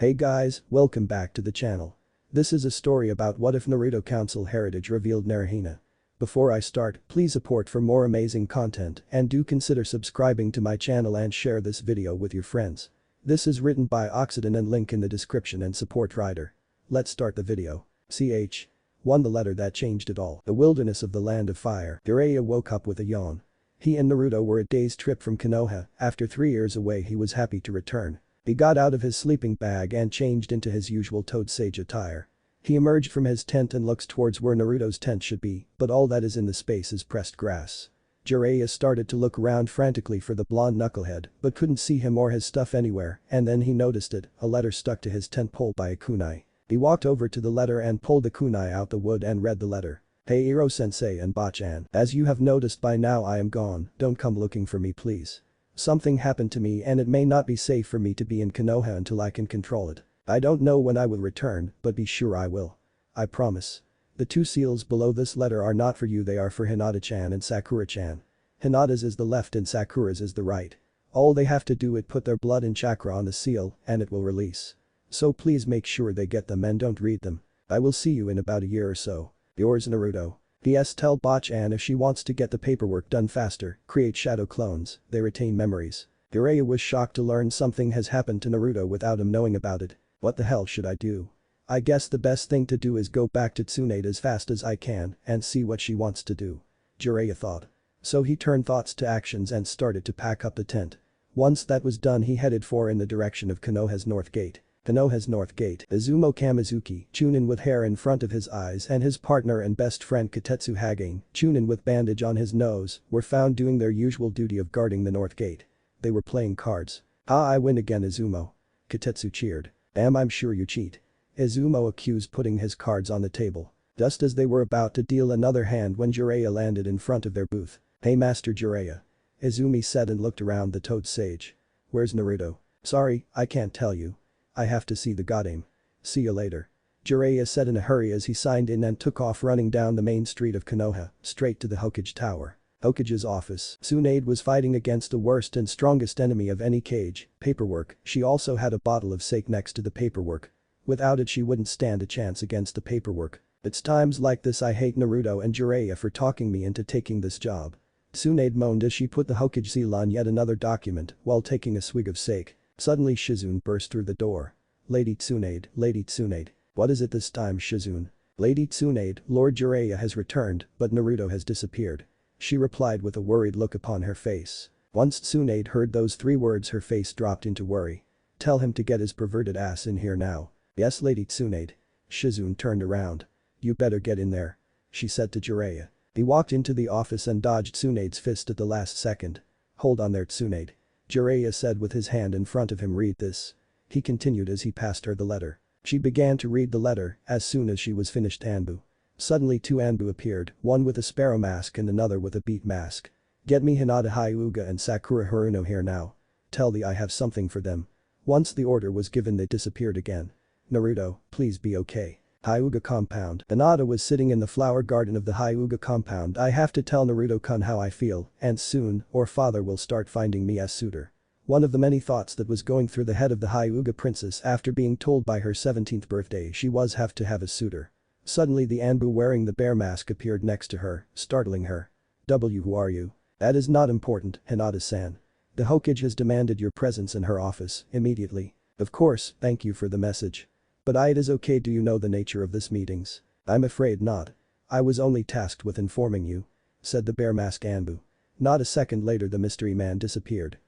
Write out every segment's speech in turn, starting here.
Hey guys, welcome back to the channel. This is a story about what if Naruto Council Heritage revealed naruhina. Before I start, please support for more amazing content and do consider subscribing to my channel and share this video with your friends. This is written by Occiden and link in the description and support writer. Let's start the video. Ch. 1. The letter that changed it all. The wilderness of the land of fire. Jiraiya woke up with a yawn. He and Naruto were a day's trip from Konoha. After 3 years away he was happy to return. He got out of his sleeping bag and changed into his usual Toad Sage attire. He emerged from his tent and looks towards where Naruto's tent should be, but all that is in the space is pressed grass. Jiraiya started to look around frantically for the blonde knucklehead, but couldn't see him or his stuff anywhere, and then he noticed it, a letter stuck to his tent pole by a kunai. He walked over to the letter and pulled the kunai out the wood and read the letter. Hey Iro-sensei and Bachan, as you have noticed by now I am gone, don't come looking for me please. Something happened to me and it may not be safe for me to be in Konoha until I can control it. I don't know when I will return, but be sure I will. I promise. The 2 seals below this letter are not for you, they are for Hinata-chan and Sakura-chan. Hinata's is the left and Sakura's is the right. All they have to do is put their blood and chakra on the seal and it will release. So please make sure they get them and don't read them. I will see you in about a year or so. Yours Naruto. P.S. Tell Bachan if she wants to get the paperwork done faster, create shadow clones, they retain memories. Jiraiya was shocked to learn something has happened to Naruto without him knowing about it. What the hell should I do? I guess the best thing to do is go back to Tsunade as fast as I can and see what she wants to do. Jiraiya thought. So he turned thoughts to actions and started to pack up the tent. Once that was done he headed in the direction of Konoha's North Gate. Konoha's North Gate. Izumo Kamizuki, Chunin with hair in front of his eyes and his partner and best friend Kotetsu Hagane, Chunin with bandage on his nose, were found doing their usual duty of guarding the North Gate. They were playing cards. Ah, I win again Izumo. Kotetsu cheered. Damn, I'm sure you cheat. Izumo accused, putting his cards on the table. Just as they were about to deal another hand when Jiraiya landed in front of their booth. Hey Master Jiraiya. Izumi said and looked around the Toad Sage. Where's Naruto? Sorry, I can't tell you. I have to see the goddamn. See you later. Jiraiya said in a hurry as he signed in and took off running down the main street of Konoha, straight to the Hokage Tower. Hokage's office. Tsunade was fighting against the worst and strongest enemy of any cage, paperwork. She also had a bottle of sake next to the paperwork. Without it she wouldn't stand a chance against the paperwork. It's times like this I hate Naruto and Jiraiya for talking me into taking this job. Tsunade moaned as she put the Hokage seal on yet another document while taking a swig of sake. Suddenly Shizune burst through the door. Lady Tsunade, Lady Tsunade. What is it this time Shizune? Lady Tsunade, Lord Jiraiya has returned, but Naruto has disappeared. She replied with a worried look upon her face. Once Tsunade heard those 3 words her face dropped into worry. Tell him to get his perverted ass in here now. Yes Lady Tsunade. Shizune turned around. You better get in there. She said to Jiraiya. He walked into the office and dodged Tsunade's fist at the last second. Hold on there Tsunade. Jiraiya said with his hand in front of him, read this. He continued as he passed her the letter. She began to read the letter. As soon as she was finished Anbu. Suddenly 2 Anbu appeared, one with a sparrow mask and another with a beat mask. Get me Hinata Hyuga and Sakura Haruno here now. Tell the I have something for them. Once the order was given they disappeared again. Naruto, please be okay. Hyuga compound. Hinata was sitting in the flower garden of the Hyuga compound. I have to tell Naruto-kun how I feel, and soon, or father will start finding me as suitor. One of the many thoughts that was going through the head of the Hyuga princess after being told by her 17th birthday she was have to have a suitor. Suddenly the Anbu wearing the bear mask appeared next to her, startling her. Who are you? That is not important, Hinata-san. The Hokage has demanded your presence in her office, immediately. Of course, thank you for the message. But it is okay, do you know the nature of this meetings? I'm afraid not. I was only tasked with informing you. Said the bear mask Anbu. Not a second later the mystery man disappeared.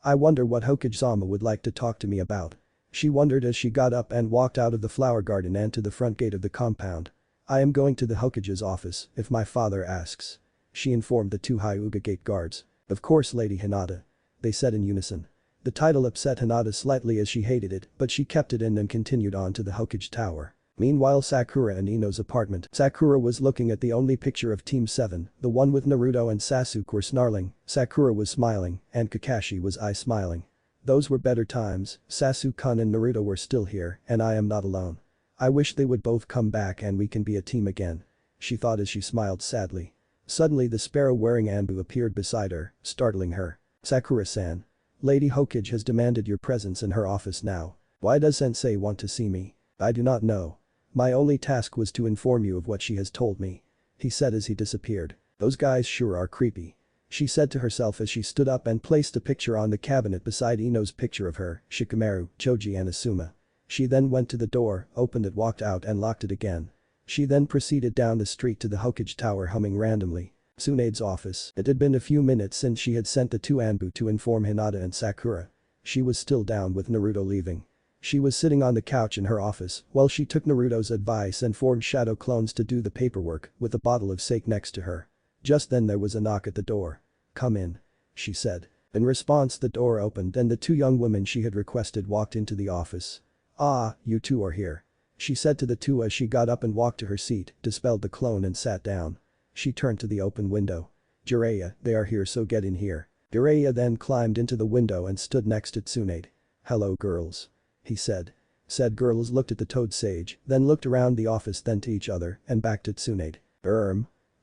I wonder what Hokage-sama would like to talk to me about. She wondered as she got up and walked out of the flower garden and to the front gate of the compound. I am going to the Hokage's office, if my father asks. She informed the 2 Hyuga gate guards. Of course Lady Hinata. They said in unison. The title upset Hinata slightly as she hated it, but she kept it in and continued on to the Hokage Tower. Meanwhile Sakura and Ino's apartment. Sakura was looking at the only picture of Team 7, the one with Naruto and Sasuke were snarling, Sakura was smiling, and Kakashi was smiling. Those were better times, Sasuke-kun and Naruto were still here, and I am not alone. I wish they would both come back and we can be a team again. She thought as she smiled sadly. Suddenly the sparrow-wearing Anbu appeared beside her, startling her. Sakura-san. Lady Hokage has demanded your presence in her office now. Why does sensei want to see me? I do not know. My only task was to inform you of what she has told me. He said as he disappeared. Those guys sure are creepy. She said to herself as she stood up and placed a picture on the cabinet beside Ino's picture of her, Shikamaru, Choji and Asuma. She then went to the door, opened it, walked out and locked it again. She then proceeded down the street to the Hokage Tower, humming randomly. Tsunade's office. It had been a few minutes since she had sent the two Anbu to inform Hinata and Sakura. She was still down with Naruto leaving. She was sitting on the couch in her office while she took Naruto's advice and formed shadow clones to do the paperwork with a bottle of sake next to her. Just then there was a knock at the door. "Come in," she said. In response, the door opened and the two young women she had requested walked into the office. "Ah, you two are here," she said to the two as she got up and walked to her seat, dispelled the clone and sat down. She turned to the open window. "Jiraiya, they are here, so get in here." Jiraiya then climbed into the window and stood next to Tsunade. "Hello girls," he said. Said girls looked at the Toad Sage, then looked around the office, then to each other and back to Tsunade.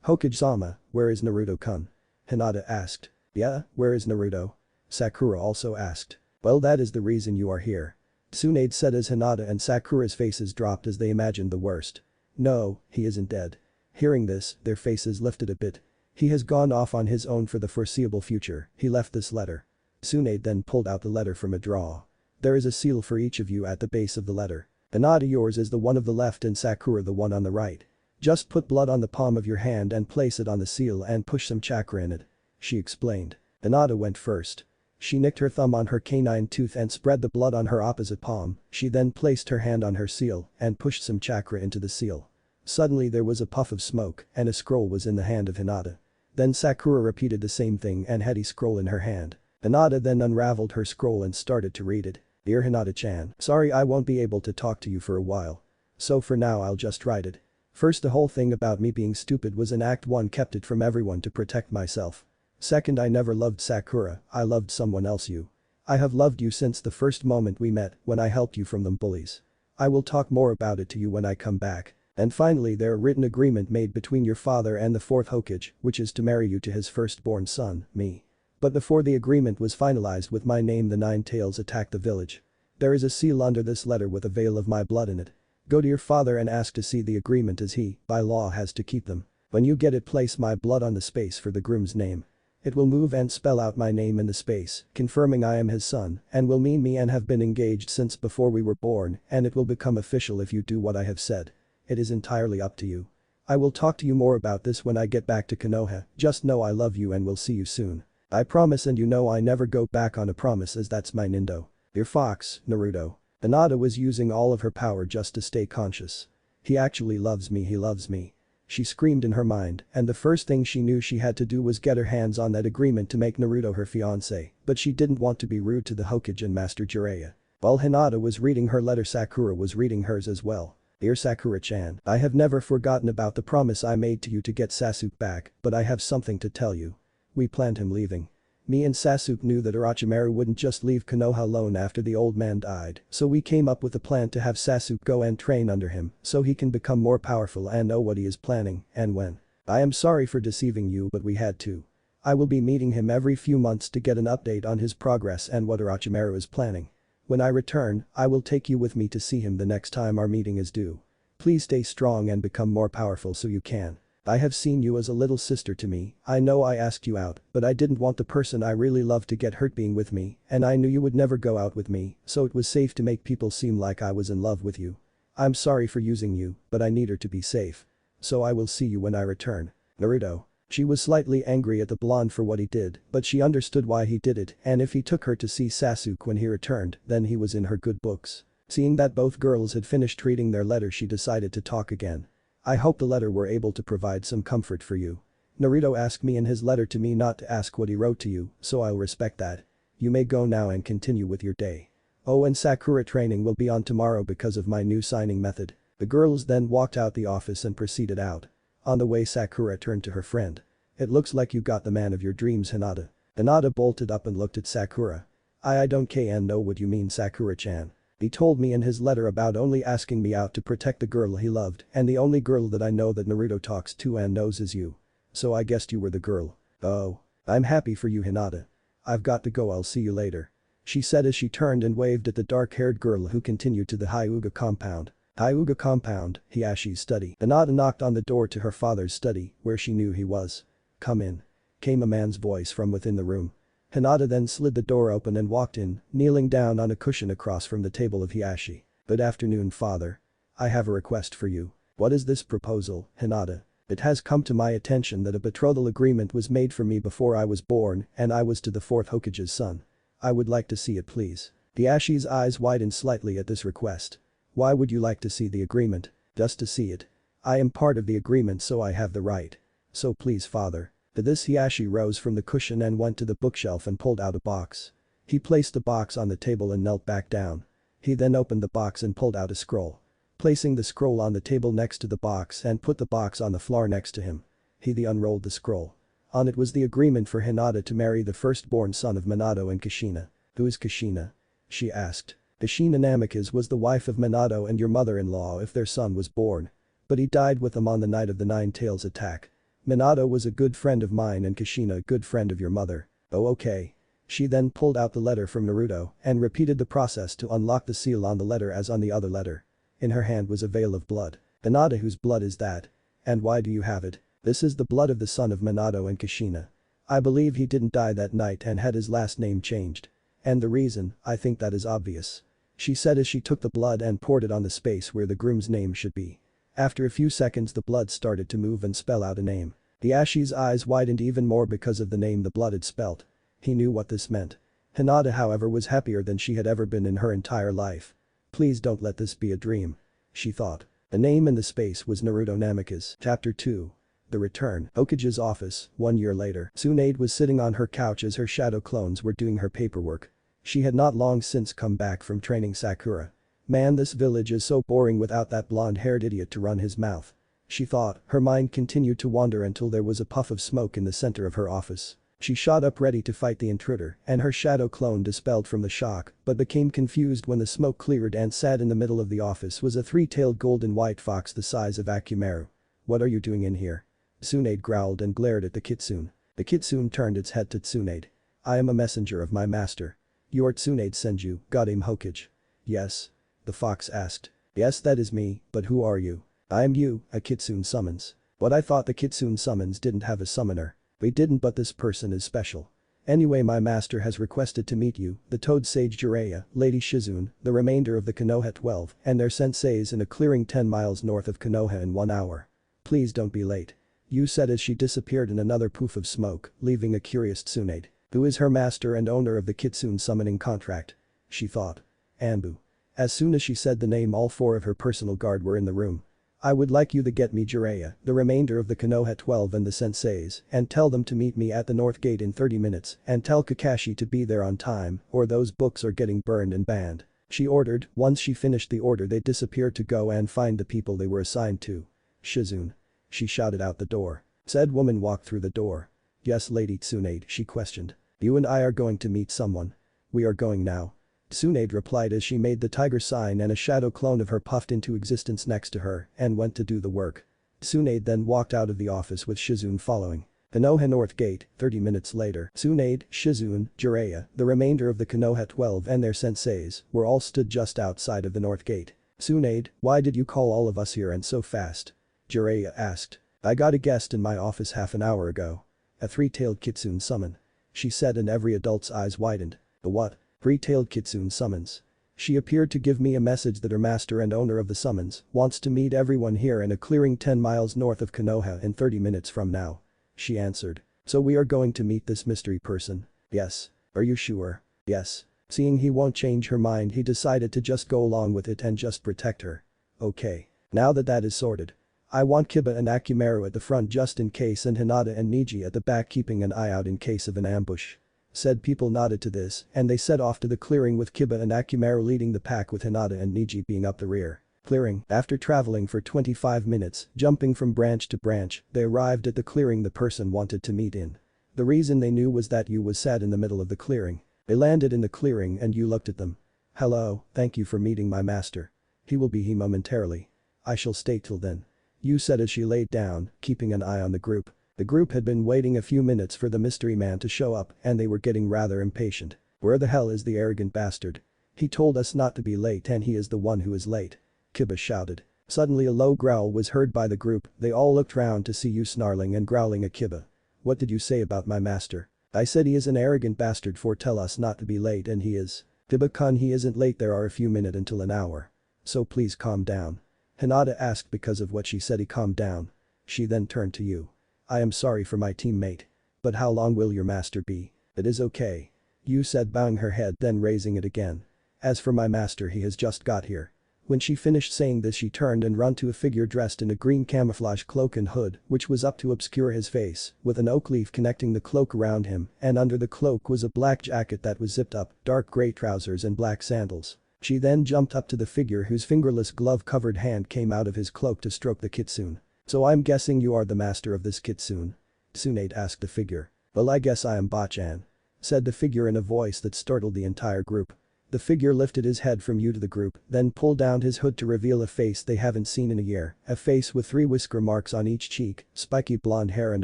Hokage-sama, where is Naruto-kun?" Hinata asked. "Yeah, where is Naruto?" Sakura also asked. "Well, that is the reason you are here," Tsunade said as Hinata and Sakura's faces dropped as they imagined the worst. "No, he isn't dead." Hearing this, their faces lifted a bit. "He has gone off on his own for the foreseeable future. He left this letter." Tsunade then pulled out the letter from a drawer. "There is a seal for each of you at the base of the letter. Hinata, yours is the one of the left and Sakura the one on the right. Just put blood on the palm of your hand and place it on the seal and push some chakra in it," she explained. Hinata went first. She nicked her thumb on her canine tooth and spread the blood on her opposite palm. She then placed her hand on her seal and pushed some chakra into the seal. Suddenly there was a puff of smoke and a scroll was in the hand of Hinata. Then Sakura repeated the same thing and had a scroll in her hand. Hinata then unraveled her scroll and started to read it. "Dear Hinata-chan, sorry I won't be able to talk to you for a while. So for now I'll just write it. First, the whole thing about me being stupid was in Act 1, kept it from everyone to protect myself. Second, I never loved Sakura, I loved someone else, you. I have loved you since the first moment we met when I helped you from them bullies. I will talk more about it to you when I come back. And finally, there a written agreement made between your father and the fourth Hokage, which is to marry you to his firstborn son, me. But before the agreement was finalized with my name, the Nine Tails attacked the village. There is a seal under this letter with a veil of my blood in it. Go to your father and ask to see the agreement, as he, by law, has to keep them. When you get it, place my blood on the space for the groom's name. It will move and spell out my name in the space, confirming I am his son, and will mean me and have been engaged since before we were born, and it will become official if you do what I have said. It is entirely up to you. I will talk to you more about this when I get back to Konoha, just know I love you and will see you soon. I promise, and you know I never go back on a promise, as that's my nindo. Your fox, Naruto." Hinata was using all of her power just to stay conscious. "He actually loves me, he loves me," she screamed in her mind, and the first thing she knew she had to do was get her hands on that agreement to make Naruto her fiancé, but she didn't want to be rude to the Hokage and Master Jiraiya. While Hinata was reading her letter, Sakura was reading hers as well. "Dear Sakura-chan, I have never forgotten about the promise I made to you to get Sasuke back, but I have something to tell you. We planned him leaving. Me and Sasuke knew that Orochimaru wouldn't just leave Konoha alone after the old man died, so we came up with a plan to have Sasuke go and train under him so he can become more powerful and know what he is planning and when. I am sorry for deceiving you, but we had to. I will be meeting him every few months to get an update on his progress and what Orochimaru is planning. When I return, I will take you with me to see him the next time our meeting is due. Please stay strong and become more powerful so you can. I have seen you as a little sister to me. I know I asked you out, but I didn't want the person I really love to get hurt being with me, and I knew you would never go out with me, so it was safe to make people seem like I was in love with you. I'm sorry for using you, but I need her to be safe. So I will see you when I return. Naruto." She was slightly angry at the blonde for what he did, but she understood why he did it, and if he took her to see Sasuke when he returned, then he was in her good books. Seeing that both girls had finished reading their letter, she decided to talk again. "I hope the letter were able to provide some comfort for you. Naruto asked me in his letter to me not to ask what he wrote to you, so I'll respect that. You may go now and continue with your day. Oh, and Sakura training will be on tomorrow because of my new signing method." The girls then walked out the office and proceeded out. On the way, Sakura turned to her friend. "It looks like you got the man of your dreams, Hinata." Hinata bolted up and looked at Sakura. I don't can know what you mean, Sakura-chan. He told me in his letter about only asking me out to protect the girl he loved, and the only girl that I know that Naruto talks to and knows is you. So I guessed you were the girl." "Oh. I'm happy for you, Hinata. I've got to go, I'll see you later." she said as she turned and waved at the dark-haired girl who continued to the Hyuga compound. Hyuga compound, Hiyashi's study. Hinata knocked on the door to her father's study, where she knew he was. "Come in," came a man's voice from within the room. Hinata then slid the door open and walked in, kneeling down on a cushion across from the table of Hiyashi. "Good afternoon, father. I have a request for you." "What is this proposal, Hinata?" "It has come to my attention that a betrothal agreement was made for me before I was born and I was to the 4th Hokage's son. I would like to see it, please." Hiyashi's eyes widened slightly at this request. "Why would you like to see the agreement?" "Just to see it. I am part of the agreement, so I have the right. So please, father." To this, Hiyashi rose from the cushion and went to the bookshelf and pulled out a box. He placed the box on the table and knelt back down. He then opened the box and pulled out a scroll. Placing the scroll on the table next to the box and put the box on the floor next to him. He unrolled the scroll. On it was the agreement for Hinata to marry the firstborn son of Minato and Kushina. "Who is Kushina?" she asked. "Kushina Namikaze was the wife of Minato and your mother-in-law if their son was born. But he died with them on the night of the Nine Tails attack. Minato was a good friend of mine and Kushina a good friend of your mother." "Oh, okay." She then pulled out the letter from Naruto and repeated the process to unlock the seal on the letter as on the other letter. In her hand was a veil of blood. "Hinata, whose blood is that? And why do you have it?" "This is the blood of the son of Minato and Kushina. I believe he didn't die that night and had his last name changed. And the reason, I think that is obvious," she said as she took the blood and poured it on the space where the groom's name should be. After a few seconds the blood started to move and spell out a name. Hiyashi's eyes widened even more because of the name the blood had spelt. He knew what this meant. Hinata, however, was happier than she had ever been in her entire life. "Please don't let this be a dream," she thought. The name in the space was Naruto Namikaze. Chapter 2. The Return. Hokage's office, 1 year later. Tsunade was sitting on her couch as her shadow clones were doing her paperwork. She had not long since come back from training Sakura. "Man, this village is so boring without that blonde-haired idiot to run his mouth," she thought. Her mind continued to wander until there was a puff of smoke in the center of her office. She shot up ready to fight the intruder and her shadow clone dispelled from the shock but became confused when the smoke cleared and sat in the middle of the office was a three-tailed golden white fox the size of Orochimaru. "What are you doing in here?" Tsunade growled and glared at the kitsune. The kitsune turned its head to Tsunade. "I am a messenger of my master." "Your Tsunade sends you, got him Hokage?" "Yes?" the fox asked. "Yes, that is me, but who are you?" "I am you, a kitsune summons." "What, I thought the kitsune summons didn't have a summoner." "We didn't, but this person is special. Anyway, my master has requested to meet you, the Toad Sage Jiraiya, Lady Shizune, the remainder of the Konoha 12 and their senseis in a clearing 10 miles north of Konoha in 1 hour. Please don't be late." Yu said as she disappeared in another poof of smoke, leaving a curious Tsunade. Who is her master and owner of the kitsune summoning contract? She thought. Anbu. As soon as she said the name, all 4 of her personal guard were in the room. "I would like you to get me Jiraiya, the remainder of the Konoha 12 and the senseis and tell them to meet me at the North Gate in 30 minutes and tell Kakashi to be there on time or those books are getting burned and banned," she ordered. Once she finished the order they disappeared to go and find the people they were assigned to. "Shizune," she shouted out the door. Said woman walked through the door. "Yes, Lady Tsunade," she questioned. "You and I are going to meet someone." "We are going now." Tsunade replied as she made the tiger sign and a shadow clone of her puffed into existence next to her and went to do the work. Tsunade then walked out of the office with Shizune following. Konoha North Gate, 30 minutes later. Tsunade, Shizune, Jiraiya, the remainder of the Konoha 12 and their senseis were all stood just outside of the North Gate. "Tsunade, why did you call all of us here and so fast?" Jiraiya asked. "I got a guest in my office half an hour ago. A three-tailed kitsune summon," she said and every adult's eyes widened. "The what?" "Three-tailed kitsune summons. She appeared to give me a message that her master and owner of the summons wants to meet everyone here in a clearing 10 miles north of Konoha in 30 minutes from now," she answered. "So we are going to meet this mystery person?" "Yes." "Are you sure?" "Yes." Seeing he won't change her mind, he decided to just go along with it and just protect her. "Okay. Now that is sorted. I want Kiba and Orochimaru at the front just in case and Hinata and Niji at the back keeping an eye out in case of an ambush." Said people nodded to this and they set off to the clearing with Kiba and Orochimaru leading the pack with Hinata and Niji being up the rear. Clearing. After traveling for 25 minutes, jumping from branch to branch, they arrived at the clearing the person wanted to meet in. The reason they knew was that Yu was sat in the middle of the clearing. They landed in the clearing and Yu looked at them. "Hello, thank you for meeting my master. He will be here momentarily. I shall stay till then," Yu said as she laid down, keeping an eye on the group. The group had been waiting a few minutes for the mystery man to show up and they were getting rather impatient. Where the hell is the arrogant bastard? He told us not to be late and he is the one who is late. Kiba shouted. Suddenly a low growl was heard by the group, they all looked round to see you snarling and growling at Kiba. What did you say about my master? I said he is an arrogant bastard for tell us not to be late and he is. Kiba-kun, he isn't late, there are a few minutes until an hour. So please calm down. Hinata asked. Because of what she said he calmed down. She then turned to you. I am sorry for my teammate. But how long will your master be? It is okay. You said, bowing her head then raising it again. As for my master, he has just got here. When she finished saying this she turned and ran to a figure dressed in a green camouflage cloak and hood which was up to obscure his face, with an oak leaf connecting the cloak around him, and under the cloak was a black jacket that was zipped up, dark grey trousers and black sandals. She then jumped up to the figure whose fingerless glove-covered hand came out of his cloak to stroke the kitsune. So I'm guessing you are the master of this kitsune? Tsunade asked the figure. Well, I guess I am Bachan, said the figure in a voice that startled the entire group. The figure lifted his head from you to the group, then pulled down his hood to reveal a face they haven't seen in a year, a face with 3 whisker marks on each cheek, spiky blonde hair and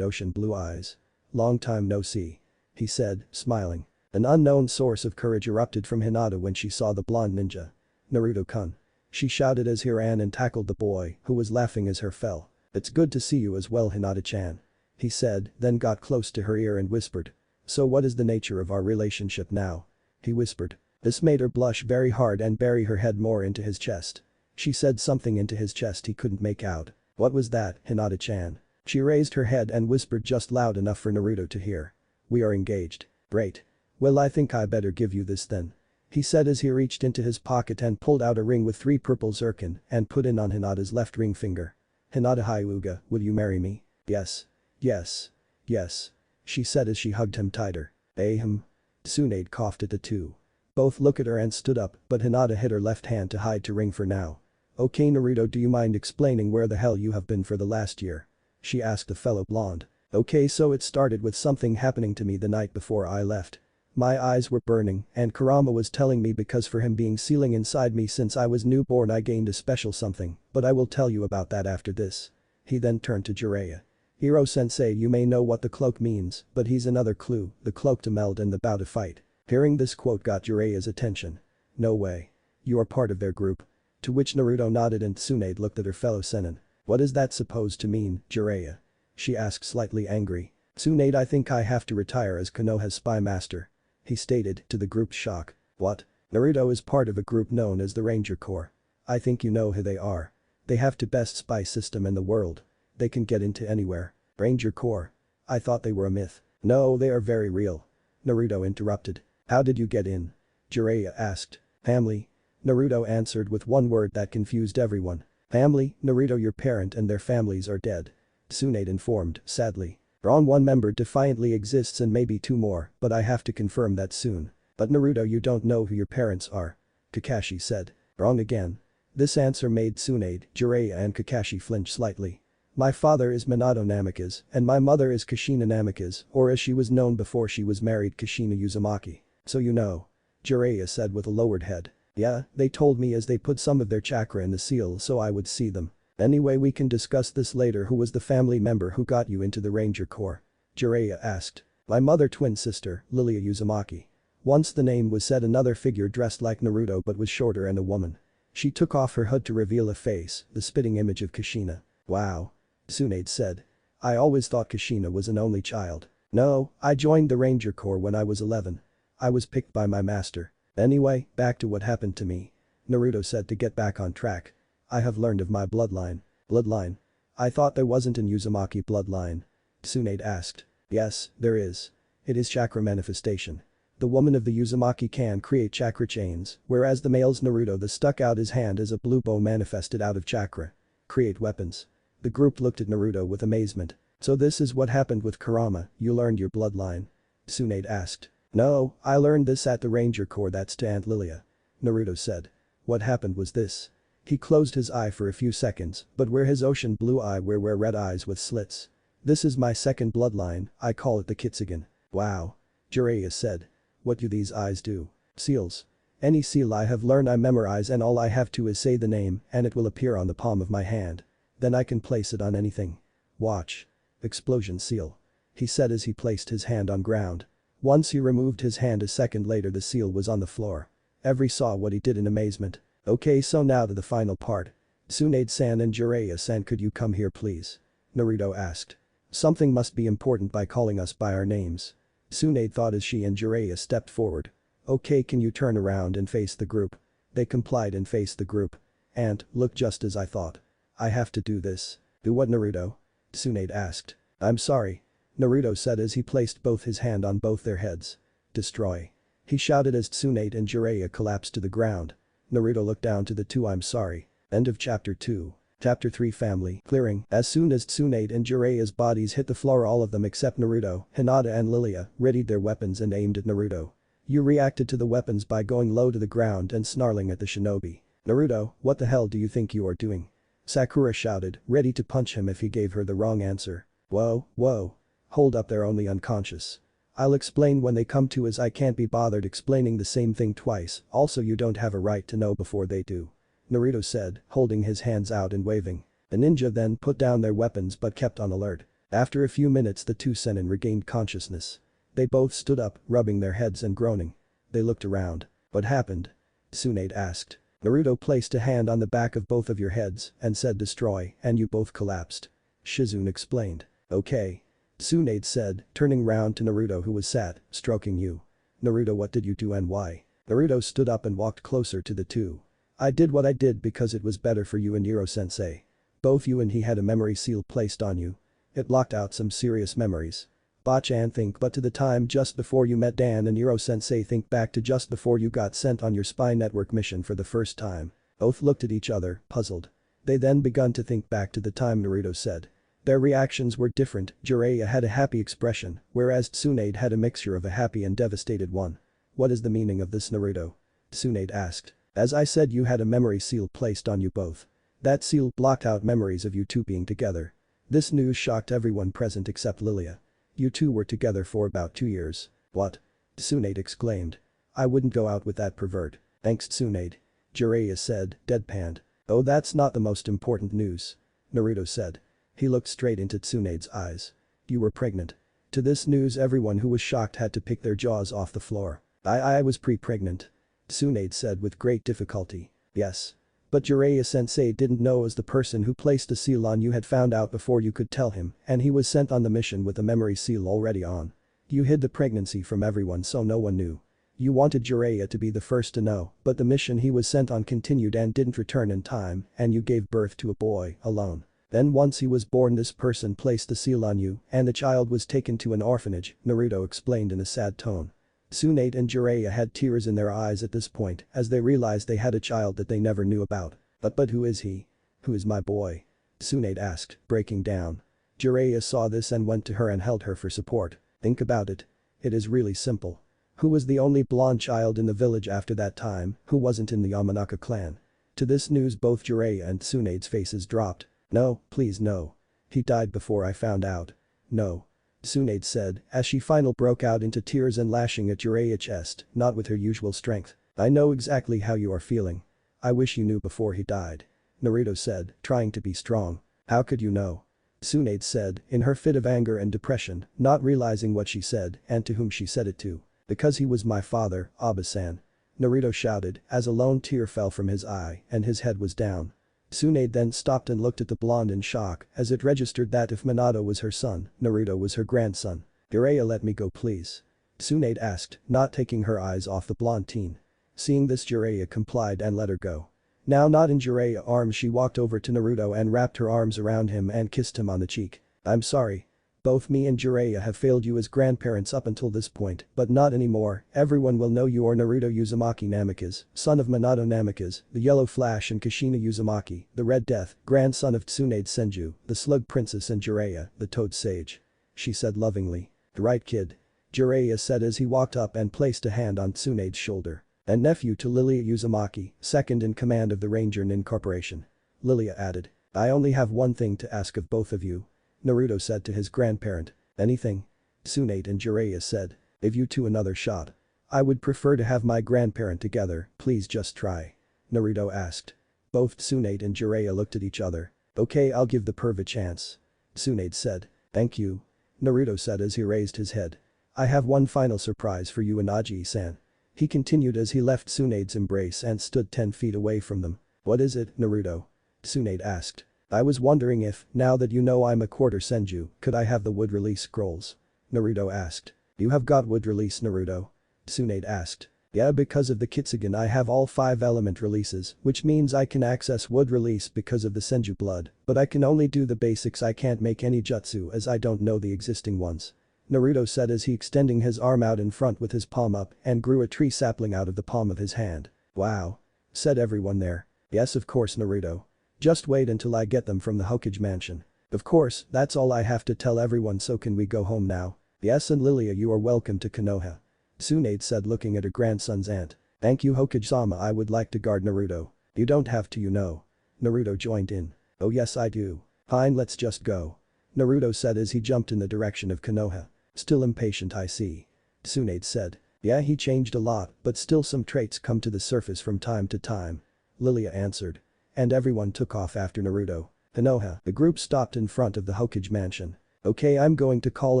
ocean blue eyes. Long time no see, he said, smiling. An unknown source of courage erupted from Hinata when she saw the blonde ninja. Naruto-kun. She shouted as he ran and tackled the boy, who was laughing as her fell. It's good to see you as well, Hinata-chan, he said, then got close to her ear and whispered. So what is the nature of our relationship now? He whispered. This made her blush very hard and bury her head more into his chest. She said something into his chest he couldn't make out. What was that, Hinata-chan? She raised her head and whispered just loud enough for Naruto to hear. We are engaged. Great. Well, I think I better give you this then, he said as he reached into his pocket and pulled out a ring with 3 purple zircon and put it on Hinata's left ring finger. Hinata Hyuga, will you marry me? Yes. Yes. Yes. She said as she hugged him tighter. Ahem. Tsunade coughed at the two. Both looked at her and stood up, but Hinata hid her left hand to hide the ring for now. Okay Naruto, do you mind explaining where the hell you have been for the last year? She asked the fellow blonde. Okay, so it started with something happening to me the night before I left. My eyes were burning and Kurama was telling me because for him being sealing inside me since I was newborn I gained a special something, but I will tell you about that after this. He then turned to Jiraiya. Hiro-sensei, you may know what the cloak means, but he's another clue, the cloak to meld and the bow to fight. Hearing this quote got Jiraiya's attention. No way. You are part of their group? To which Naruto nodded and Tsunade looked at her fellow senin. What is that supposed to mean, Jiraiya? She asked slightly angry. Tsunade, I think I have to retire as Konoha's spy master, he stated to the group's shock. What? Naruto is part of a group known as the Ranger Corps. I think you know who they are. They have the best spy system in the world. They can get into anywhere. Ranger Corps? I thought they were a myth. No, they are very real. Naruto interrupted. How did you get in? Jiraiya asked. Family. Naruto answered with one word that confused everyone. Family, Naruto, your parent and their families are dead. Tsunade informed, sadly. Wrong, one member defiantly exists and maybe 2 more, but I have to confirm that soon. But Naruto, you don't know who your parents are. Kakashi said. Wrong again. This answer made Tsunade, Jiraiya and Kakashi flinch slightly. My father is Minato Namikaze and my mother is Kushina Namikaze, or as she was known before she was married, Kushina Uzumaki. So you know. Jiraiya said with a lowered head. Yeah, they told me as they put some of their chakra in the seal so I would see them. Anyway, we can discuss this later. Who was the family member who got you into the Ranger Corps? Jiraiya asked. My mother twin sister, Lilia Uzumaki. Once the name was said, another figure dressed like Naruto but was shorter and a woman. She took off her hood to reveal a face, the spitting image of Kushina. Wow. Tsunade said. I always thought Kushina was an only child. No, I joined the Ranger Corps when I was 11. I was picked by my master. Anyway, back to what happened to me. Naruto said to get back on track. I have learned of my bloodline. Bloodline? I thought there wasn't an Uzumaki bloodline. Tsunade asked. Yes, there is. It is chakra manifestation. The woman of the Uzumaki can create chakra chains, whereas the male's Naruto the stuck out his hand as a blue bow manifested out of chakra. Create weapons. The group looked at Naruto with amazement. So this is what happened with Kurama, you learned your bloodline? Tsunade asked. No, I learned this at the Ranger Corps, that's to Aunt Lilia. Naruto said. What happened was this. He closed his eye for a few seconds, but where his ocean blue eye were red eyes with slits. This is my second bloodline, I call it the Kitsugen. Wow. Jiraiya said. What do these eyes do? Seals. Any seal I have learned I memorize and all I have to is say the name and it will appear on the palm of my hand. Then I can place it on anything. Watch. Explosion seal. He said as he placed his hand on ground. Once he removed his hand, a second later the seal was on the floor. Everyone saw what he did in amazement. Okay, so now to the final part. Tsunade-san and Jiraiya-san, could you come here please? Naruto asked. Something must be important by calling us by our names. Tsunade thought as she and Jiraiya stepped forward. Okay, can you turn around and face the group? They complied and faced the group. And, look, just as I thought. I have to do this. Do what, Naruto? Tsunade asked. I'm sorry. Naruto said as he placed both his hand on both their heads. Destroy. He shouted as Tsunade and Jiraiya collapsed to the ground. Naruto looked down to the two. I'm sorry. End of chapter 2. Chapter 3 Family Clearing. As soon as Tsunade and Jiraiya's bodies hit the floor, all of them except Naruto, Hinata and Lilia readied their weapons and aimed at Naruto. You reacted to the weapons by going low to the ground and snarling at the shinobi. Naruto, what the hell do you think you are doing? Sakura shouted, ready to punch him if he gave her the wrong answer. Whoa, whoa. Hold up, they're only unconscious. I'll explain when they come to, as I can't be bothered explaining the same thing twice, also you don't have a right to know before they do. Naruto said, holding his hands out and waving. The ninja then put down their weapons but kept on alert. After a few minutes the two senin regained consciousness. They both stood up, rubbing their heads and groaning. They looked around. What happened? Tsunade asked. Naruto placed a hand on the back of both of your heads and said destroy, and you both collapsed. Shizune explained. Okay. Tsunade said, turning round to Naruto who was sat, stroking you. Naruto, what did you do and why? Naruto stood up and walked closer to the two. I did what I did because it was better for you and Iro-sensei. Both you and he had a memory seal placed on you. It blocked out some serious memories. Bachan, think but to the time just before you met Dan and Iro-sensei, think back to just before you got sent on your spy network mission for the first time. Both looked at each other, puzzled. They then begun to think back to the time. Naruto said. Their reactions were different. Jiraiya had a happy expression, whereas Tsunade had a mixture of a happy and devastated one. What is the meaning of this, Naruto? Tsunade asked. As I said, you had a memory seal placed on you both. That seal blocked out memories of you two being together. This news shocked everyone present except Lilia. You two were together for about 2 years. What? Tsunade exclaimed. I wouldn't go out with that pervert. Thanks, Tsunade. Jiraiya said, deadpanned. Oh, that's not the most important news. Naruto said. He looked straight into Tsunade's eyes. You were pregnant. To this news everyone who was shocked had to pick their jaws off the floor. I was pre-pregnant. Tsunade said with great difficulty. Yes. But Jiraiya-sensei didn't know, as the person who placed the seal on you had found out before you could tell him, and he was sent on the mission with the memory seal already on. You hid the pregnancy from everyone so no one knew. You wanted Jiraiya to be the first to know, but the mission he was sent on continued and didn't return in time, and you gave birth to a boy, alone. Then once he was born, this person placed the seal on you and the child was taken to an orphanage, Naruto explained in a sad tone. Tsunade and Jiraiya had tears in their eyes at this point as they realized they had a child that they never knew about. But who is he? Who is my boy? Tsunade asked, breaking down. Jiraiya saw this and went to her and held her for support. Think about it. It is really simple. Who was the only blonde child in the village after that time who wasn't in the Yamanaka clan? To this news both Jiraiya and Tsunade's faces dropped. No, please no. He died before I found out. No. Tsunade said as she finally broke out into tears and lashing at Jiraiya's chest, not with her usual strength. I know exactly how you are feeling. I wish you knew before he died. Naruto said, trying to be strong. How could you know? Tsunade said, in her fit of anger and depression, not realizing what she said and to whom she said it to. Because he was my father, Abe-san. Naruto shouted as a lone tear fell from his eye and his head was down. Tsunade then stopped and looked at the blonde in shock as it registered that if Minato was her son, Naruto was her grandson. Jiraiya, let me go please. Tsunade asked, not taking her eyes off the blonde teen. Seeing this, Jiraiya complied and let her go. Now not in Jiraiya's arms, she walked over to Naruto and wrapped her arms around him and kissed him on the cheek. I'm sorry. Both me and Jiraiya have failed you as grandparents up until this point, but not anymore. Everyone will know you are Naruto Uzumaki Namikaze, son of Minato Namikaze, the Yellow Flash, and Kushina Uzumaki, the Red Death, grandson of Tsunade Senju, the Slug Princess, and Jiraiya, the Toad Sage. She said lovingly. Right, kid. Jiraiya said as he walked up and placed a hand on Tsunade's shoulder. And nephew to Lilia Uzumaki, second in command of the Ranger Nin Corporation. Lilia added. I only have one thing to ask of both of you. Naruto said to his grandparent. Anything? Tsunade and Jiraiya said. Give you two another shot. I would prefer to have my grandparent together, please just try. Naruto asked. Both Tsunade and Jiraiya looked at each other. Okay, I'll give the perv a chance. Tsunade said. Thank you. Naruto said as he raised his head. I have one final surprise for you and Aji-san. He continued as he left Tsunade's embrace and stood 10 feet away from them. What is it, Naruto? Tsunade asked. I was wondering if, now that you know I'm a quarter senju, could I have the wood release scrolls? Naruto asked. You have got wood release, Naruto? Tsunade asked. Yeah, because of the Kitsugen I have all 5 element releases, which means I can access wood release because of the senju blood, but I can only do the basics. I can't make any jutsu as I don't know the existing ones. Naruto said as he extending his arm out in front with his palm up and grew a tree sapling out of the palm of his hand. Wow. Said everyone there. Yes, of course, Naruto. Just wait until I get them from the Hokage mansion. Of course, that's all I have to tell everyone, so can we go home now? Yes, and Lilia, you are welcome to Konoha. Tsunade said looking at her grandson's aunt. Thank you, Hokage-sama. I would like to guard Naruto. You don't have to, you know. Naruto joined in. Oh yes, I do. Fine, let's just go. Naruto said as he jumped in the direction of Konoha. Still impatient, I see. Tsunade said. Yeah, he changed a lot, but still some traits come to the surface from time to time. Lilia answered. And everyone took off after Naruto. Konoha, the group stopped in front of the Hokage mansion. Okay, I'm going to call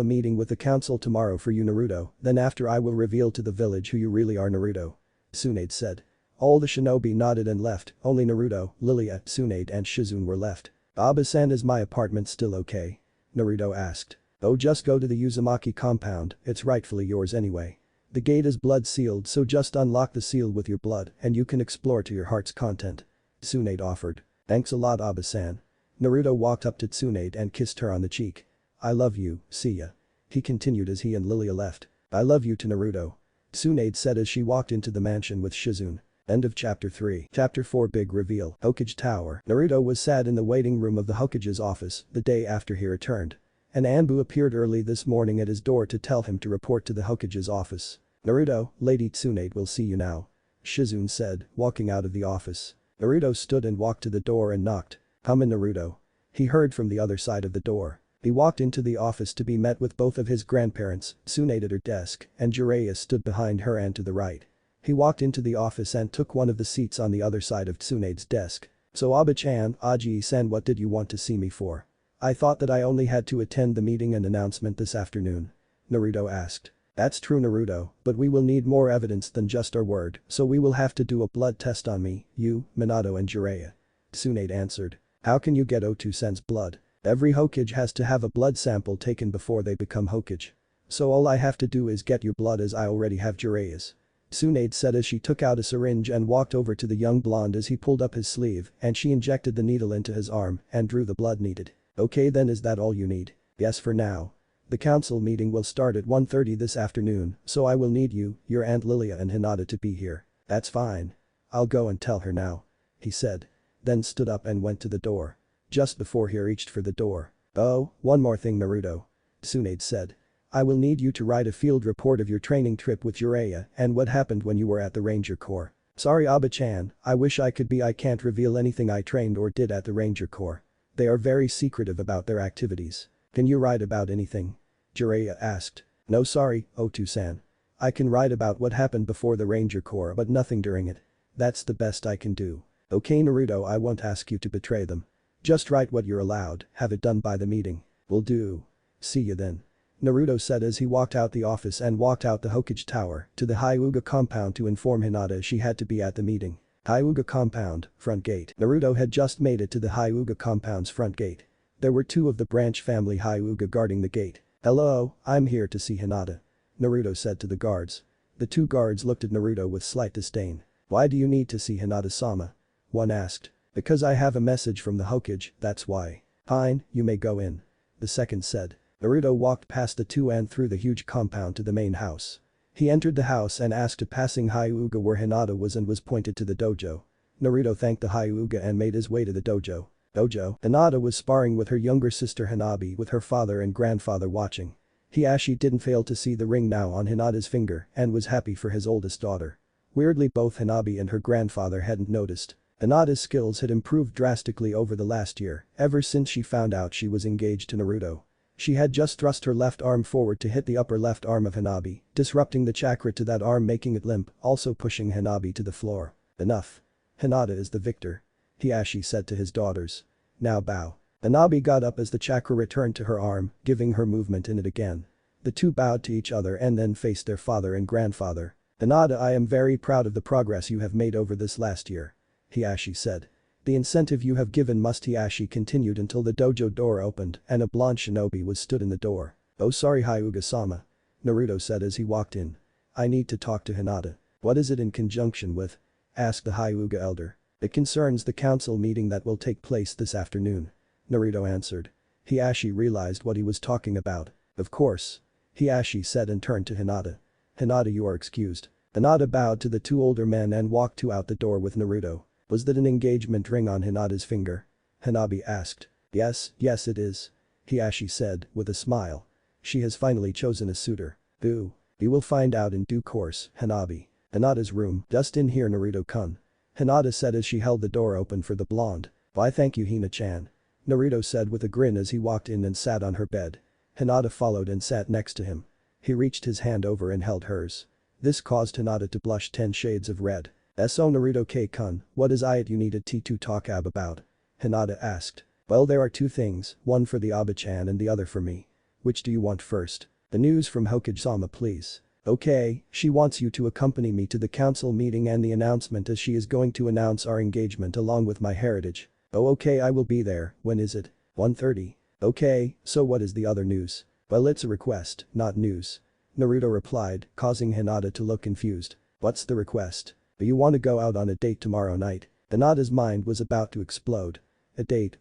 a meeting with the council tomorrow for you, Naruto, then after I will reveal to the village who you really are, Naruto. Tsunade said. All the shinobi nodded and left, only Naruto, Lilia, Tsunade and Shizune were left. Aba-san, is my apartment still okay? Naruto asked. Oh, just go to the Uzumaki compound, it's rightfully yours anyway. The gate is blood sealed, so just unlock the seal with your blood and you can explore to your heart's content. Tsunade offered. Thanks a lot, Aba-san. Naruto walked up to Tsunade and kissed her on the cheek. I love you, see ya. He continued as he and Lilia left. I love you to Naruto. Tsunade said as she walked into the mansion with Shizune. End of chapter 3. Chapter 4, Big Reveal. Hokage Tower. Naruto was sat in the waiting room of the Hokage's office the day after he returned. An Anbu appeared early this morning at his door to tell him to report to the Hokage's office. Naruto, Lady Tsunade will see you now. Shizune said, walking out of the office. Naruto stood and walked to the door and knocked. Come in, Naruto. He heard from the other side of the door. He walked into the office to be met with both of his grandparents, Tsunade at her desk, and Jiraiya stood behind her and to the right. He walked into the office and took one of the seats on the other side of Tsunade's desk. So Aba-chan, Aji-san, what did you want to see me for? I thought that I only had to attend the meeting and announcement this afternoon. Naruto asked. That's true, Naruto, but we will need more evidence than just our word, so we will have to do a blood test on me, you, Minato and Jiraiya. Tsunade answered. How can you get Otu-san's blood? Every Hokage has to have a blood sample taken before they become Hokage. So all I have to do is get your blood as I already have Jiraiya's. Tsunade said as she took out a syringe and walked over to the young blonde as he pulled up his sleeve and she injected the needle into his arm and drew the blood needed. Okay, then is that all you need? Yes, for now. The council meeting will start at 1:30 this afternoon, so I will need you, your Aunt Lilia and Hinata to be here. That's fine. I'll go and tell her now. He said. Then stood up and went to the door. Just before he reached for the door. Oh, one more thing, Naruto. Tsunade said. I will need you to write a field report of your training trip with Jiraiya and what happened when you were at the Ranger Corps. Sorry, Aba-chan, I wish I could be. I can't reveal anything I trained or did at the Ranger Corps. They are very secretive about their activities. Can you write about anything? Jiraiya asked. No, sorry, Otu-san. I can write about what happened before the Ranger Corps but nothing during it. That's the best I can do. Okay, Naruto, I won't ask you to betray them. Just write what you're allowed, have it done by the meeting. Will do. See you then. Naruto said as he walked out the office and walked out the Hokage Tower to the Hyuga compound to inform Hinata she had to be at the meeting. Hyuga compound, front gate. Naruto had just made it to the Hyuga compound's front gate. There were 2 of the branch family Hyuga guarding the gate. Hello, I'm here to see Hinata. Naruto said to the guards. The 2 guards looked at Naruto with slight disdain. Why do you need to see Hinata-sama? One asked. Because I have a message from the Hokage, that's why. Fine, you may go in. The second said. Naruto walked past the 2 and through the huge compound to the main house. He entered the house and asked a passing Hyuga where Hinata was and was pointed to the dojo. Naruto thanked the Hyuga and made his way to the dojo. Hinata was sparring with her younger sister Hanabi with her father and grandfather watching. Hiashi didn't fail to see the ring now on Hinata's finger and was happy for his oldest daughter. Weirdly, both Hanabi and her grandfather hadn't noticed. Hinata's skills had improved drastically over the last year, ever since she found out she was engaged to Naruto. She had just thrust her left arm forward to hit the upper left arm of Hanabi, disrupting the chakra to that arm, making it limp, also pushing Hanabi to the floor. Enough. Hinata is the victor. Hiashi said to his daughters. Now bow. Hanabi got up as the chakra returned to her arm, giving her movement in it again. The two bowed to each other and then faced their father and grandfather. Hinata, I am very proud of the progress you have made over this last year. Hiashi said. The incentive you have given must. Hiashi continued until the dojo door opened and a blonde shinobi was stood in the door. Oh sorry Hyuga-sama. Naruto said as he walked in. I need to talk to Hinata. What is it in conjunction with? Asked the Hyuga elder. It concerns the council meeting that will take place this afternoon. Naruto answered. Hiashi realized what he was talking about. Of course. Hiashi said and turned to Hinata. Hinata, you are excused. Hinata bowed to the two older men and walked out the door with Naruto. Was that an engagement ring on Hinata's finger? Hanabi asked. Yes it is. Hiashi said with a smile. She has finally chosen a suitor. Boo. You will find out in due course, Hanabi. Hinata's room, just in here Naruto-kun. Hinata said as she held the door open for the blonde. Why thank you Hina-chan. Naruto said with a grin as he walked in and sat on her bed. Hinata followed and sat next to him. He reached his hand over and held hers. This caused Hinata to blush 10 shades of red. So Naruto-kun, what is it you needed to talk about? Hinata asked. Well there are two things, one for the Aba-chan and the other for me. Which do you want first? The news from Hokage-sama please. Okay, she wants you to accompany me to the council meeting and the announcement as she is going to announce our engagement along with my heritage. Oh okay I will be there, when is it? 1:30. Okay, so what is the other news? Well it's a request, not news. Naruto replied, causing Hinata to look confused. What's the request? Do you want to go out on a date tomorrow night? Hinata's mind was about to explode. A date,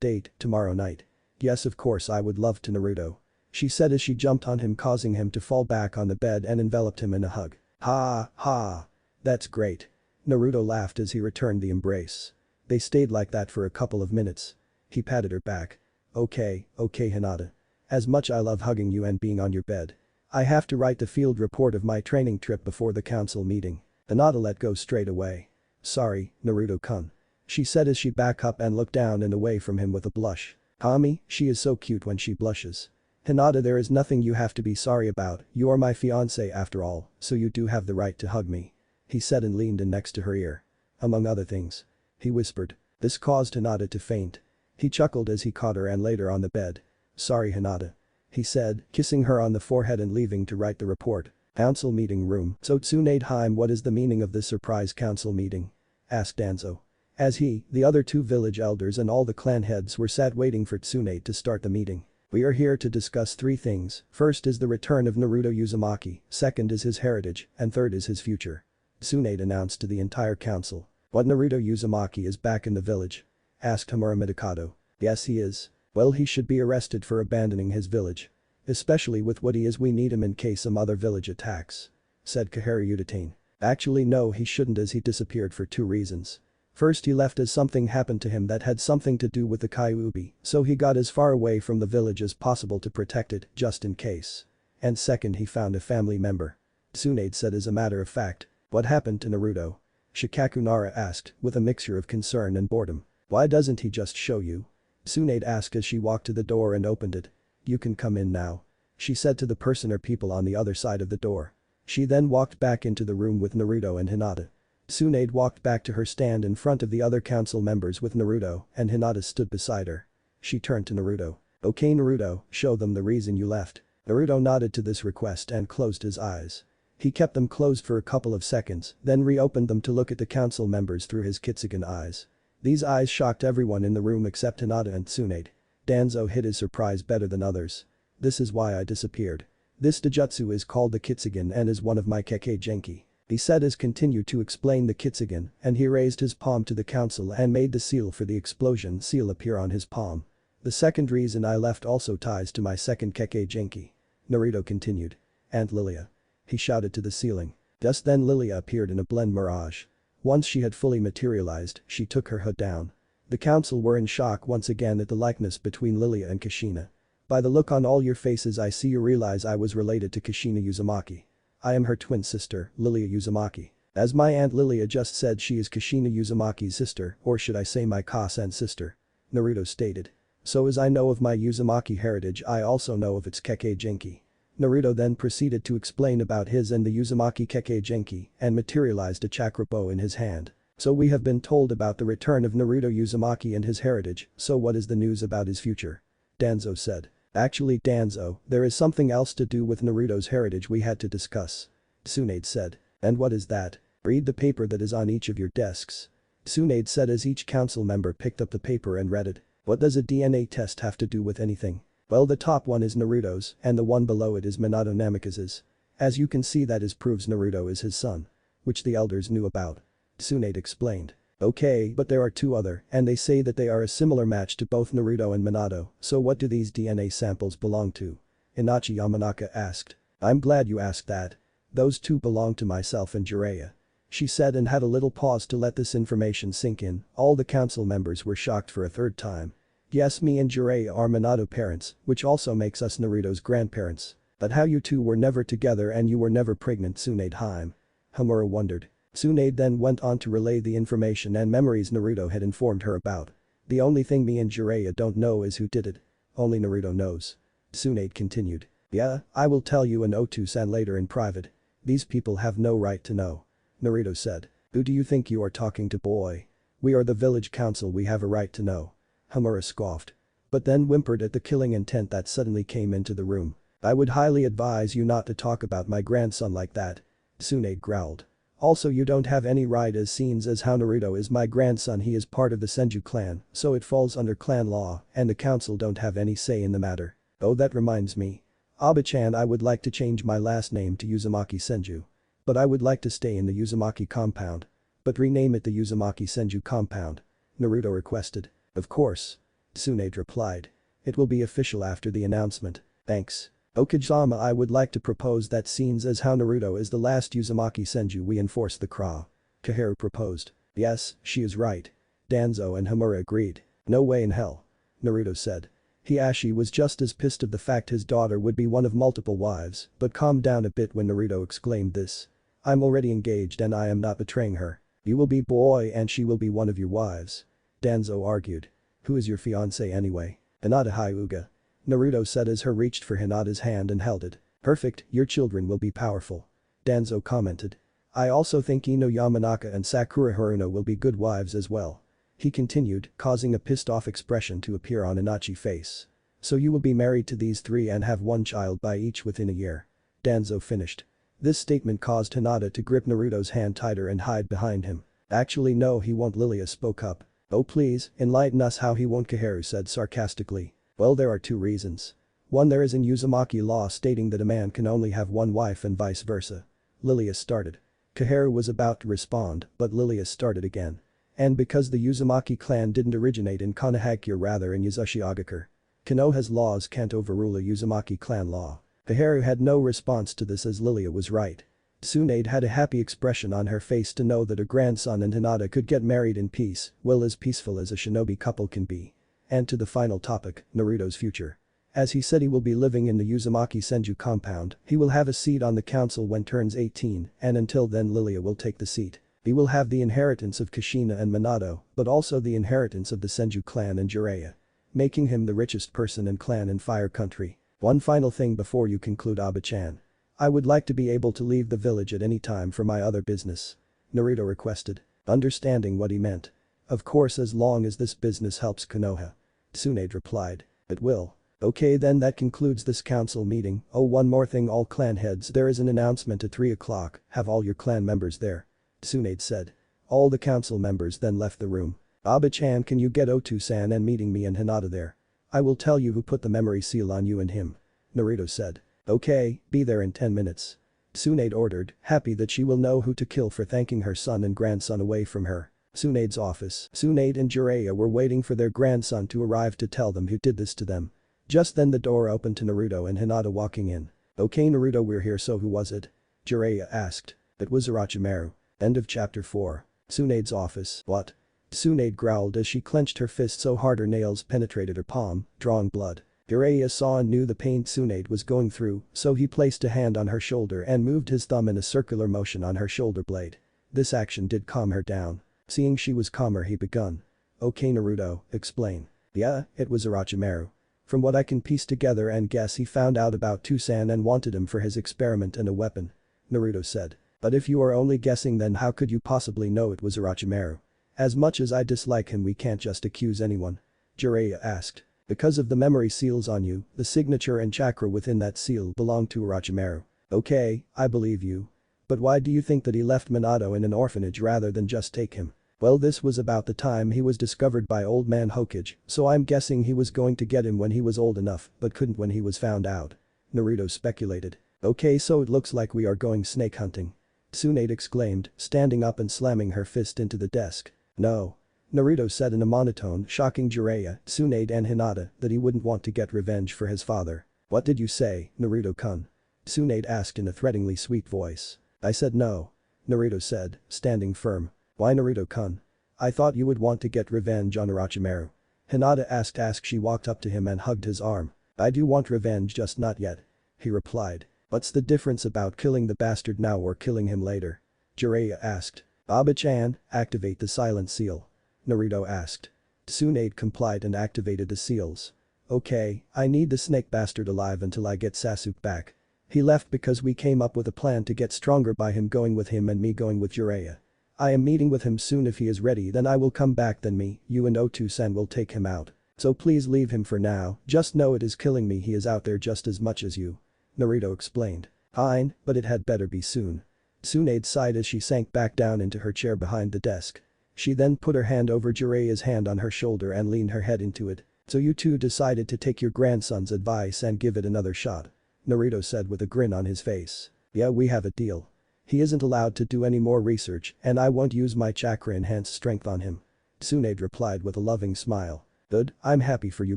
date, tomorrow night. Yes of course I would love to Naruto. She said as she jumped on him causing him to fall back on the bed and enveloped him in a hug. Ha. That's great. Naruto laughed as he returned the embrace. They stayed like that for a couple of minutes. He patted her back. Okay Hinata. As much I love hugging you and being on your bed. I have to write the field report of my training trip before the council meeting. Hinata let go straight away. Sorry, Naruto-kun. She said as she backed up and looked down and away from him with a blush. Kami, she is so cute when she blushes. Hinata, there is nothing you have to be sorry about, you are my fiancé after all, so you do have the right to hug me. He said and leaned in next to her ear. Among other things. He whispered. This caused Hinata to faint. He chuckled as he caught her and laid her on the bed. Sorry Hinata. He said, kissing her on the forehead and leaving to write the report. Council meeting room. So Tsunade, what is the meaning of this surprise council meeting? Asked Danzo. As he, the other two village elders and all the clan heads were sat waiting for Tsunade to start the meeting. We are here to discuss three things, first is the return of Naruto Uzumaki, second is his heritage, and third is his future. Tsunade announced to the entire council. What Naruto Uzumaki is back in the village? Asked Homura Midokado. Yes he is. Well he should be arrested for abandoning his village. Especially with what he is we need him in case some other village attacks. Said Kaharu Udatain. Actually no he shouldn't as he disappeared for two reasons. First he left as something happened to him that had something to do with the Kyuubi, so he got as far away from the village as possible to protect it, just in case. And second he found a family member. Tsunade said as a matter of fact. What happened to Naruto? Shikaku Nara asked, with a mixture of concern and boredom. Why doesn't he just show you? Tsunade asked as she walked to the door and opened it. You can come in now. She said to the person or people on the other side of the door. She then walked back into the room with Naruto and Hinata. Tsunade walked back to her stand in front of the other council members with Naruto and Hinata stood beside her. She turned to Naruto. Okay Naruto, show them the reason you left. Naruto nodded to this request and closed his eyes. He kept them closed for a couple of seconds, then reopened them to look at the council members through his Kitsugan eyes. These eyes shocked everyone in the room except Hinata and Tsunade. Danzo hid his surprise better than others. This is why I disappeared. This Dojutsu is called the Kitsugan and is one of my Kekkei Genki. He said as continued to explain the Kitsugan and he raised his palm to the council and made the seal for the explosion seal appear on his palm. The second reason I left also ties to my second Kekkei Genki. Naruto continued. Aunt Lilia. He shouted to the ceiling. Just then Lilia appeared in a blend mirage. Once she had fully materialized, she took her hood down. The council were in shock once again at the likeness between Lilia and Kushina. By the look on all your faces I see you realize I was related to Kushina Uzumaki. I am her twin sister, Lilia Uzumaki. As my aunt Lilia just said she is Kushina Uzumaki's sister, or should I say my Ka-san sister. Naruto stated. So as I know of my Uzumaki heritage I also know of its Kekkei Genki. Naruto then proceeded to explain about his and the Uzumaki Kekkei Genki and materialized a chakra bow in his hand. So we have been told about the return of Naruto Uzumaki and his heritage, so what is the news about his future? Danzo said. Actually Danzo, there is something else to do with Naruto's heritage we had to discuss. Tsunade said. And what is that? Read the paper that is on each of your desks. Tsunade said as each council member picked up the paper and read it. What does a DNA test have to do with anything? Well, the top one is Naruto's and the one below it is Minato Namikaze's. As you can see, that proves Naruto is his son. Which the elders knew about. Tsunade explained. Okay, but there are two other, and they say that they are a similar match to both Naruto and Minato, so what do these DNA samples belong to? Inochi Yamanaka asked. I'm glad you asked that. Those two belong to myself and Jiraiya. She said and had a little pause to let this information sink in. All the council members were shocked for a third time. Yes, me and Jiraiya are Minato parents, which also makes us Naruto's grandparents. But how you two were never together and you were never pregnant, Tsunade Haim? Homura wondered. Tsunade then went on to relay the information and memories Naruto had informed her about. The only thing me and Jiraiya don't know is who did it. Only Naruto knows. Tsunade continued. Yeah, I will tell you and Otu-san later in private. These people have no right to know. Naruto said. Who do you think you are talking to, boy? We are the village council, we have a right to know. Homura scoffed. But then whimpered at the killing intent that suddenly came into the room. I would highly advise you not to talk about my grandson like that. Tsunade growled. Also, you don't have any right as scenes as how Naruto is my grandson, he is part of the Senju clan, so it falls under clan law and the council don't have any say in the matter. Oh, that reminds me. Aba-chan, I would like to change my last name to Uzumaki Senju. But I would like to stay in the Uzumaki compound. But rename it the Uzumaki Senju compound. Naruto requested. Of course. Tsunade replied. It will be official after the announcement. Thanks. Okijama, I would like to propose that scenes as how Naruto is the last Uzumaki Senju we enforce the Kra. Kaheru proposed. Yes, she is right. Danzo and Homura agreed. No way in hell. Naruto said. Hiashi was just as pissed of the fact his daughter would be one of multiple wives, but calmed down a bit when Naruto exclaimed this. I'm already engaged and I am not betraying her. You will be boy and she will be one of your wives. Danzo argued. Who is your fiancé anyway? Hinata Hyuga. Naruto said as her reached for Hinata's hand and held it. Perfect, your children will be powerful. Danzo commented. I also think Ino Yamanaka and Sakura Haruno will be good wives as well. He continued, causing a pissed-off expression to appear on Inochi's face. So you will be married to these three and have one child by each within a year. Danzo finished. This statement caused Hinata to grip Naruto's hand tighter and hide behind him. Actually no, he won't, Lilia spoke up. Oh please, enlighten us how he won't, Kaheru said sarcastically. Well, there are two reasons. One, there is in Uzumaki law stating that a man can only have one wife and vice versa. Lilia started. Kaheru was about to respond, but Lilia started again. And because the Uzumaki clan didn't originate in Konohagakure, rather in Yuzushiogakure. Konoha's laws can't overrule a Uzumaki clan law. Kaheru had no response to this as Lilia was right. Tsunade had a happy expression on her face to know that her grandson and Hinata could get married in peace, well, as peaceful as a shinobi couple can be. And to the final topic, Naruto's future. As he said, he will be living in the Uzumaki Senju compound, he will have a seat on the council when turns 18, and until then Lilia will take the seat. He will have the inheritance of Kushina and Minato, but also the inheritance of the Senju clan and Jiraiya. Making him the richest person in clan in Fire Country. One final thing before you conclude, Aba-chan. I would like to be able to leave the village at any time for my other business. Naruto requested, understanding what he meant. Of course, as long as this business helps Konoha. Tsunade replied. It will. Okay, then that concludes this council meeting. Oh, one more thing, all clan heads, there is an announcement at 3 o'clock, have all your clan members there. Tsunade said. All the council members then left the room. Aba-chan, can you get Otu-san and meeting me and Hinata there? I will tell you who put the memory seal on you and him. Naruto said. Okay, be there in 10 minutes. Tsunade ordered, happy that she will know who to kill for thanking her son and grandson away from her. Tsunade's office. Tsunade and Jiraiya were waiting for their grandson to arrive to tell them who did this to them. Just then the door opened to Naruto and Hinata walking in. Okay Naruto, we're here, so who was it? Jiraiya asked. It was Orochimaru. End of chapter 4. Tsunade's office. What? Tsunade growled as she clenched her fist so hard her nails penetrated her palm, drawing blood. Jiraiya saw and knew the pain Tsunade was going through, so he placed a hand on her shoulder and moved his thumb in a circular motion on her shoulder blade. This action did calm her down. Seeing she was calmer, he begun. Okay Naruto, explain. Yeah, it was Orochimaru. From what I can piece together and guess, he found out about Tusan and wanted him for his experiment and a weapon. Naruto said. But if you are only guessing, then how could you possibly know it was Orochimaru? As much as I dislike him, we can't just accuse anyone. Jiraiya asked. Because of the memory seals on you, the signature and chakra within that seal belong to Orochimaru. Okay, I believe you. But why do you think that he left Minato in an orphanage rather than just take him? Well, this was about the time he was discovered by old man Hokage, so I'm guessing he was going to get him when he was old enough but couldn't when he was found out. Naruto speculated. Okay, so it looks like we are going snake hunting. Tsunade exclaimed, standing up and slamming her fist into the desk. No. Naruto said in a monotone, shocking Jiraiya, Tsunade and Hinata that he wouldn't want to get revenge for his father. What did you say, Naruto-kun? Tsunade asked in a threateningly sweet voice. I said no. Naruto said, standing firm. Why Naruto-kun? I thought you would want to get revenge on Orochimaru. Hinata asked as she walked up to him and hugged his arm. I do want revenge, just not yet. He replied. What's the difference about killing the bastard now or killing him later? Jiraiya asked. Aba-chan, activate the silent seal. Naruto asked. Tsunade complied and activated the seals. Okay, I need the snake bastard alive until I get Sasuke back. He left because we came up with a plan to get stronger by him going with him and me going with Jiraiya. I am meeting with him soon. If he is ready then I will come back, then me, you and Otu-san will take him out. So please leave him for now, just know it is killing me he is out there just as much as you. Naruto explained. Fine, but it had better be soon. Tsunade sighed as she sank back down into her chair behind the desk. She then put her hand over Jiraiya's hand on her shoulder and leaned her head into it. So you two decided to take your grandson's advice and give it another shot. Naruto said with a grin on his face. Yeah, we have a deal. He isn't allowed to do any more research and I won't use my chakra enhanced strength on him. Tsunade replied with a loving smile. Good, I'm happy for you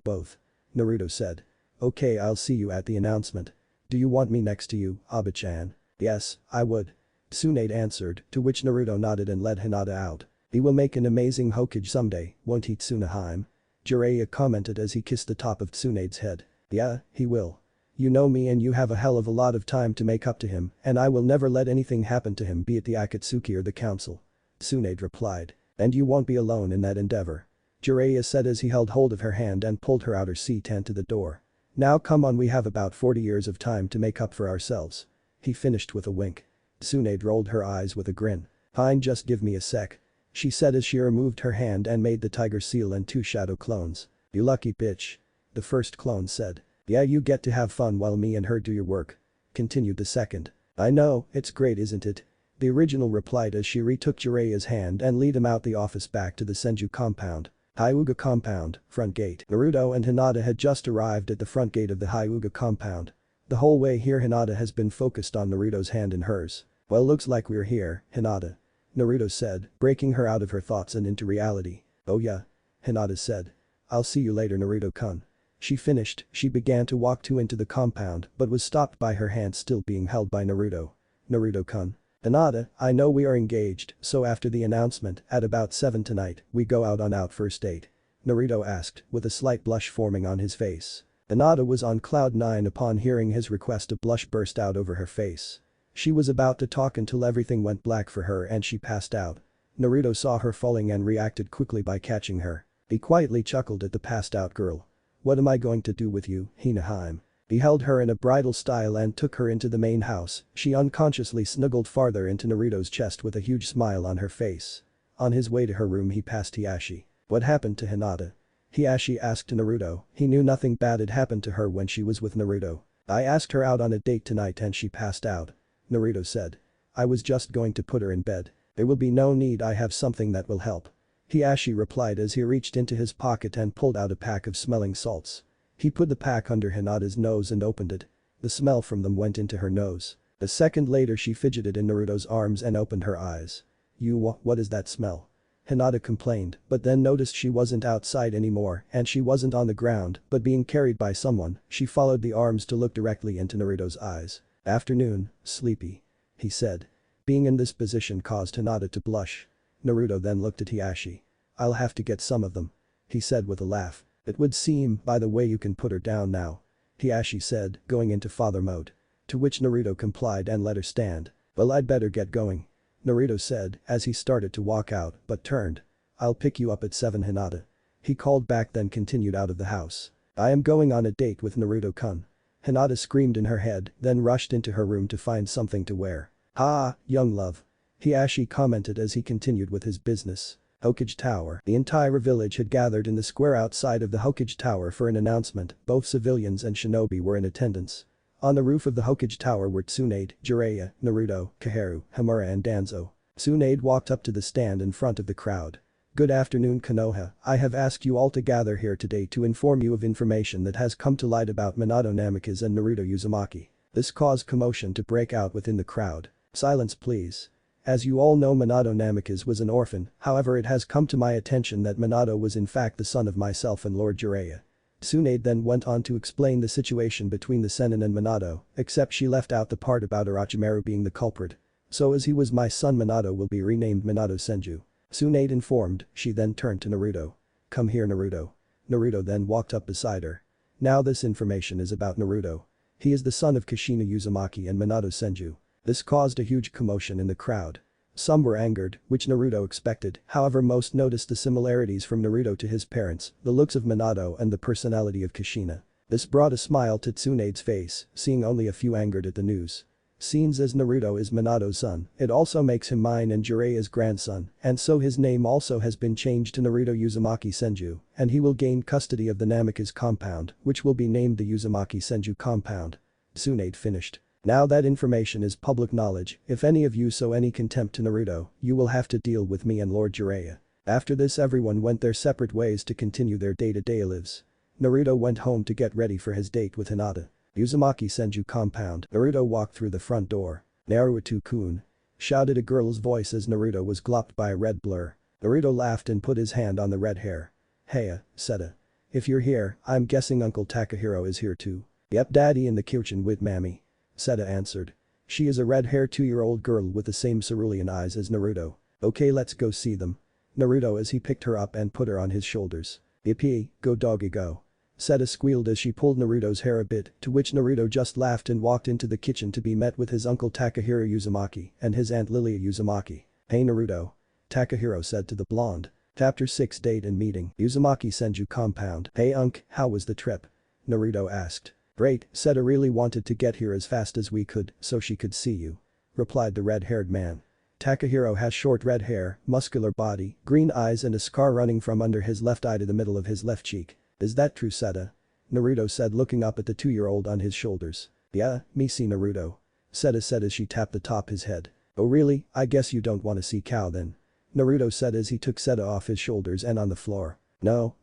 both. Naruto said. Okay, I'll see you at the announcement. Do you want me next to you, Aba-chan? Yes, I would. Tsunade answered, to which Naruto nodded and led Hinata out. He will make an amazing Hokage someday, won't he, Tsunaheim? Jiraiya commented as he kissed the top of Tsunade's head. Yeah, he will. You know me and you have a hell of a lot of time to make up to him and I will never let anything happen to him, be it the Akatsuki or the council. Tsunade replied. And you won't be alone in that endeavor. Jiraiya said as he held hold of her hand and pulled her out her seat and to the door. Now come on, we have about 40 years of time to make up for ourselves. He finished with a wink. Tsunade rolled her eyes with a grin. Fine, just give me a sec. She said as she removed her hand and made the tiger seal and 2 shadow clones. You lucky bitch. The first clone said. Yeah, you get to have fun while me and her do your work. Continued the second. I know, it's great isn't it? The original replied as she retook Jiraiya's hand and led him out the office back to the Senju compound. Hyuga compound, front gate. Naruto and Hinata had just arrived at the front gate of the Hyuga compound. The whole way here Hinata has been focused on Naruto's hand in hers. Well, looks like we're here, Hinata. Naruto said, breaking her out of her thoughts and into reality. Oh yeah. Hinata said. I'll see you later, Naruto-kun. She finished, she began to walk into the compound but was stopped by her hand still being held by Naruto. Naruto-kun. Hinata, I know we are engaged, so after the announcement, at about 7 tonight, we go out on our first date. Naruto asked, with a slight blush forming on his face. Hinata was on cloud 9 upon hearing his request. A blush burst out over her face. She was about to talk until everything went black for her and she passed out. Naruto saw her falling and reacted quickly by catching her. He quietly chuckled at the passed out girl. What am I going to do with you, Hinaheim? He held her in a bridal style and took her into the main house. She unconsciously snuggled farther into Naruto's chest with a huge smile on her face. On his way to her room he passed Hiashi. What happened to Hinata? Hiashi asked Naruto. He knew nothing bad had happened to her when she was with Naruto. I asked her out on a date tonight and she passed out. Naruto said. I was just going to put her in bed. There will be no need, I have something that will help. Hiashi replied as he reached into his pocket and pulled out a pack of smelling salts. He put the pack under Hinata's nose and opened it. The smell from them went into her nose. A second later she fidgeted in Naruto's arms and opened her eyes. What is that smell? Hinata complained, but then noticed she wasn't outside anymore and she wasn't on the ground but being carried by someone. She followed the arms to look directly into Naruto's eyes. Afternoon, sleepy. He said. Being in this position caused Hinata to blush. Naruto then looked at Hiashi. I'll have to get some of them. He said with a laugh. It would seem, by the way, you can put her down now. Hiashi said, going into father mode. To which Naruto complied and let her stand. Well, I'd better get going. Naruto said as he started to walk out but turned. I'll pick you up at 7, Hinata. He called back then continued out of the house. I am going on a date with Naruto-kun. Hinata screamed in her head then rushed into her room to find something to wear. Ha, young love. Hiashi commented as he continued with his business. Hokage Tower. The entire village had gathered in the square outside of the Hokage Tower for an announcement. Both civilians and shinobi were in attendance. On the roof of the Hokage Tower were Tsunade, Jiraiya, Naruto, Kaharu, Hamura and Danzo. Tsunade walked up to the stand in front of the crowd. "Good afternoon Konoha, I have asked you all to gather here today to inform you of information that has come to light about Minato Namikaze and Naruto Uzumaki." This caused commotion to break out within the crowd. "Silence please. As you all know, Minato Namikaze was an orphan, however it has come to my attention that Minato was in fact the son of myself and Lord Jiraiya." Tsunade then went on to explain the situation between the Sennin and Minato, except she left out the part about Orochimaru being the culprit. "So as he was my son, Minato will be renamed Minato Senju," Tsunade informed. She then turned to Naruto. "Come here Naruto." Naruto then walked up beside her. Now this information is about Naruto. He is the son of Kushina Uzumaki and Minato Senju. This caused a huge commotion in the crowd. Some were angered, which Naruto expected, however most noticed the similarities from Naruto to his parents, the looks of Minato and the personality of Kushina. This brought a smile to Tsunade's face, seeing only a few angered at the news. Seems as Naruto is Minato's son, it also makes him mine and Jiraiya's grandson, and so his name also has been changed to Naruto Uzumaki Senju, and he will gain custody of the Namikaze compound, which will be named the Uzumaki Senju compound. Tsunade finished. Now that information is public knowledge, if any of you show any contempt to Naruto, you will have to deal with me and Lord Jiraiya. After this everyone went their separate ways to continue their day-to-day lives. Naruto went home to get ready for his date with Hinata. Uzumaki Senju compound. Naruto walked through the front door. "Naruto-kun," shouted a girl's voice as Naruto was glopped by a red blur. Naruto laughed and put his hand on the red hair. "Heya, Seta. If you're here, I'm guessing Uncle Takahiro is here too." "Yep, daddy in the kitchen with mammy," Seta answered. She is a red-haired 2-year-old girl with the same cerulean eyes as Naruto. "Okay, let's go see them." Naruto as he picked her up and put her on his shoulders. "Yippee, go doggy go." Seta squealed as she pulled Naruto's hair a bit, to which Naruto just laughed and walked into the kitchen to be met with his uncle Takahiro Uzumaki and his aunt Lilia Uzumaki. "Hey Naruto," Takahiro said to the blonde. Chapter 6 Date and Meeting. Uzumaki Senju compound. "Hey Unc, how was the trip?" Naruto asked. "Great, Seta really wanted to get here as fast as we could so she could see you," replied the red-haired man. Takahiro has short red hair, muscular body, green eyes and a scar running from under his left eye to the middle of his left cheek. "Is that true Seta?" Naruto said looking up at the 2-year-old on his shoulders. "Yeah, me see Naruto," Seta said as she tapped the top his head. "Oh really, I guess you don't wanna see cow then," Naruto said as he took Seta off his shoulders and on the floor. No,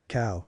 cow,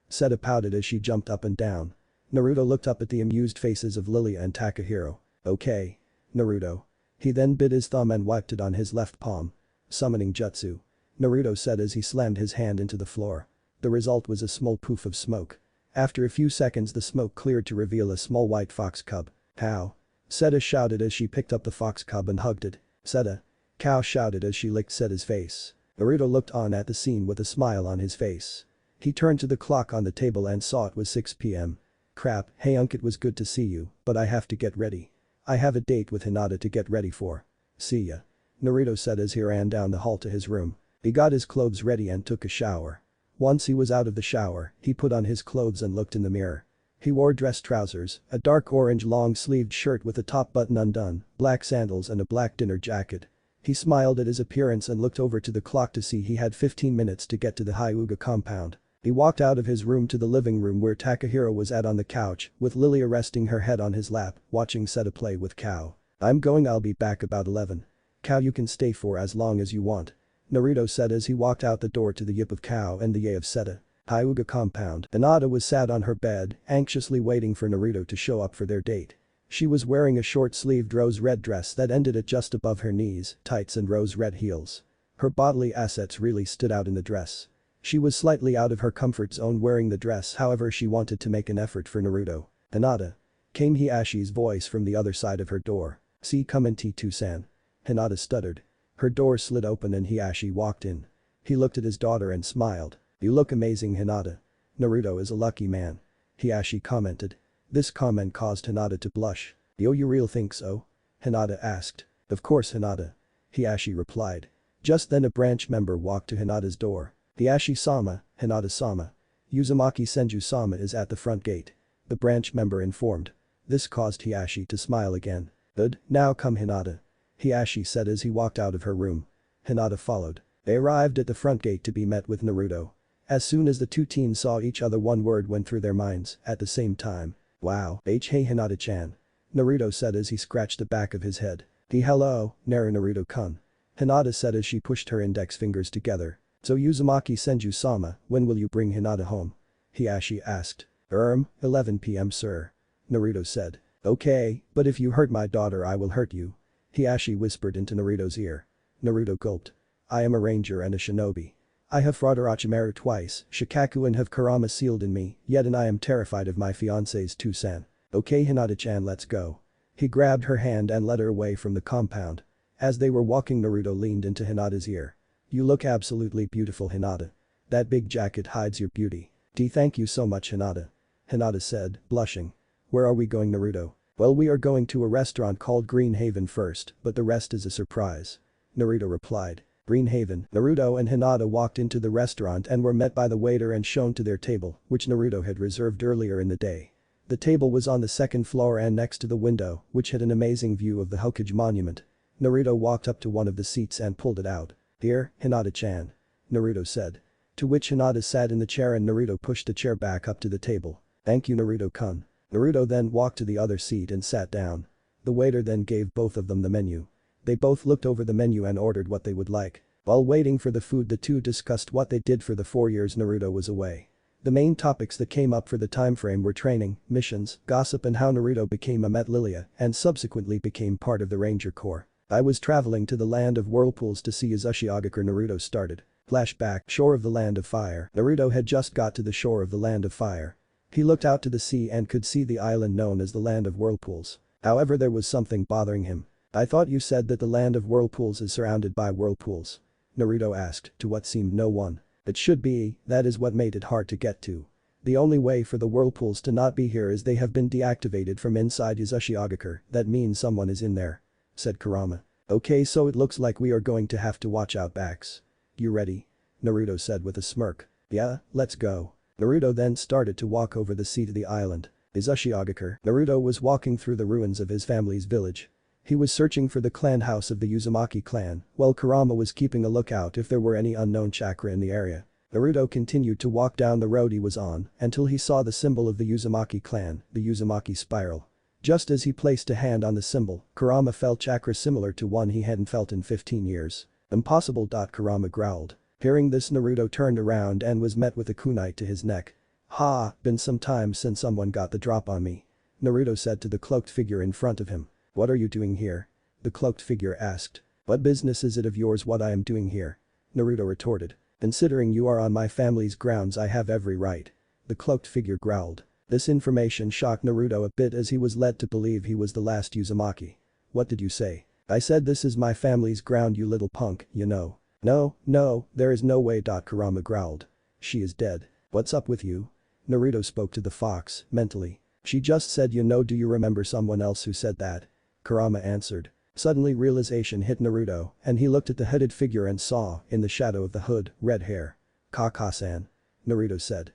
Seta pouted as she jumped up and down. Naruto looked up at the amused faces of Lilia and Takahiro. "Okay. Naruto." He then bit his thumb and wiped it on his left palm. "Summoning jutsu," Naruto said as he slammed his hand into the floor. The result was a small poof of smoke. After a few seconds the smoke cleared to reveal a small white fox cub. "Cow," Seta shouted as she picked up the fox cub and hugged it. "Seta," Cow shouted as she licked Seta's face. Naruto looked on at the scene with a smile on his face. He turned to the clock on the table and saw it was 6 p.m. "Crap, hey Unc, it was good to see you, but I have to get ready. I have a date with Hinata to get ready for." "See ya," Naruto said as he ran down the hall to his room. He got his clothes ready and took a shower. Once he was out of the shower, he put on his clothes and looked in the mirror. He wore dress trousers, a dark orange long-sleeved shirt with the top button undone, black sandals and a black dinner jacket. He smiled at his appearance and looked over to the clock to see he had 15 minutes to get to the Hyuga compound. He walked out of his room to the living room where Takahiro was at on the couch, with Lilia resting her head on his lap, watching Seta play with Cow. I'll be back about 11. Cow you can stay for as long as you want," Naruto said as he walked out the door to the yip of Cow and the yay of Seta. Hyuga compound. Hinata was sat on her bed, anxiously waiting for Naruto to show up for their date. She was wearing a short-sleeved rose-red dress that ended at just above her knees, tights and rose-red heels. Her bodily assets really stood out in the dress. She was slightly out of her comfort zone wearing the dress, however she wanted to make an effort for Naruto. "Hinata," came Hiashi's voice from the other side of her door. "See come in T2-san." Hinata stuttered. Her door slid open and Hiashi walked in. He looked at his daughter and smiled. "You look amazing Hinata. Naruto is a lucky man," Hiashi commented. This comment caused Hinata to blush. "Yo you real think so?" Hinata asked. "Of course Hinata," Hiashi replied. Just then a branch member walked to Hinata's door. "Hiashi-sama, Hinata-sama. Uzumaki Senju-sama is at the front gate," the branch member informed. This caused Hiashi to smile again. "Good, now come Hinata," Hiashi said as he walked out of her room. Hinata followed. They arrived at the front gate to be met with Naruto. As soon as the two teens saw each other, one word went through their minds at the same time. Wow, hey Hinata-chan. Naruto said as he scratched the back of his head. Hello, Naruto-kun. Hinata said as she pushed her index fingers together. So Uzumaki Senju-sama, when will you bring Hinata home? Hiashi asked. 11 p.m. sir. Naruto said. Okay, but if you hurt my daughter I will hurt you. Hiashi whispered into Naruto's ear. Naruto gulped. I am a ranger and a shinobi. I have fought Orochimaru twice, Shikaku and have Kurama sealed in me, yet and I am terrified of my fiancé's Tsunade. Okay Hinata-chan, let's go. He grabbed her hand and led her away from the compound. As they were walking, Naruto leaned into Hinata's ear. You look absolutely beautiful, Hinata. That big jacket hides your beauty. Thank you so much, Hinata. Hinata said, blushing. Where are we going, Naruto? Well, we are going to a restaurant called Green Haven first, but the rest is a surprise. Naruto replied. Green Haven. Naruto and Hinata walked into the restaurant and were met by the waiter and shown to their table, which Naruto had reserved earlier in the day. The table was on the second floor and next to the window, which had an amazing view of the Hokage monument. Naruto walked up to one of the seats and pulled it out. Here, Hinata-chan. Naruto said. To which Hinata sat in the chair and Naruto pushed the chair back up to the table. Thank you, Naruto-kun. Naruto then walked to the other seat and sat down. The waiter then gave both of them the menu. They both looked over the menu and ordered what they would like. While waiting for the food, the two discussed what they did for the 4 years Naruto was away. The main topics that came up for the time frame were training, missions, gossip and how Naruto became a Met Lilia and subsequently became part of the Ranger Corps. I was traveling to the land of whirlpools to see Uzumaki Naruto started. Flashback, shore of the land of fire. Naruto had just got to the shore of the land of fire. He looked out to the sea and could see the island known as the land of whirlpools. However, there was something bothering him. I thought you said that the land of whirlpools is surrounded by whirlpools. Naruto asked, to what seemed no one. It should be, that is what made it hard to get to. The only way for the whirlpools to not be here is they have been deactivated from inside Uzumaki, that means someone is in there. Said Kurama. Okay, so it looks like we are going to have to watch out backs. You ready? Naruto said with a smirk. Yeah, let's go. Naruto then started to walk over the sea to the island. Uzumaki. Naruto was walking through the ruins of his family's village. He was searching for the clan house of the Uzumaki clan, while Kurama was keeping a lookout if there were any unknown chakra in the area. Naruto continued to walk down the road he was on until he saw the symbol of the Uzumaki clan, the Uzumaki spiral. Just as he placed a hand on the symbol, Kurama felt chakra similar to one he hadn't felt in 15 years. Impossible. Kurama growled. Hearing this, Naruto turned around and was met with a kunai to his neck. Ha, been some time since someone got the drop on me. Naruto said to the cloaked figure in front of him. What are you doing here? The cloaked figure asked. What business is it of yours what I am doing here? Naruto retorted. Considering you are on my family's grounds I have every right. The cloaked figure growled. This information shocked Naruto a bit as he was led to believe he was the last Uzumaki. What did you say? I said this is my family's ground, you little punk, you know. No, there is no way. Kurama growled. She is dead. What's up with you? Naruto spoke to the fox, mentally. She just said you know. Do you remember someone else who said that? Kurama answered. Suddenly realization hit Naruto and he looked at the hooded figure and saw, in the shadow of the hood, red hair. Kaka-san. Naruto said.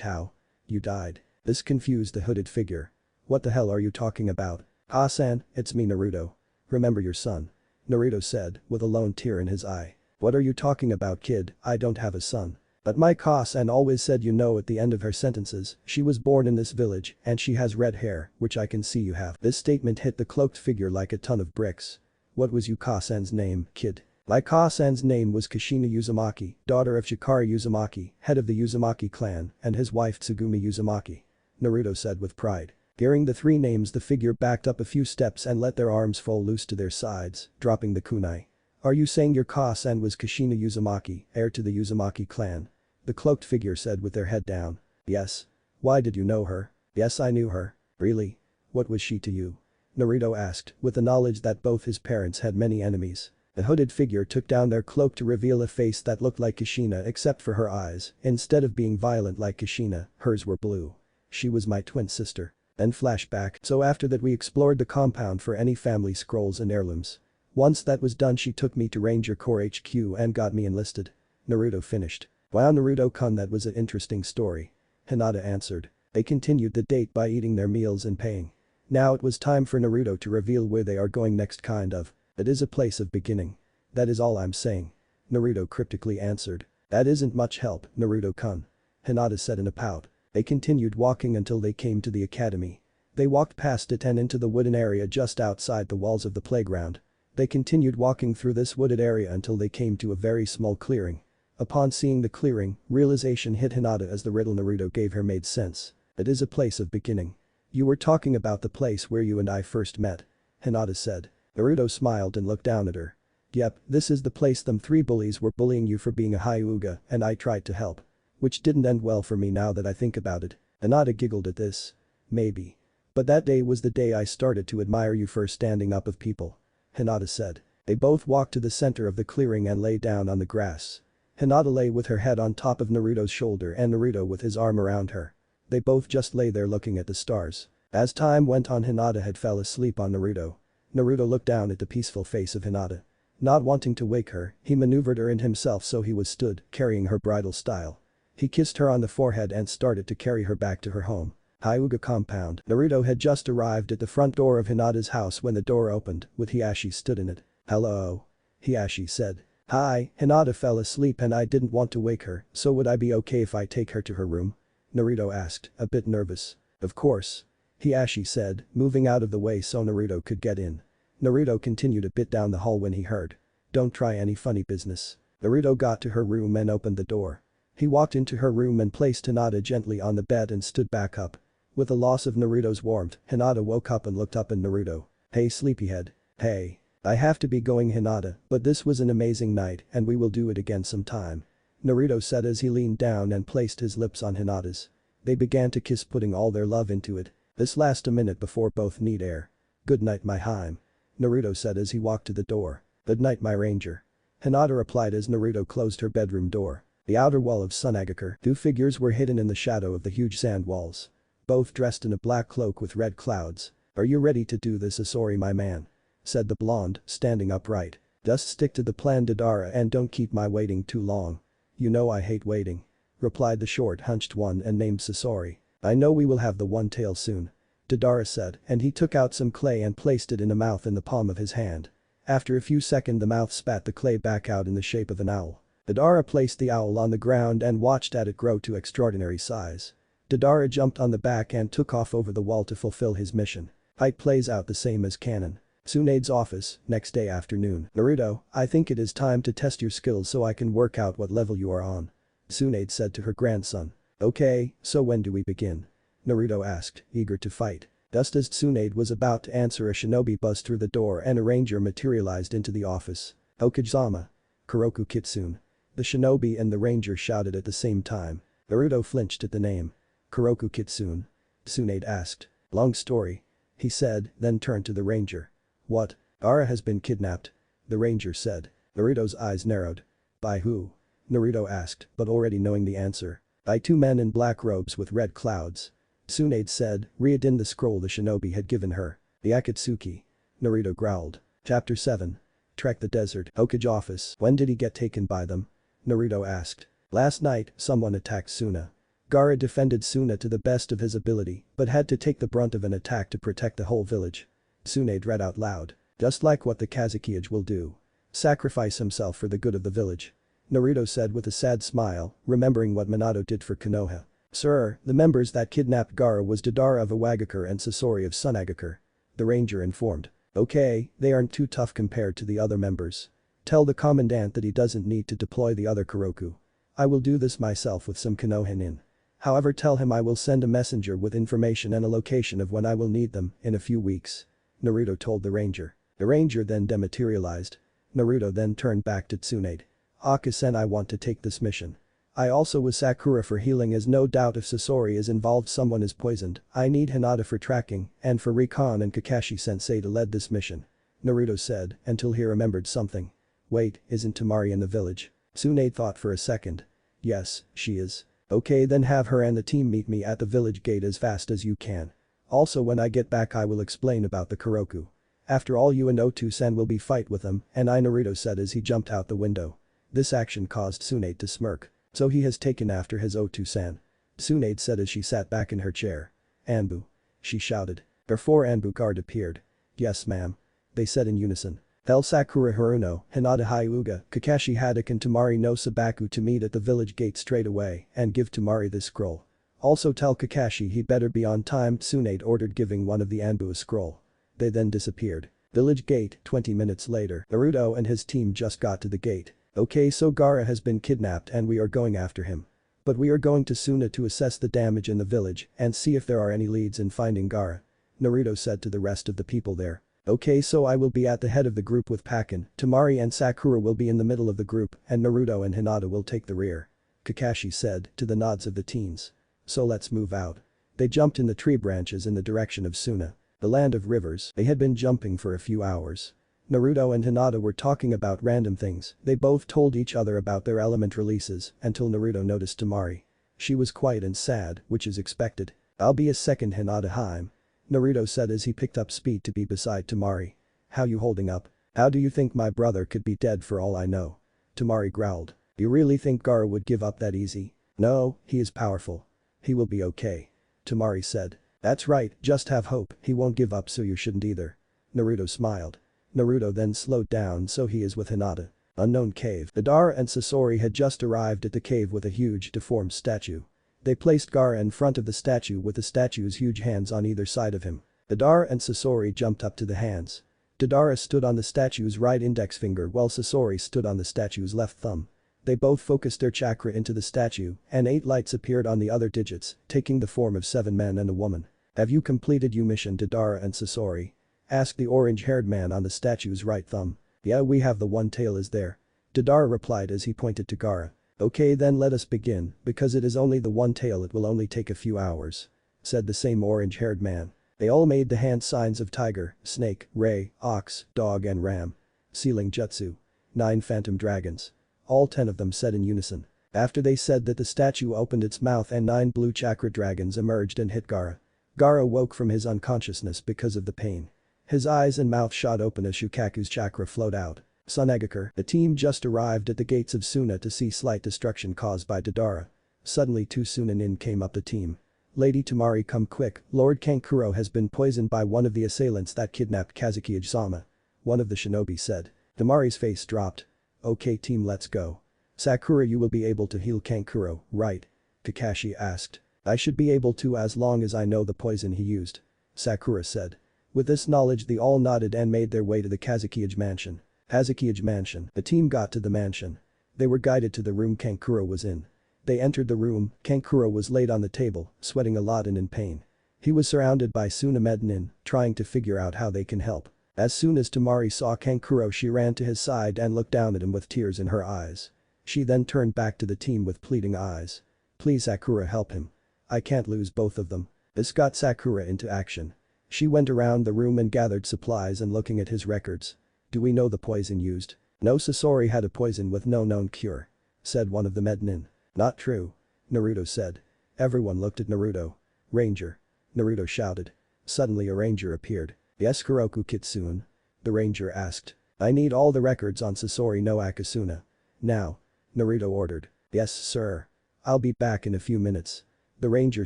How? You died. This confused the hooded figure. What the hell are you talking about? Ka-san, it's me Naruto. Remember your son. Naruto said, with a lone tear in his eye. What are you talking about, kid? I don't have a son. But my Ka-san always said you know at the end of her sentences, she was born in this village and she has red hair, which I can see you have. This statement hit the cloaked figure like a ton of bricks. What was you Ka-san's name, kid? My Ka-san's name was Kushina Uzumaki, daughter of Shikari Uzumaki, head of the Uzumaki clan, and his wife Tsugumi Uzumaki. Naruto said with pride. Hearing the three names, the figure backed up a few steps and let their arms fall loose to their sides, dropping the kunai. Are you saying your Ka-san was Kushina Uzumaki, heir to the Uzumaki clan? The cloaked figure said with their head down. Yes. Why did you know her? Yes, I knew her. Really? What was she to you? Naruto asked, with the knowledge that both his parents had many enemies. The hooded figure took down their cloak to reveal a face that looked like Kushina except for her eyes. Instead of being violent like Kushina, hers were blue. She was my twin sister. Then flashback. So after that we explored the compound for any family scrolls and heirlooms. Once that was done she took me to Ranger Corps HQ and got me enlisted. Naruto finished. Wow, Naruto-kun, that was an interesting story. Hinata answered. They continued the date by eating their meals and paying. Now it was time for Naruto to reveal where they are going next. It is a place of beginning. That is all I'm saying. Naruto cryptically answered. That isn't much help, Naruto-kun. Hinata said in a pout. They continued walking until they came to the academy. They walked past it and into the wooden area just outside the walls of the playground. They continued walking through this wooded area until they came to a very small clearing. Upon seeing the clearing, realization hit Hinata as the riddle Naruto gave her made sense. It is a place of beginning. You were talking about the place where you and I first met. Hinata said. Naruto smiled and looked down at her. Yep, this is the place them three bullies were bullying you for being a Hyuga and I tried to help. Which didn't end well for me now that I think about it. Hinata giggled at this. Maybe. But that day was the day I started to admire you for standing up of people. Hinata said. They both walked to the center of the clearing and lay down on the grass. Hinata lay with her head on top of Naruto's shoulder and Naruto with his arm around her. They both just lay there looking at the stars. As time went on, Hinata had fell asleep on Naruto. Naruto looked down at the peaceful face of Hinata. Not wanting to wake her, he maneuvered her in himself so he was stood, carrying her bridal style. He kissed her on the forehead and started to carry her back to her home. Hyuga compound. Naruto had just arrived at the front door of Hinata's house when the door opened, with Hiashi stood in it. Hello. Hiashi said. Hi, Hinata fell asleep and I didn't want to wake her, so would I be okay if I take her to her room? Naruto asked, a bit nervous. Of course. Hiashi said, moving out of the way so Naruto could get in. Naruto continued a bit down the hall when he heard. Don't try any funny business. Naruto got to her room and opened the door. He walked into her room and placed Hinata gently on the bed and stood back up. With the loss of Naruto's warmth, Hinata woke up and looked up at Naruto. Hey sleepyhead. Hey. I have to be going Hinata, but this was an amazing night and we will do it again sometime. Naruto said as he leaned down and placed his lips on Hinata's. They began to kiss, putting all their love into it. This lasted a minute before both need air. Good night my Hime. Naruto said as he walked to the door. Good night my ranger. Hinata replied as Naruto closed her bedroom door. The outer wall of Tsunade. Two figures were hidden in the shadow of the huge sand walls. Both dressed in a black cloak with red clouds. Are you ready to do this, Sasori my man? Said the blonde, standing upright. Just stick to the plan Deidara and don't keep my waiting too long. You know I hate waiting. Replied the short hunched one and named Sasori. I know we will have the one tail soon. Deidara said and he took out some clay and placed it in a mouth in the palm of his hand. After a few seconds the mouth spat the clay back out in the shape of an owl. Deidara placed the owl on the ground and watched at it grow to extraordinary size. Deidara jumped on the back and took off over the wall to fulfill his mission. Height plays out the same as canon. Tsunade's office, next day afternoon. Naruto, I think it is time to test your skills so I can work out what level you are on. Tsunade said to her grandson. Okay, so when do we begin? Naruto asked, eager to fight. Just as Tsunade was about to answer, a shinobi buzzed through the door and a ranger materialized into the office. Okizama. Kuroku Kitsune. The shinobi and the ranger shouted at the same time. Naruto flinched at the name. Kuroku Kitsune. Tsunade asked. Long story. He said, then turned to the ranger. What? Gaara has been kidnapped. The ranger said. Naruto's eyes narrowed. By who? Naruto asked, but already knowing the answer. By two men in black robes with red clouds. Tsunade said, read in the scroll the shinobi had given her. The Akatsuki. Naruto growled. Chapter 7. Trek the desert. Hokage office. When did he get taken by them? Naruto asked. Last night, someone attacked Suna. Gaara defended Suna to the best of his ability, but had to take the brunt of an attack to protect the whole village. Tsunade read out loud. Just like what the Kazekage will do. Sacrifice himself for the good of the village. Naruto said with a sad smile, remembering what Minato did for Konoha. Sir, the members that kidnapped Gaara was Deidara of Iwagakure and Sasori of Tsunade. The ranger informed. Okay, they aren't too tough compared to the other members. Tell the commandant that he doesn't need to deploy the other Kuroku. I will do this myself with some Konohan in. However, tell him I will send a messenger with information and a location of when I will need them in a few weeks. Naruto told the ranger. The ranger then dematerialized. Naruto then turned back to Tsunade. Occiden, I want to take this mission. I also was Sakura for healing, as no doubt if Sasori is involved someone is poisoned. I need Hinata for tracking and for recon and Kakashi sensei to lead this mission. Naruto said until he remembered something. Wait, isn't Temari in the village? Tsunade thought for a second. Yes, she is. Okay, then have her and the team meet me at the village gate as fast as you can. Also when I get back I will explain about the Kuroku. After all, you and Otu-san will be fight with them, and I, Naruto said as he jumped out the window. This action caused Tsunade to smirk. So he has taken after his Otu-san. Tsunade said as she sat back in her chair. Anbu. She shouted. Before Anbu guard appeared. Yes ma'am. They said in unison. Tell Sakura Haruno, Hinata Hyuga, Kakashi Haddock and Temari no Sabaku to meet at the village gate straight away and give Temari this scroll. Also tell Kakashi he better be on time, Tsunade ordered, giving one of the Anbu a scroll. They then disappeared. Village gate, 20 minutes later, Naruto and his team just got to the gate. Okay, so Gaara has been kidnapped and we are going after him. But we are going to Suna to assess the damage in the village and see if there are any leads in finding Gaara. Naruto said to the rest of the people there. Okay, so I will be at the head of the group with Pakin, Temari and Sakura will be in the middle of the group and Naruto and Hinata will take the rear. Kakashi said to the nods of the teens. So let's move out. They jumped in the tree branches in the direction of Suna, the land of rivers. They had been jumping for a few hours. Naruto and Hinata were talking about random things, they both told each other about their element releases until Naruto noticed Temari. She was quiet and sad, which is expected. I'll be a second, Hinata Haim. Naruto said as he picked up speed to be beside Temari. How you holding up? How do you think my brother could be dead for all I know? Temari growled. You really think Gaara would give up that easy? No, he is powerful. He will be okay. Temari said. That's right, just have hope, he won't give up so you shouldn't either. Naruto smiled. Naruto then slowed down so he is with Hinata. Unknown cave. Deidara and Sasori had just arrived at the cave with a huge deformed statue. They placed Gaara in front of the statue with the statue's huge hands on either side of him. Deidara and Sasori jumped up to the hands. Deidara stood on the statue's right index finger while Sasori stood on the statue's left thumb. They both focused their chakra into the statue and 8 lights appeared on the other digits, taking the form of 7 men and a woman. Have you completed your mission, Deidara and Sasori? Asked the orange-haired man on the statue's right thumb. Yeah, we have, the one tail is there. Deidara replied as he pointed to Gaara. Okay, then let us begin, because it is only the one tail, it will only take a few hours. Said the same orange-haired man. They all made the hand signs of tiger, snake, ray, ox, dog and ram. Sealing jutsu. 9 phantom dragons. All 10 of them said in unison. After they said that, the statue opened its mouth and 9 blue chakra dragons emerged and hit Gaara. Gaara woke from his unconsciousness because of the pain. His eyes and mouth shot open as Shukaku's chakra flowed out. Tsunade, the team just arrived at the gates of Suna to see slight destruction caused by Deidara. Suddenly 2 Sunanin came up the team. Lady Temari, come quick, Lord Kankuro has been poisoned by one of the assailants that kidnapped Kazuki-sama. One of the shinobi said. Temari's face dropped. Okay team, let's go. Sakura, you will be able to heal Kankuro, right? Kakashi asked. I should be able to as long as I know the poison he used. Sakura said. With this knowledge they all nodded and made their way to the Kazuki mansion. Kazuki mansion, the team got to the mansion. They were guided to the room Kankuro was in. They entered the room, Kankuro was laid on the table, sweating a lot and in pain. He was surrounded by Suna Medinin, trying to figure out how they can help. As soon as Temari saw Kankuro, she ran to his side and looked down at him with tears in her eyes. She then turned back to the team with pleading eyes. Please Sakura, help him. I can't lose both of them. This got Sakura into action. She went around the room and gathered supplies and looking at his records. Do we know the poison used? No, Sasori had a poison with no known cure. Said one of the Medinin. Not true. Naruto said. Everyone looked at Naruto. Ranger. Naruto shouted. Suddenly a ranger appeared. Yes, Kuroku Kitsune? The ranger asked. I need all the records on Sasori no Akasuna. Now. Naruto ordered. Yes, sir. I'll be back in a few minutes. The ranger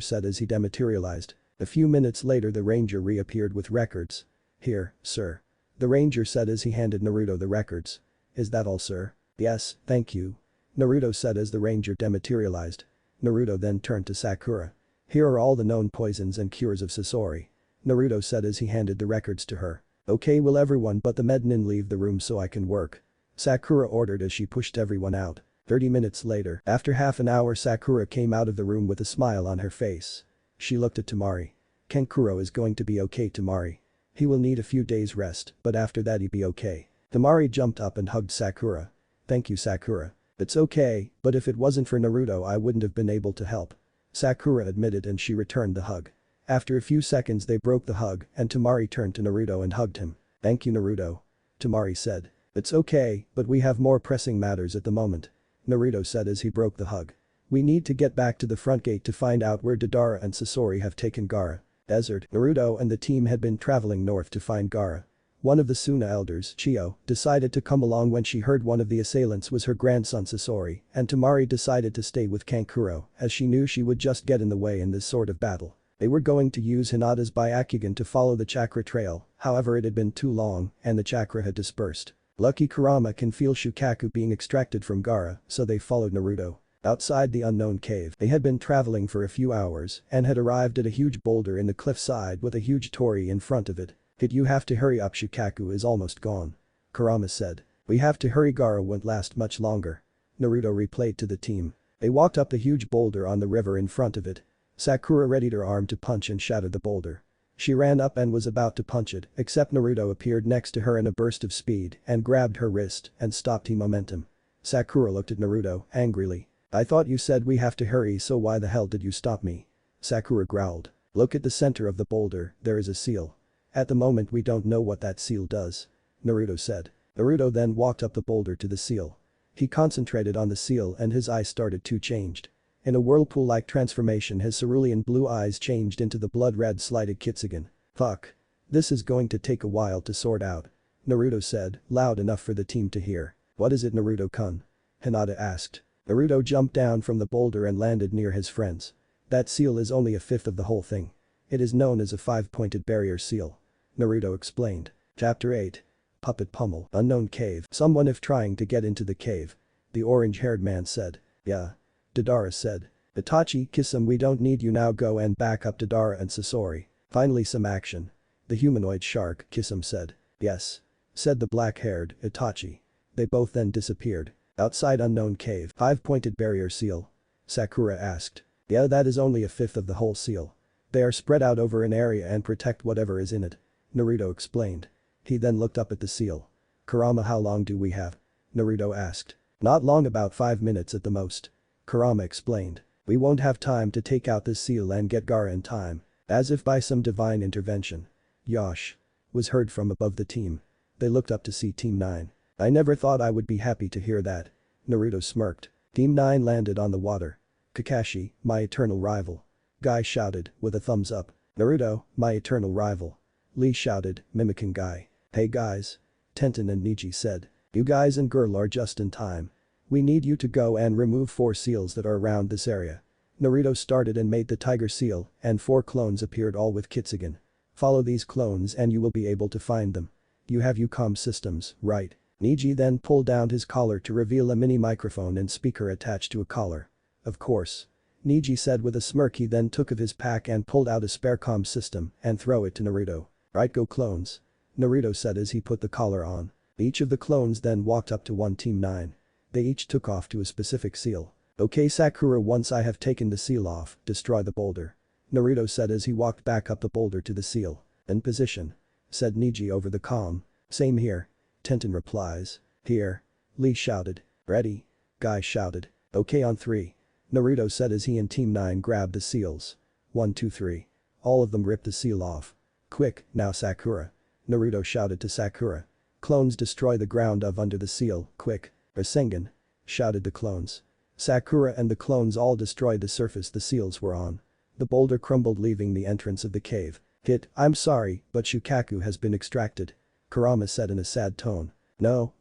said as he dematerialized. A few minutes later the ranger reappeared with records. Here, sir. The ranger said as he handed Naruto the records. Is that all, sir? Yes, thank you. Naruto said as the ranger dematerialized. Naruto then turned to Sakura. Here are all the known poisons and cures of Sasori. Naruto said as he handed the records to her. Okay, will everyone but the Medinin leave the room so I can work? Sakura ordered as she pushed everyone out. 30 minutes later, after half an hour, Sakura came out of the room with a smile on her face. She looked at Temari. Kankuro is going to be okay, Temari. He will need a few days rest, but after that he'll be okay. Temari jumped up and hugged Sakura. Thank you, Sakura. It's okay, but if it wasn't for Naruto I wouldn't have been able to help. Sakura admitted and she returned the hug. After a few seconds they broke the hug and Temari turned to Naruto and hugged him. Thank you, Naruto. Temari said. It's okay, but we have more pressing matters at the moment. Naruto said as he broke the hug. We need to get back to the front gate to find out where Deidara and Sasori have taken Gaara. Desert. Naruto and the team had been traveling north to find Gaara. One of the Suna elders, Chio, decided to come along when she heard one of the assailants was her grandson Sasori, and Temari decided to stay with Kankuro as she knew she would just get in the way in this sort of battle. They were going to use Hinata's Byakugan to follow the chakra trail, However, it had been too long, and the chakra had dispersed. Lucky Kurama can feel Shukaku being extracted from Gaara, so they followed Naruto. Outside the unknown cave, they had been traveling for a few hours and had arrived at a huge boulder in the cliffside with a huge torii in front of it. "Kid, you have to hurry up, Shukaku is almost gone," Kurama said. "We have to hurry, Gaara won't last much longer." Naruto replayed to the team. They walked up the huge boulder on the river in front of it. Sakura readied her arm to punch and shattered the boulder. She ran up and was about to punch it, except Naruto appeared next to her in a burst of speed and grabbed her wrist and stopped her momentum. Sakura looked at Naruto angrily. "I thought you said we have to hurry, so why the hell did you stop me?" Sakura growled. "Look at the center of the boulder, there is a seal. At the moment we don't know what that seal does," Naruto said. Naruto then walked up the boulder to the seal. He concentrated on the seal and his eyes started to change. In a whirlpool-like transformation, his cerulean blue eyes changed into the blood-red slided Kitsugen. "Fuck. This is going to take a while to sort out," Naruto said, loud enough for the team to hear. "What is it, Naruto-kun?" Hinata asked. Naruto jumped down from the boulder and landed near his friends. "That seal is only a fifth of the whole thing. It is known as a five-pointed barrier seal," Naruto explained. Chapter 8. Puppet Pummel. Unknown cave. "Someone if trying to get into the cave," the orange-haired man said. "Yeah," Deidara said. "Itachi, kiss him, we don't need you now, go and back up Deidara and Sasori. Finally some action." The humanoid shark, Kisum, said. "Yes," said the black-haired Itachi. They both then disappeared. Outside unknown cave. "Five-pointed barrier seal?" Sakura asked. "Yeah, that is only a fifth of the whole seal. They are spread out over an area and protect whatever is in it," Naruto explained. He then looked up at the seal. "Kurama, how long do we have?" Naruto asked. "Not long, about 5 minutes at the most," Kurama explained. "We won't have time to take out this seal and get Gaara in time." As if by some divine intervention. "Yosh," was heard from above the team. They looked up to see Team 9. "I never thought I would be happy to hear that," Naruto smirked. Team 9 landed on the water. "Kakashi, my eternal rival," Guy shouted, with a thumbs up. "Naruto, my eternal rival," Lee shouted, mimicking Guy. "Hey guys," Tenten and Niji said. "You guys and girl are just in time. We need you to go and remove 4 seals that are around this area." Naruto started and made the tiger seal, and 4 clones appeared, all with Kitsugen. "Follow these clones and you will be able to find them. You have UCOM systems, right?" Niji then pulled down his collar to reveal a mini microphone and speaker attached to a collar. "Of course," Niji said with a smirk. He then took of his pack and pulled out a spare comm system and throw it to Naruto. "Right, go clones," Naruto said as he put the collar on. Each of the clones then walked up to one Team 9. They each took off to a specific seal. "Okay Sakura, once I have taken the seal off, destroy the boulder," Naruto said as he walked back up the boulder to the seal. "In position," said Niji over the comm. "Same here," Tenten replies. "Here," Lee shouted. "Ready," Guy shouted. "Okay on 3," Naruto said as he and Team 9 grabbed the seals. 1, 2, 3. All of them ripped the seal off. "Quick, now Sakura," Naruto shouted to Sakura. "Clones destroy the ground of under the seal, quick." "Rasengan," shouted the clones. Sakura and the clones all destroyed the surface the seals were on. The boulder crumbled, leaving the entrance of the cave. "Hit, I'm sorry, but Shukaku has been extracted," Kurama said in a sad tone. No,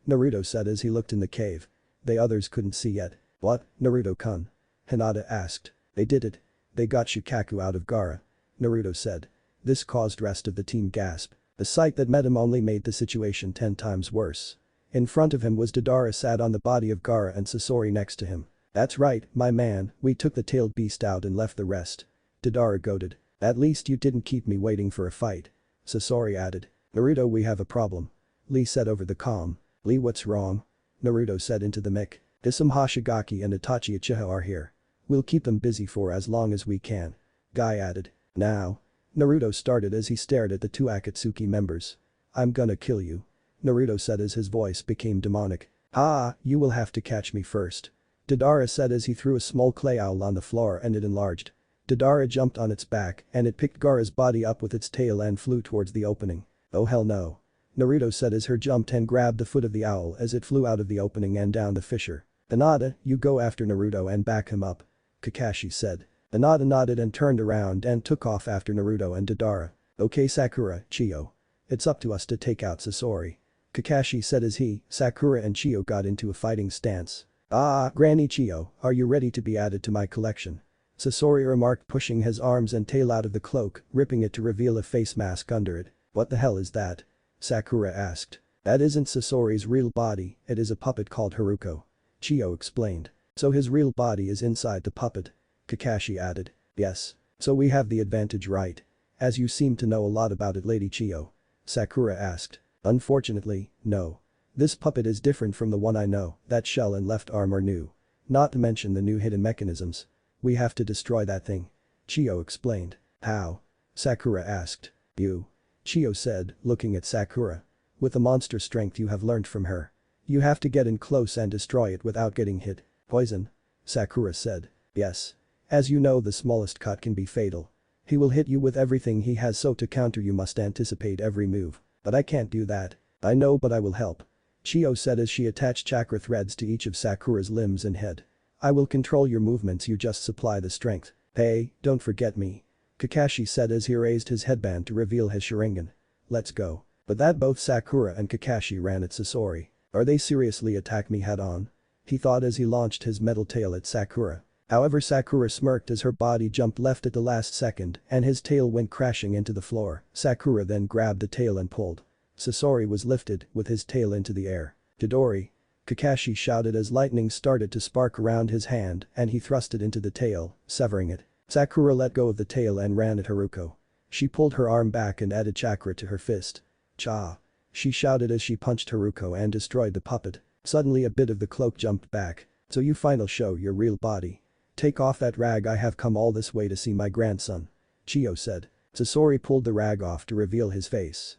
Naruto said as he looked in the cave. The others couldn't see yet. "What, Naruto-kun?" Hinata asked. "They did it. They got Shukaku out of Gaara," Naruto said. This caused rest of the team gasp. The sight that met him only made the situation 10 times worse. In front of him was Deidara, sat on the body of Gaara, and Sasori next to him. "That's right, my man, we took the tailed beast out and left the rest," Deidara goaded. "At least you didn't keep me waiting for a fight," Sasori added. "Naruto, we have a problem," Lee said over the comm. "Lee, what's wrong?" Naruto said into the mic. "Isam Hashigaki and Itachi Uchiha are here. We'll keep them busy for as long as we can," Guy added. "Now," Naruto started as he stared at the 2 Akatsuki members. "I'm gonna kill you," Naruto said as his voice became demonic. "Ah, you will have to catch me first," Deidara said as he threw a small clay owl on the floor and it enlarged. Deidara jumped on its back and it picked Gaara's body up with its tail and flew towards the opening. "Oh hell no," Naruto said as her jumped and grabbed the foot of the owl as it flew out of the opening and down the fissure. "Hinata, you go after Naruto and back him up," Kakashi said. Hinata nodded and turned around and took off after Naruto and Deidara. "Okay Sakura, Chiyo. It's up to us to take out Sasori," Kakashi said as he, Sakura and Chiyo got into a fighting stance. "Ah, Granny Chiyo, are you ready to be added to my collection?" Sasori remarked, pushing his arms and tail out of the cloak, ripping it to reveal a face mask under it. What the hell is that? Sakura asked. That isn't Sasori's real body, it is a puppet called Haruko. Chiyo explained. So his real body is inside the puppet. Kakashi added. Yes. So we have the advantage, right? As you seem to know a lot about it, Lady Chiyo. Sakura asked. Unfortunately, no. This puppet is different from the one I know, that shell and left arm are new. Not to mention the new hidden mechanisms. We have to destroy that thing. Chiyo explained. How? Sakura asked. You. Chiyo said, looking at Sakura. With the monster strength you have learned from her. You have to get in close and destroy it without getting hit. Poison? Sakura said. Yes. As you know, the smallest cut can be fatal. He will hit you with everything he has, so to counter you must anticipate every move. But I can't do that. I know, but I will help. Chiyo said as she attached chakra threads to each of Sakura's limbs and head. I will control your movements, you just supply the strength. Hey, don't forget me. Kakashi said as he raised his headband to reveal his Sharingan. Let's go. But that both Sakura and Kakashi ran at Sasori. Are they seriously attack me head on? He thought as he launched his metal tail at Sakura. However, Sakura smirked as her body jumped left at the last second and his tail went crashing into the floor. Sakura then grabbed the tail and pulled. Sasori was lifted with his tail into the air. Chidori. Kakashi shouted as lightning started to spark around his hand and he thrust it into the tail, severing it. Sakura let go of the tail and ran at Haruko. She pulled her arm back and added chakra to her fist. Cha! She shouted as she punched Haruko and destroyed the puppet. Suddenly a bit of the cloak jumped back. So you finally show your real body. Take off that rag, I have come all this way to see my grandson. Chiyo said. Sasori pulled the rag off to reveal his face.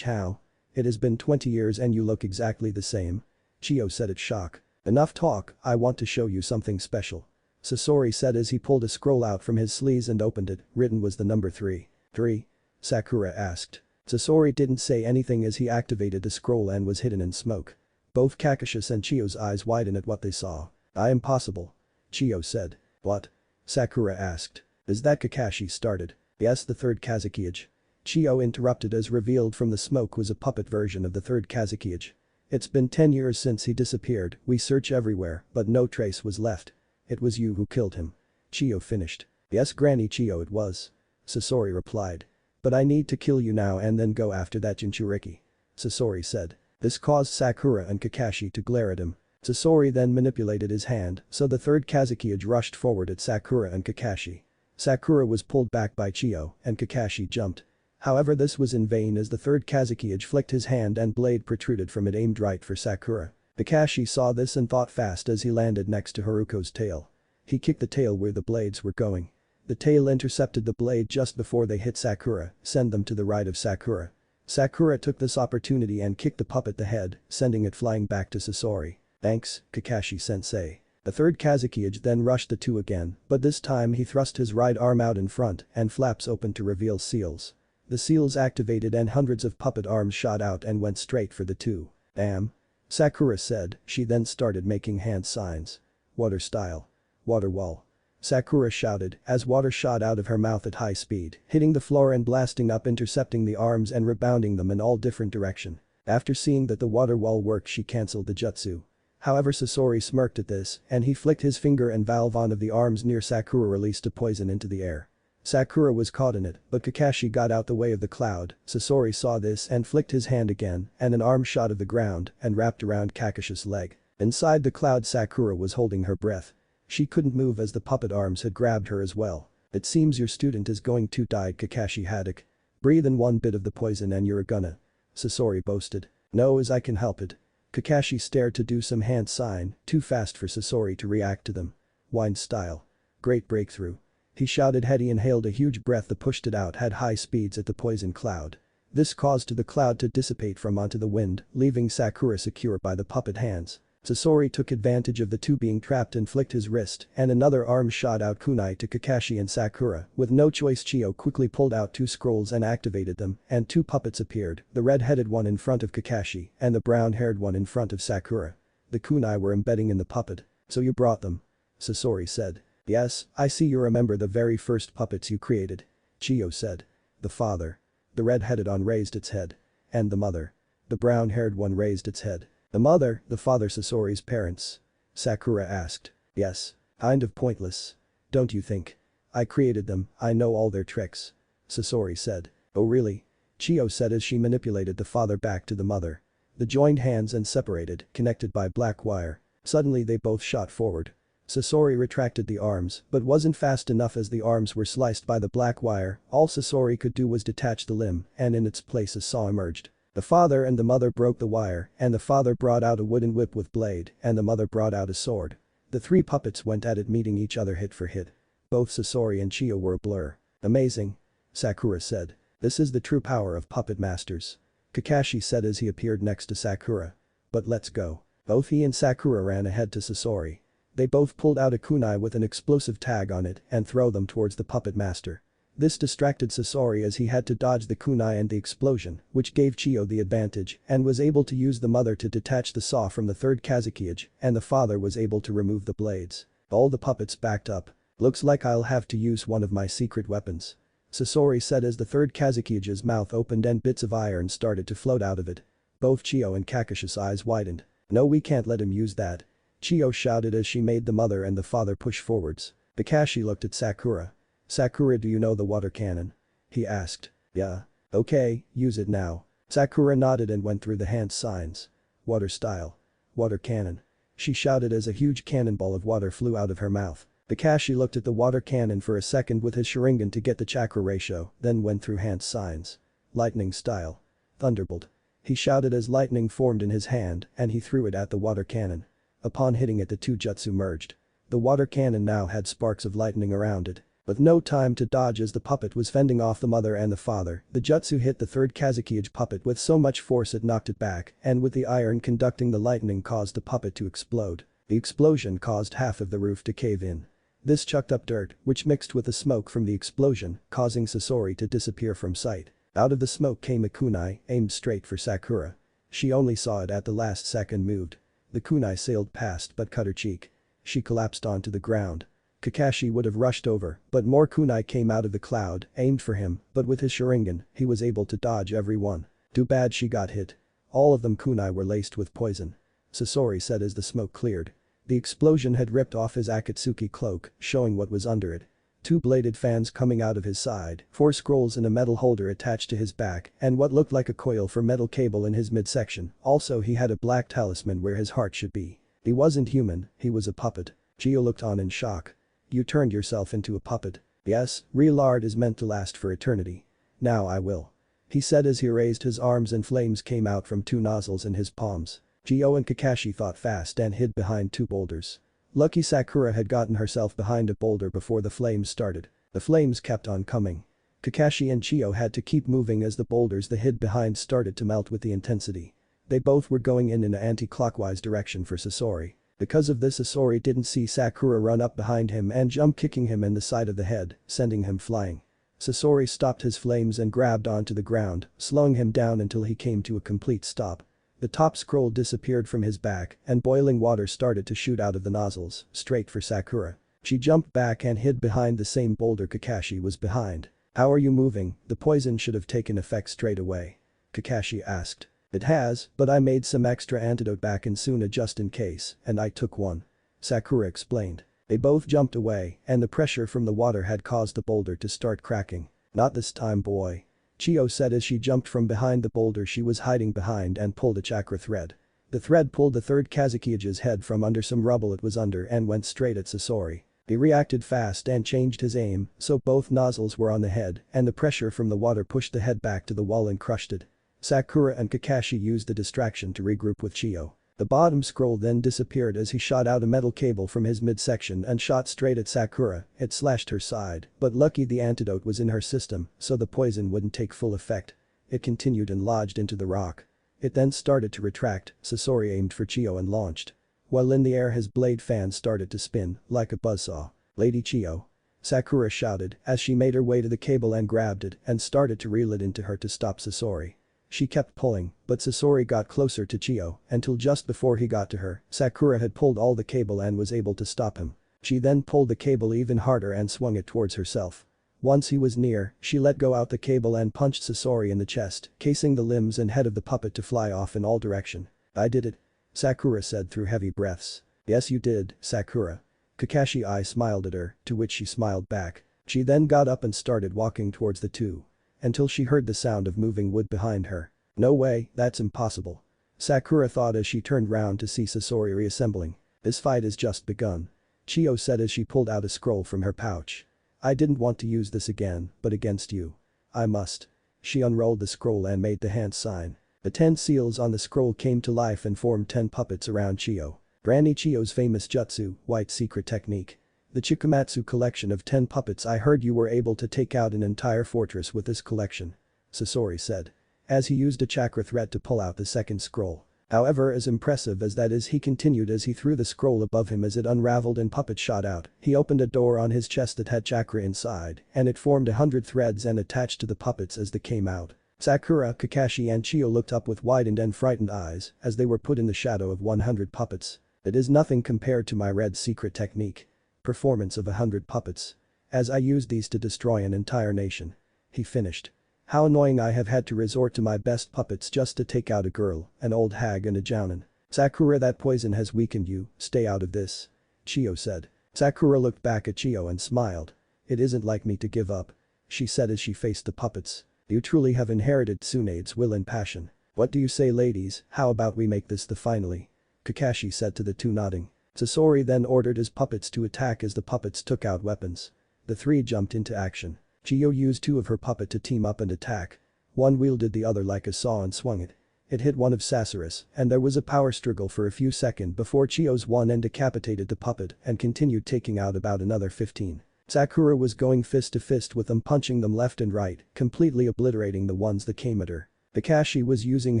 How? It has been 20 years and you look exactly the same. Chiyo said in shock. Enough talk, I want to show you something special. Sasori said as he pulled a scroll out from his sleeves and opened it. Written was the number 3. 3? Sakura asked. Sasori didn't say anything as he activated the scroll and was hidden in smoke. Both Kakash's and Chiyo's eyes widened at what they saw. I am possible. Chiyo said. What? Sakura asked. Is that Kakashi started? Yes, the third Kazekage. Chiyo interrupted as revealed from the smoke was a puppet version of the third Kazekage. It's been 10 years since he disappeared, we search everywhere, but no trace was left. It was you who killed him. Chiyo finished. Yes, Granny Chiyo, it was. Sasori replied. But I need to kill you now and then go after that Jinchuriki. Sasori said. This caused Sakura and Kakashi to glare at him. Sasori then manipulated his hand, so the third Kazekage rushed forward at Sakura and Kakashi. Sakura was pulled back by Chiyo, and Kakashi jumped. However, this was in vain as the third Kazekage flicked his hand and blade protruded from it aimed right for Sakura. Kakashi saw this and thought fast as he landed next to Haruko's tail. He kicked the tail where the blades were going. The tail intercepted the blade just before they hit Sakura, send them to the right of Sakura. Sakura took this opportunity and kicked the puppet the head, sending it flying back to Sasori. Thanks, Kakashi-sensei. The third Kazekage then rushed the two again, but this time he thrust his right arm out in front and flaps opened to reveal seals. The seals activated and hundreds of puppet arms shot out and went straight for the two. Damn. Sakura said, she then started making hand signs. Water style. Water wall. Sakura shouted as water shot out of her mouth at high speed, hitting the floor and blasting up, intercepting the arms and rebounding them in all different direction. After seeing that the water wall worked, she cancelled the jutsu. However, Sasori smirked at this and he flicked his finger and valve on of the arms near Sakura released a poison into the air. Sakura was caught in it, but Kakashi got out the way of the cloud. Sasori saw this and flicked his hand again and an arm shot of the ground and wrapped around Kakashi's leg. Inside the cloud, Sakura was holding her breath. She couldn't move as the puppet arms had grabbed her as well. It seems your student is going to die, Kakashi Haddock. Breathe in one bit of the poison and you're gonna. Sasori boasted. No, as I can help it. Kakashi stared to do some hand sign, too fast for Sasori to react to them. Wind style. Great breakthrough. He shouted. He inhaled a huge breath that pushed it out at high speeds at the poison cloud. This caused the cloud to dissipate from onto the wind, leaving Sakura secure by the puppet hands. Sasori took advantage of the two being trapped and flicked his wrist and another arm shot out kunai to Kakashi and Sakura. With no choice, Chiyo quickly pulled out two scrolls and activated them and two puppets appeared, the red-headed one in front of Kakashi and the brown-haired one in front of Sakura. The kunai were embedding in the puppet. So you brought them? Sasori said. Yes, I see you remember the very first puppets you created. Chiyo said. The father. The red-headed one raised its head. And the mother. The brown-haired one raised its head. The mother, the father, Sasori's parents. Sakura asked. Yes. Kind of pointless. Don't you think? I created them, I know all their tricks. Sasori said. Oh really? Chiyo said as she manipulated the father back to the mother. They joined hands and separated, connected by black wire. Suddenly they both shot forward. Sasori retracted the arms, but wasn't fast enough as the arms were sliced by the black wire. All Sasori could do was detach the limb, and in its place a saw emerged. The father and the mother broke the wire, and the father brought out a wooden whip with blade, and the mother brought out a sword. The three puppets went at it, meeting each other hit for hit. Both Sasori and Chiyo were a blur. Amazing. Sakura said. This is the true power of puppet masters. Kakashi said as he appeared next to Sakura. But let's go. Both he and Sakura ran ahead to Sasori. They both pulled out a kunai with an explosive tag on it and throw them towards the puppet master. This distracted Sasori as he had to dodge the kunai and the explosion, which gave Chiyo the advantage and was able to use the mother to detach the saw from the third Kazukiage, and the father was able to remove the blades. All the puppets backed up. Looks like I'll have to use one of my secret weapons. Sasori said as the third Kazukiage's mouth opened and bits of iron started to float out of it. Both Chiyo and Kakashi's eyes widened. No, we can't let him use that. Chiyo shouted as she made the mother and the father push forwards. Kakashi looked at Sakura. Sakura, do you know the water cannon? He asked. Yeah. Okay, use it now. Sakura nodded and went through the hand signs. Water style. Water cannon. She shouted as a huge cannonball of water flew out of her mouth. Kakashi looked at the water cannon for a second with his Sharingan to get the chakra ratio, then went through hand signs. Lightning style. Thunderbolt. He shouted as lightning formed in his hand and he threw it at the water cannon. Upon hitting it, the two jutsu merged. The water cannon now had sparks of lightning around it. With no time to dodge as the puppet was fending off the mother and the father, the jutsu hit the third Kazukiage puppet with so much force it knocked it back, and with the iron conducting the lightning caused the puppet to explode. The explosion caused half of the roof to cave in. This chucked up dirt, which mixed with the smoke from the explosion, causing Sasori to disappear from sight. Out of the smoke came a kunai, aimed straight for Sakura. She only saw it at the last second moved. The kunai sailed past but cut her cheek. She collapsed onto the ground. Kakashi would have rushed over, but more kunai came out of the cloud, aimed for him, but with his Sharingan, he was able to dodge every one. Too bad she got hit. All of them kunai were laced with poison. Sasori said as the smoke cleared. The explosion had ripped off his Akatsuki cloak, showing what was under it. Two bladed fans coming out of his side, 4 scrolls in a metal holder attached to his back, and what looked like a coil for metal cable in his midsection. Also he had a black talisman where his heart should be. He wasn't human, he was a puppet. Chiyo looked on in shock. You turned yourself into a puppet. Yes, real art is meant to last for eternity. Now I will. He said as he raised his arms and flames came out from 2 nozzles in his palms. Chiyo and Kakashi thought fast and hid behind 2 boulders. Lucky Sakura had gotten herself behind a boulder before the flames started. The flames kept on coming. Kakashi and Chiyo had to keep moving as the boulders they hid behind started to melt with the intensity. They both were going in an anti-clockwise direction for Sasori. Because of this, Sasori didn't see Sakura run up behind him and jump, kicking him in the side of the head, sending him flying. Sasori stopped his flames and grabbed onto the ground, slowing him down until he came to a complete stop. The top scroll disappeared from his back and boiling water started to shoot out of the nozzles, straight for Sakura. She jumped back and hid behind the same boulder Kakashi was behind. How are you moving? The poison should have taken effect straight away. Kakashi asked. It has, but I made some extra antidote back in Suna just in case, and I took one. Sakura explained. They both jumped away, and the pressure from the water had caused the boulder to start cracking. Not this time, boy. Chiyo said as she jumped from behind the boulder she was hiding behind and pulled a chakra thread. The thread pulled the third Kazukiage's head from under some rubble it was under and went straight at Sasori. He reacted fast and changed his aim, so both nozzles were on the head, and the pressure from the water pushed the head back to the wall and crushed it. Sakura and Kakashi used the distraction to regroup with Chiyo. The bottom scroll then disappeared as he shot out a metal cable from his midsection and shot straight at Sakura. It slashed her side, but lucky the antidote was in her system, so the poison wouldn't take full effect. It continued and lodged into the rock. It then started to retract. Sasori aimed for Chiyo and launched. While in the air his blade fan started to spin, like a buzzsaw. Lady Chiyo. Sakura shouted as she made her way to the cable and grabbed it and started to reel it into her to stop Sasori. She kept pulling, but Sasori got closer to Chiyo until just before he got to her, Sakura had pulled all the cable and was able to stop him. She then pulled the cable even harder and swung it towards herself. Once he was near, she let go out the cable and punched Sasori in the chest, casing the limbs and head of the puppet to fly off in all direction. I did it. Sakura said through heavy breaths. Yes you did, Sakura. Kakashi I smiled at her, to which she smiled back. She then got up and started walking towards the two. until she heard the sound of moving wood behind her. No way, that's impossible. Sakura thought as she turned round to see Sasori reassembling. This fight has just begun. Chiyo said as she pulled out a scroll from her pouch. I didn't want to use this again, but against you. I must. She unrolled the scroll and made the hand sign. The 10 seals on the scroll came to life and formed 10 puppets around Chiyo. Granny Chiyo's famous jutsu, white secret technique. The Chikumatsu collection of 10 puppets. I heard you were able to take out an entire fortress with this collection. Sasori said. As he used a chakra thread to pull out the second scroll. However, as impressive as that is, he continued as he threw the scroll above him as it unraveled and puppets shot out. He opened a door on his chest that had chakra inside, and it formed 100 threads and attached to the puppets as they came out. Sakura, Kakashi and Chiyo looked up with widened and frightened eyes as they were put in the shadow of 100 puppets. It is nothing compared to my red secret technique. Performance of 100 puppets. As I used these to destroy an entire nation. He finished. How annoying, I have had to resort to my best puppets just to take out a girl, an old hag and a jounin. Sakura, that poison has weakened you, stay out of this. Chiyo said. Sakura looked back at Chiyo and smiled. It isn't like me to give up. She said as she faced the puppets. You truly have inherited Tsunade's will and passion. What do you say, ladies, how about we make this the finale? Kakashi said to the two, nodding. Sasori then ordered his puppets to attack as the puppets took out weapons. The 3 jumped into action. Chiyo used 2 of her puppet to team up and attack. One wielded the other like a saw and swung it. It hit one of Sasori's, and there was a power struggle for a few seconds before Chiyo's won and decapitated the puppet and continued taking out about another 15. Sakura was going fist to fist with them, punching them left and right, completely obliterating the ones that came at her. Kakashi was using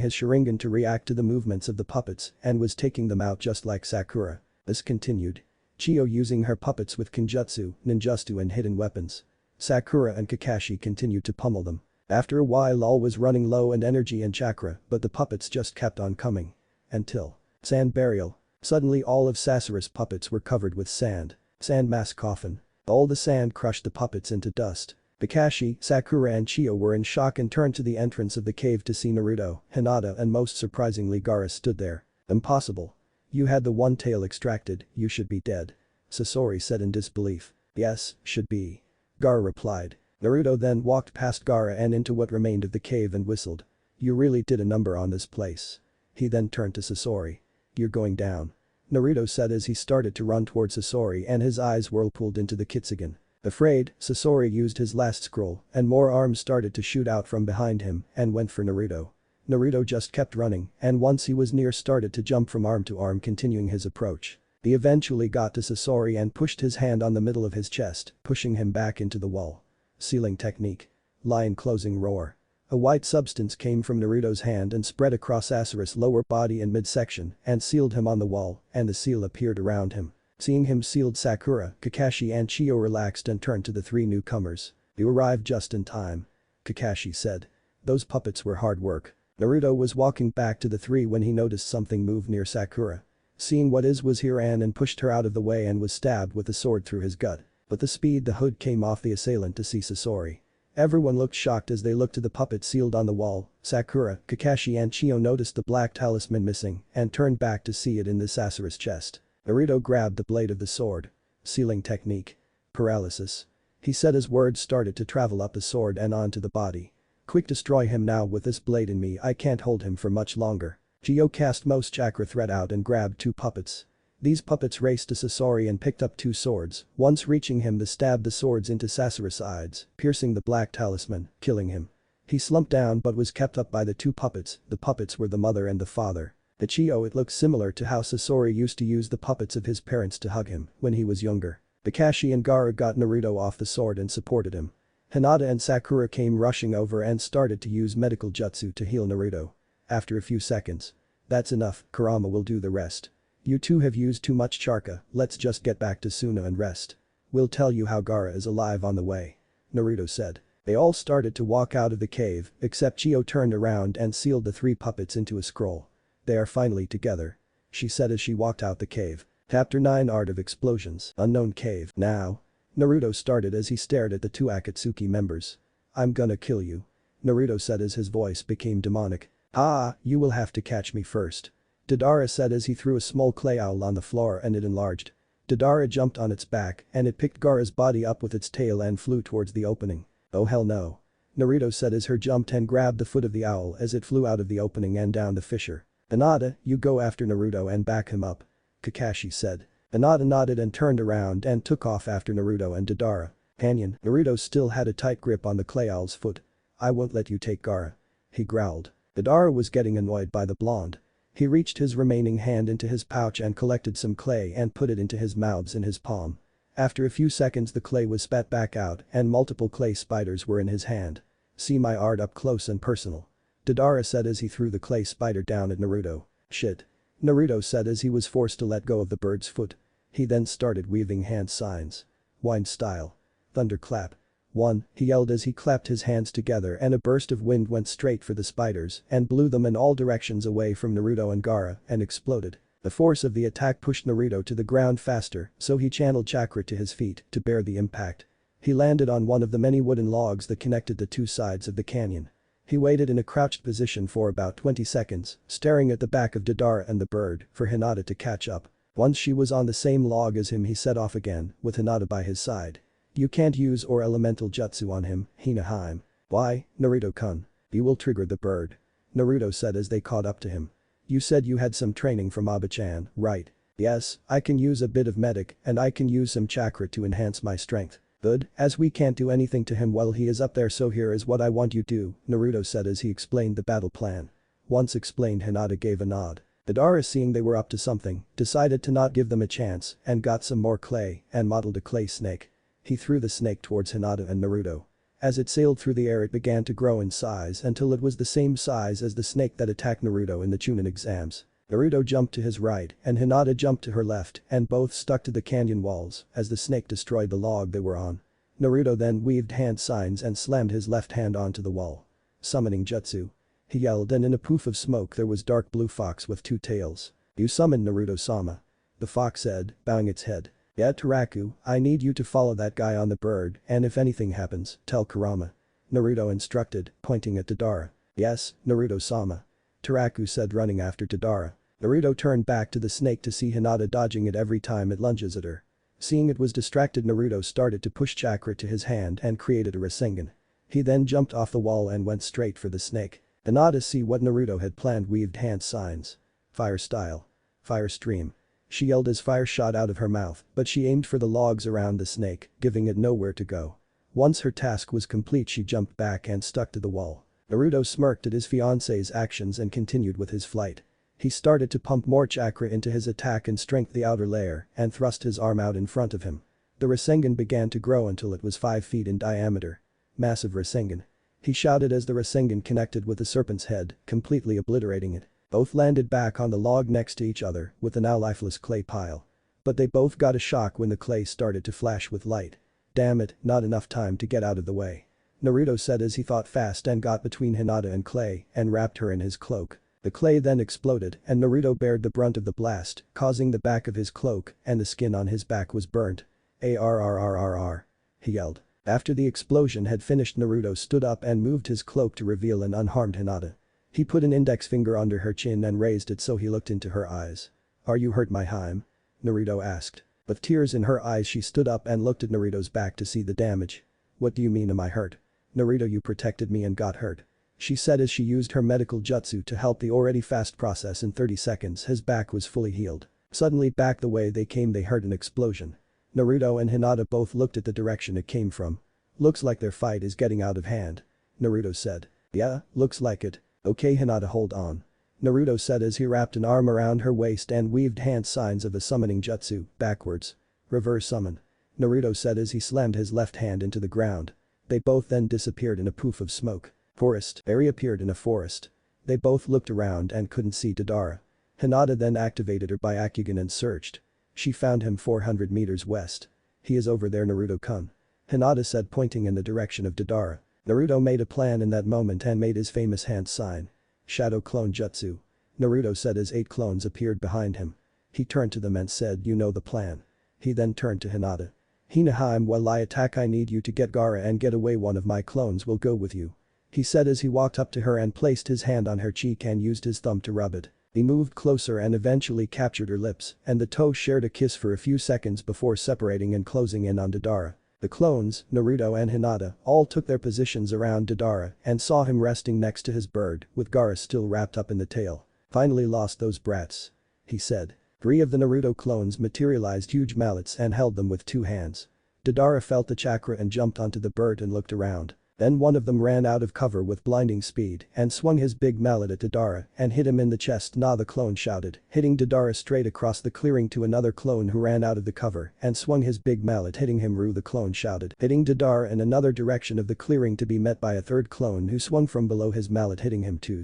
his Sharingan to react to the movements of the puppets and was taking them out just like Sakura. This continued. Chiyo using her puppets with Kenjutsu, Ninjutsu and hidden weapons. Sakura and Kakashi continued to pummel them. After a while all was running low on energy and chakra, but the puppets just kept on coming. Until. Sand burial. Suddenly all of Sasori's puppets were covered with sand. Sand mass coffin. All the sand crushed the puppets into dust. Kakashi, Sakura and Chiyo were in shock and turned to the entrance of the cave to see Naruto, Hinata and most surprisingly Gaara stood there. Impossible. You had the one tail extracted, you should be dead. Sasori said in disbelief. Yes, should be. Gaara replied. Naruto then walked past Gaara and into what remained of the cave and whistled. You really did a number on this place. He then turned to Sasori. You're going down. Naruto said as he started to run towards Sasori and his eyes whirlpooled into the Kitsugen. Afraid, Sasori used his last scroll and more arms started to shoot out from behind him and went for Naruto. Naruto just kept running and once he was near started to jump from arm to arm, continuing his approach. He eventually got to Sasori and pushed his hand on the middle of his chest, pushing him back into the wall. Sealing technique. Lion closing roar. A white substance came from Naruto's hand and spread across Sasori's lower body and midsection and sealed him on the wall, and the seal appeared around him. Seeing him sealed, Sakura, Kakashi and Chiyo relaxed and turned to the 3 newcomers. You arrived just in time. Kakashi said. Those puppets were hard work. Naruto was walking back to the 3 when he noticed something move near Sakura. Seeing what was he ran and pushed her out of the way and was stabbed with a sword through his gut. But the speed the hood came off the assailant to see Sasori. Everyone looked shocked as they looked to the puppet sealed on the wall. Sakura, Kakashi and Chiyo noticed the black talisman missing and turned back to see it in the Sasori's chest. Naruto grabbed the blade of the sword. Sealing technique. Paralysis. He said as words started to travel up the sword and onto the body. Quick, destroy him now with this blade in me, I can't hold him for much longer. Chiyo cast most chakra thread out and grabbed 2 puppets. These puppets raced to Sasori and picked up 2 swords, once reaching him they stabbed the swords into Sasori's sides, piercing the black talisman, killing him. He slumped down but was kept up by the 2 puppets, the puppets were the mother and the father. To Chiyo it looked similar to how Sasori used to use the puppets of his parents to hug him when he was younger. Kakashi and Gaara got Naruto off the sword and supported him. Hinata and Sakura came rushing over and started to use medical jutsu to heal Naruto. After a few seconds. That's enough, Kurama will do the rest. You 2 have used too much chakra, let's just get back to Suna and rest. We'll tell you how Gaara is alive on the way. Naruto said. They all started to walk out of the cave, except Chiyo turned around and sealed the 3 puppets into a scroll. They are finally together. She said as she walked out the cave. Chapter 9 Art of Explosions. Unknown cave. Now. Naruto started as he stared at the 2 Akatsuki members. I'm gonna kill you. Naruto said as his voice became demonic. Ah, you will have to catch me first. Deidara said as he threw a small clay owl on the floor and it enlarged. Deidara jumped on its back and it picked Gaara's body up with its tail and flew towards the opening. Oh hell no. Naruto said as her jumped and grabbed the foot of the owl as it flew out of the opening and down the fissure. Hinata, you go after Naruto and back him up. Kakashi said. Hinata nodded and turned around and took off after Naruto and Deidara. Canyon, Naruto still had a tight grip on the clay owl's foot. I won't let you take Gaara. He growled. Deidara was getting annoyed by the blonde. He reached his remaining hand into his pouch and collected some clay and put it into his mouths in his palm. After a few seconds the clay was spat back out and multiple clay spiders were in his hand. See my art up close and personal. Deidara said as he threw the clay spider down at Naruto. Shit. Naruto said as he was forced to let go of the bird's foot. He then started weaving hand signs. Wind style. Thunderclap. 1, he yelled as he clapped his hands together and a burst of wind went straight for the spiders and blew them in all directions away from Naruto and Gaara and exploded. The force of the attack pushed Naruto to the ground faster, so he channeled chakra to his feet to bear the impact. He landed on one of the many wooden logs that connected the two sides of the canyon. He waited in a crouched position for about 20 seconds, staring at the back of Deidara and the bird for Hinata to catch up. Once she was on the same log as him he set off again, with Hinata by his side. You can't use or elemental jutsu on him, Hina. Why, Naruto-kun? You will trigger the bird. Naruto said as they caught up to him. You said you had some training from Abe-chan, right? Yes, I can use a bit of medic and I can use some chakra to enhance my strength. Good, as we can't do anything to him while he is up there, so here is what I want you to do, Naruto said as he explained the battle plan. Once explained, Hinata gave a nod. Deidara, seeing they were up to something, decided to not give them a chance and got some more clay and modeled a clay snake. He threw the snake towards Hinata and Naruto. As it sailed through the air it began to grow in size until it was the same size as the snake that attacked Naruto in the Chunin exams. Naruto jumped to his right and Hinata jumped to her left and both stuck to the canyon walls as the snake destroyed the log they were on. Naruto then weaved hand signs and slammed his left hand onto the wall. Summoning jutsu. He yelled and in a poof of smoke there was dark blue fox with two tails. You summoned Naruto-sama. The fox said, bowing its head. Yeah, Taraku, I need you to follow that guy on the bird and if anything happens, tell Kurama. Naruto instructed, pointing at Deidara. Yes, Naruto-sama. Taraku said, running after Deidara. Naruto turned back to the snake to see Hinata dodging it every time it lunges at her. Seeing it was distracted, Naruto started to push chakra to his hand and created a Rasengan. He then jumped off the wall and went straight for the snake. Hinata see what Naruto had planned, weaved hand signs. Fire style. Fire stream. She yelled as fire shot out of her mouth, but she aimed for the logs around the snake, giving it nowhere to go. Once her task was complete she jumped back and stuck to the wall. Naruto smirked at his fiance's actions and continued with his flight. He started to pump more chakra into his attack and strengthen the outer layer and thrust his arm out in front of him. The Rasengan began to grow until it was 5 feet in diameter. Massive Rasengan. He shouted as the Rasengan connected with the serpent's head, completely obliterating it. Both landed back on the log next to each other with the now lifeless clay pile. But they both got a shock when the clay started to flash with light. Damn it, not enough time to get out of the way. Naruto said as he thought fast and got between Hinata and clay and wrapped her in his cloak. The clay then exploded and Naruto bared the brunt of the blast, causing the back of his cloak and the skin on his back was burnt. Arrrrrrr. He yelled. After the explosion had finished, Naruto stood up and moved his cloak to reveal an unharmed Hinata. He put an index finger under her chin and raised it so he looked into her eyes. Are you hurt, my Haim? Naruto asked. With tears in her eyes she stood up and looked at Naruto's back to see the damage. What do you mean, am I hurt? Naruto, you protected me and got hurt. She said as she used her medical jutsu to help the already fast process. In 30 seconds his back was fully healed. Suddenly back the way they came they heard an explosion. Naruto and Hinata both looked at the direction it came from. Looks like their fight is getting out of hand. Naruto said. Yeah, looks like it. Okay Hinata, hold on. Naruto said as he wrapped an arm around her waist and weaved hand signs of a summoning jutsu, backwards. Reverse summon. Naruto said as he slammed his left hand into the ground. They both then disappeared in a poof of smoke. Forest. Eri appeared in a forest. They both looked around and couldn't see Deidara. Hinata then activated her Byakugan and searched. She found him 400 meters west. He is over there, Naruto-kun. Hinata said, pointing in the direction of Deidara. Naruto made a plan in that moment and made his famous hand sign. Shadow clone jutsu. Naruto said as 8 clones appeared behind him. He turned to them and said, you know the plan. He then turned to Hinata. Hinaheim, while I attack I need you to get Gaara and get away, one of my clones will go with you. He said as he walked up to her and placed his hand on her cheek and used his thumb to rub it. He moved closer and eventually captured her lips and the toe shared a kiss for a few seconds before separating and closing in on Deidara. The clones, Naruto and Hinata, all took their positions around Deidara and saw him resting next to his bird with Gaara still wrapped up in the tail. "Finally lost those brats," he said. 3 of the Naruto clones materialized huge mallets and held them with 2 hands. Deidara felt the chakra and jumped onto the bird and looked around. Then one of them ran out of cover with blinding speed and swung his big mallet at Deidara and hit him in the chest. "Nah," the clone shouted, hitting Deidara straight across the clearing to another clone who ran out of the cover and swung his big mallet hitting him. "Ru," the clone shouted, hitting Deidara in another direction of the clearing to be met by a third clone who swung from below his mallet hitting him too.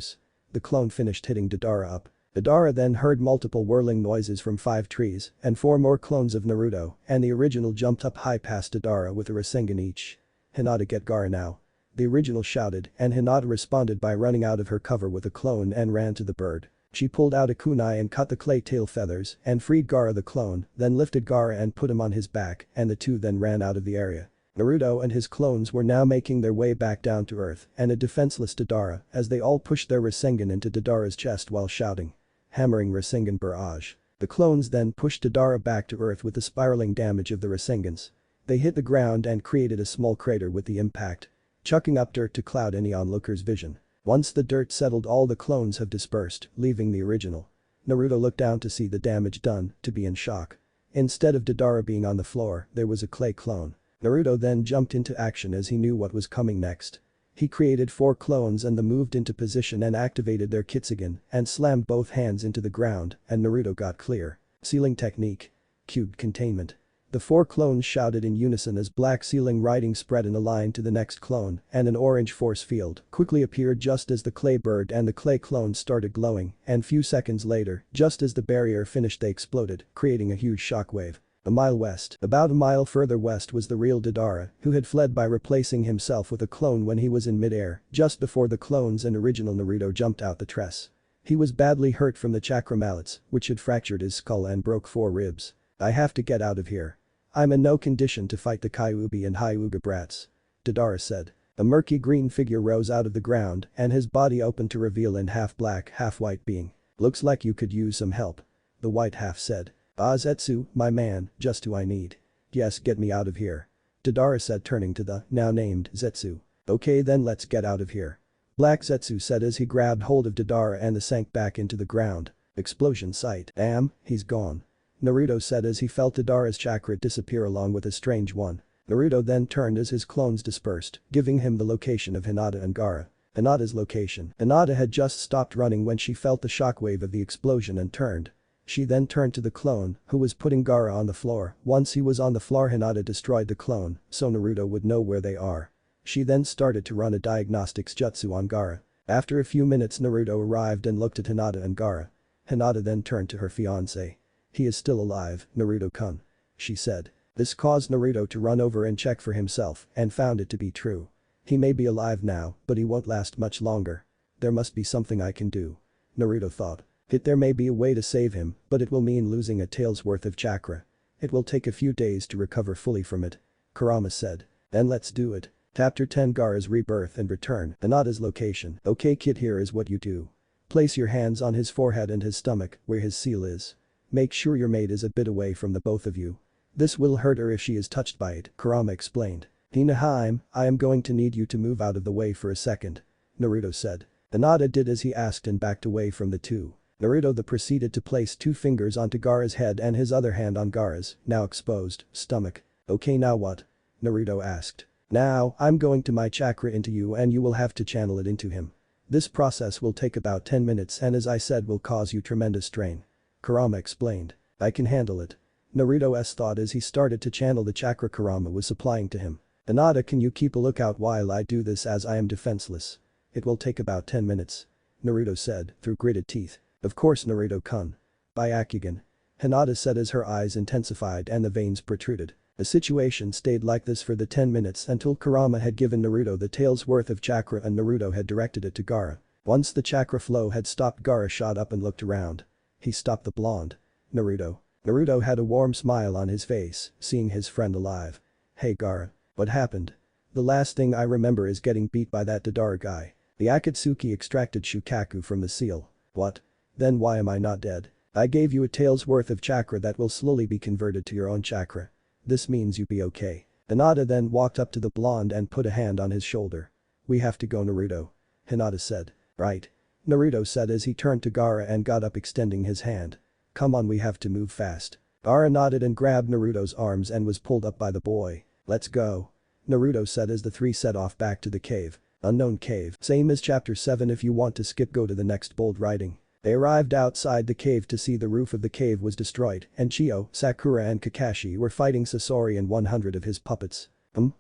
The clone finished hitting Deidara up. Deidara then heard multiple whirling noises from 5 trees and 4 more clones of Naruto and the original jumped up high past Deidara with a Rasengan each. "Hinata, get Gaara now," the original shouted and Hinata responded by running out of her cover with a clone and ran to the bird. She pulled out a kunai and cut the clay tail feathers and freed Gaara the clone, then lifted Gaara and put him on his back and the two then ran out of the area. Naruto and his clones were now making their way back down to earth and a defenseless Deidara as they all pushed their Rasengan into Deidara's chest while shouting. Hammering Rasengan barrage. The clones then pushed Deidara back to earth with the spiraling damage of the Rasengans. They hit the ground and created a small crater with the impact, chucking up dirt to cloud any onlooker's vision. Once the dirt settled, all the clones have dispersed, leaving the original. Naruto looked down to see the damage done, to be in shock. Instead of Deidara being on the floor, there was a clay clone. Naruto then jumped into action as he knew what was coming next. He created 4 clones and they moved into position and activated their Kitsugen and slammed both hands into the ground and Naruto got clear. Sealing technique. Cubed containment. The 4 clones shouted in unison as black sealing writing spread in a line to the next clone and an orange force field quickly appeared just as the clay bird and the clay clone started glowing and few seconds later, just as the barrier finished they exploded, creating a huge shockwave. A mile west, about a mile further west was the real Deidara, who had fled by replacing himself with a clone when he was in midair, just before the clones and original Naruto jumped out the tress. He was badly hurt from the chakra mallets, which had fractured his skull and broke 4 ribs. "I have to get out of here. I'm in no condition to fight the Kyuubi and Hyuga brats," Deidara said. A murky green figure rose out of the ground and his body opened to reveal an half-black, half-white being. "Looks like you could use some help," the white half said. "Ah, Zetsu, my man, just who I need." "Yes, get me out of here," Deidara said, turning to the now named Zetsu. "Okay then, let's get out of here," Black Zetsu said as he grabbed hold of Deidara and sank back into the ground. Explosion site. "Damn, he's gone," Naruto said as he felt Deidara's chakra disappear along with a strange one. Naruto then turned as his clones dispersed, giving him the location of Hinata and Gaara. Hinata's location. Hinata had just stopped running when she felt the shockwave of the explosion and turned. She then turned to the clone, who was putting Gaara on the floor. Once he was on the floor, Hinata destroyed the clone, so Naruto would know where they are. She then started to run a diagnostics jutsu on Gaara. After a few minutes, Naruto arrived and looked at Hinata and Gaara. Hinata then turned to her fiancé. "He is still alive, Naruto-kun," she said. This caused Naruto to run over and check for himself and found it to be true. "He may be alive now, but he won't last much longer. There must be something I can do," Naruto thought. There may be a way to save him, but it will mean losing a tail's worth of chakra. It will take a few days to recover fully from it, Kurama said. "Then let's do it." Chapter 10, Gaara's rebirth and return. Hinata's location. "Okay kid, here is what you do. Place your hands on his forehead and his stomach, where his seal is. Make sure your mate is a bit away from the both of you. This will hurt her if she is touched by it," Kurama explained. "Hinaheim, I am going to need you to move out of the way for a second," Naruto said. Hinata did as he asked and backed away from the two. Naruto then proceeded to place 2 fingers onto Gaara's head and his other hand on Gaara's, now exposed, stomach. "Okay, now what?" Naruto asked. "Now, I'm going to my chakra into you and you will have to channel it into him. This process will take about 10 minutes and as I said will cause you tremendous strain," Kurama explained. "I can handle it," Naruto's thought as he started to channel the chakra Kurama was supplying to him. "Hinata, can you keep a lookout while I do this as I am defenseless? It will take about 10 minutes," Naruto said through gritted teeth. "Of course, Naruto-kun." "Byakugan," Hinata said as her eyes intensified and the veins protruded. The situation stayed like this for the 10 minutes until Kurama had given Naruto the tail's worth of chakra and Naruto had directed it to Gaara. Once the chakra flow had stopped, Gaara shot up and looked around. He stopped the blonde. "Naruto." Naruto had a warm smile on his face, seeing his friend alive. "Hey Gaara. What happened?" "The last thing I remember is getting beat by that Deidara guy. The Akatsuki extracted Shukaku from the seal." "What? Then why am I not dead?" "I gave you a tail's worth of chakra that will slowly be converted to your own chakra. This means you be okay." Hinata then walked up to the blonde and put a hand on his shoulder. "We have to go, Naruto," Hinata said. "Right," Naruto said as he turned to Gaara and got up, extending his hand. "Come on, we have to move fast." Gaara nodded and grabbed Naruto's arms and was pulled up by the boy. "Let's go," Naruto said as the three set off back to the cave. Unknown cave. Same as chapter 7. If you want to skip, go to the next bold writing. They arrived outside the cave to see the roof of the cave was destroyed and Chio, Sakura and Kakashi were fighting Sasori and 100 of his puppets.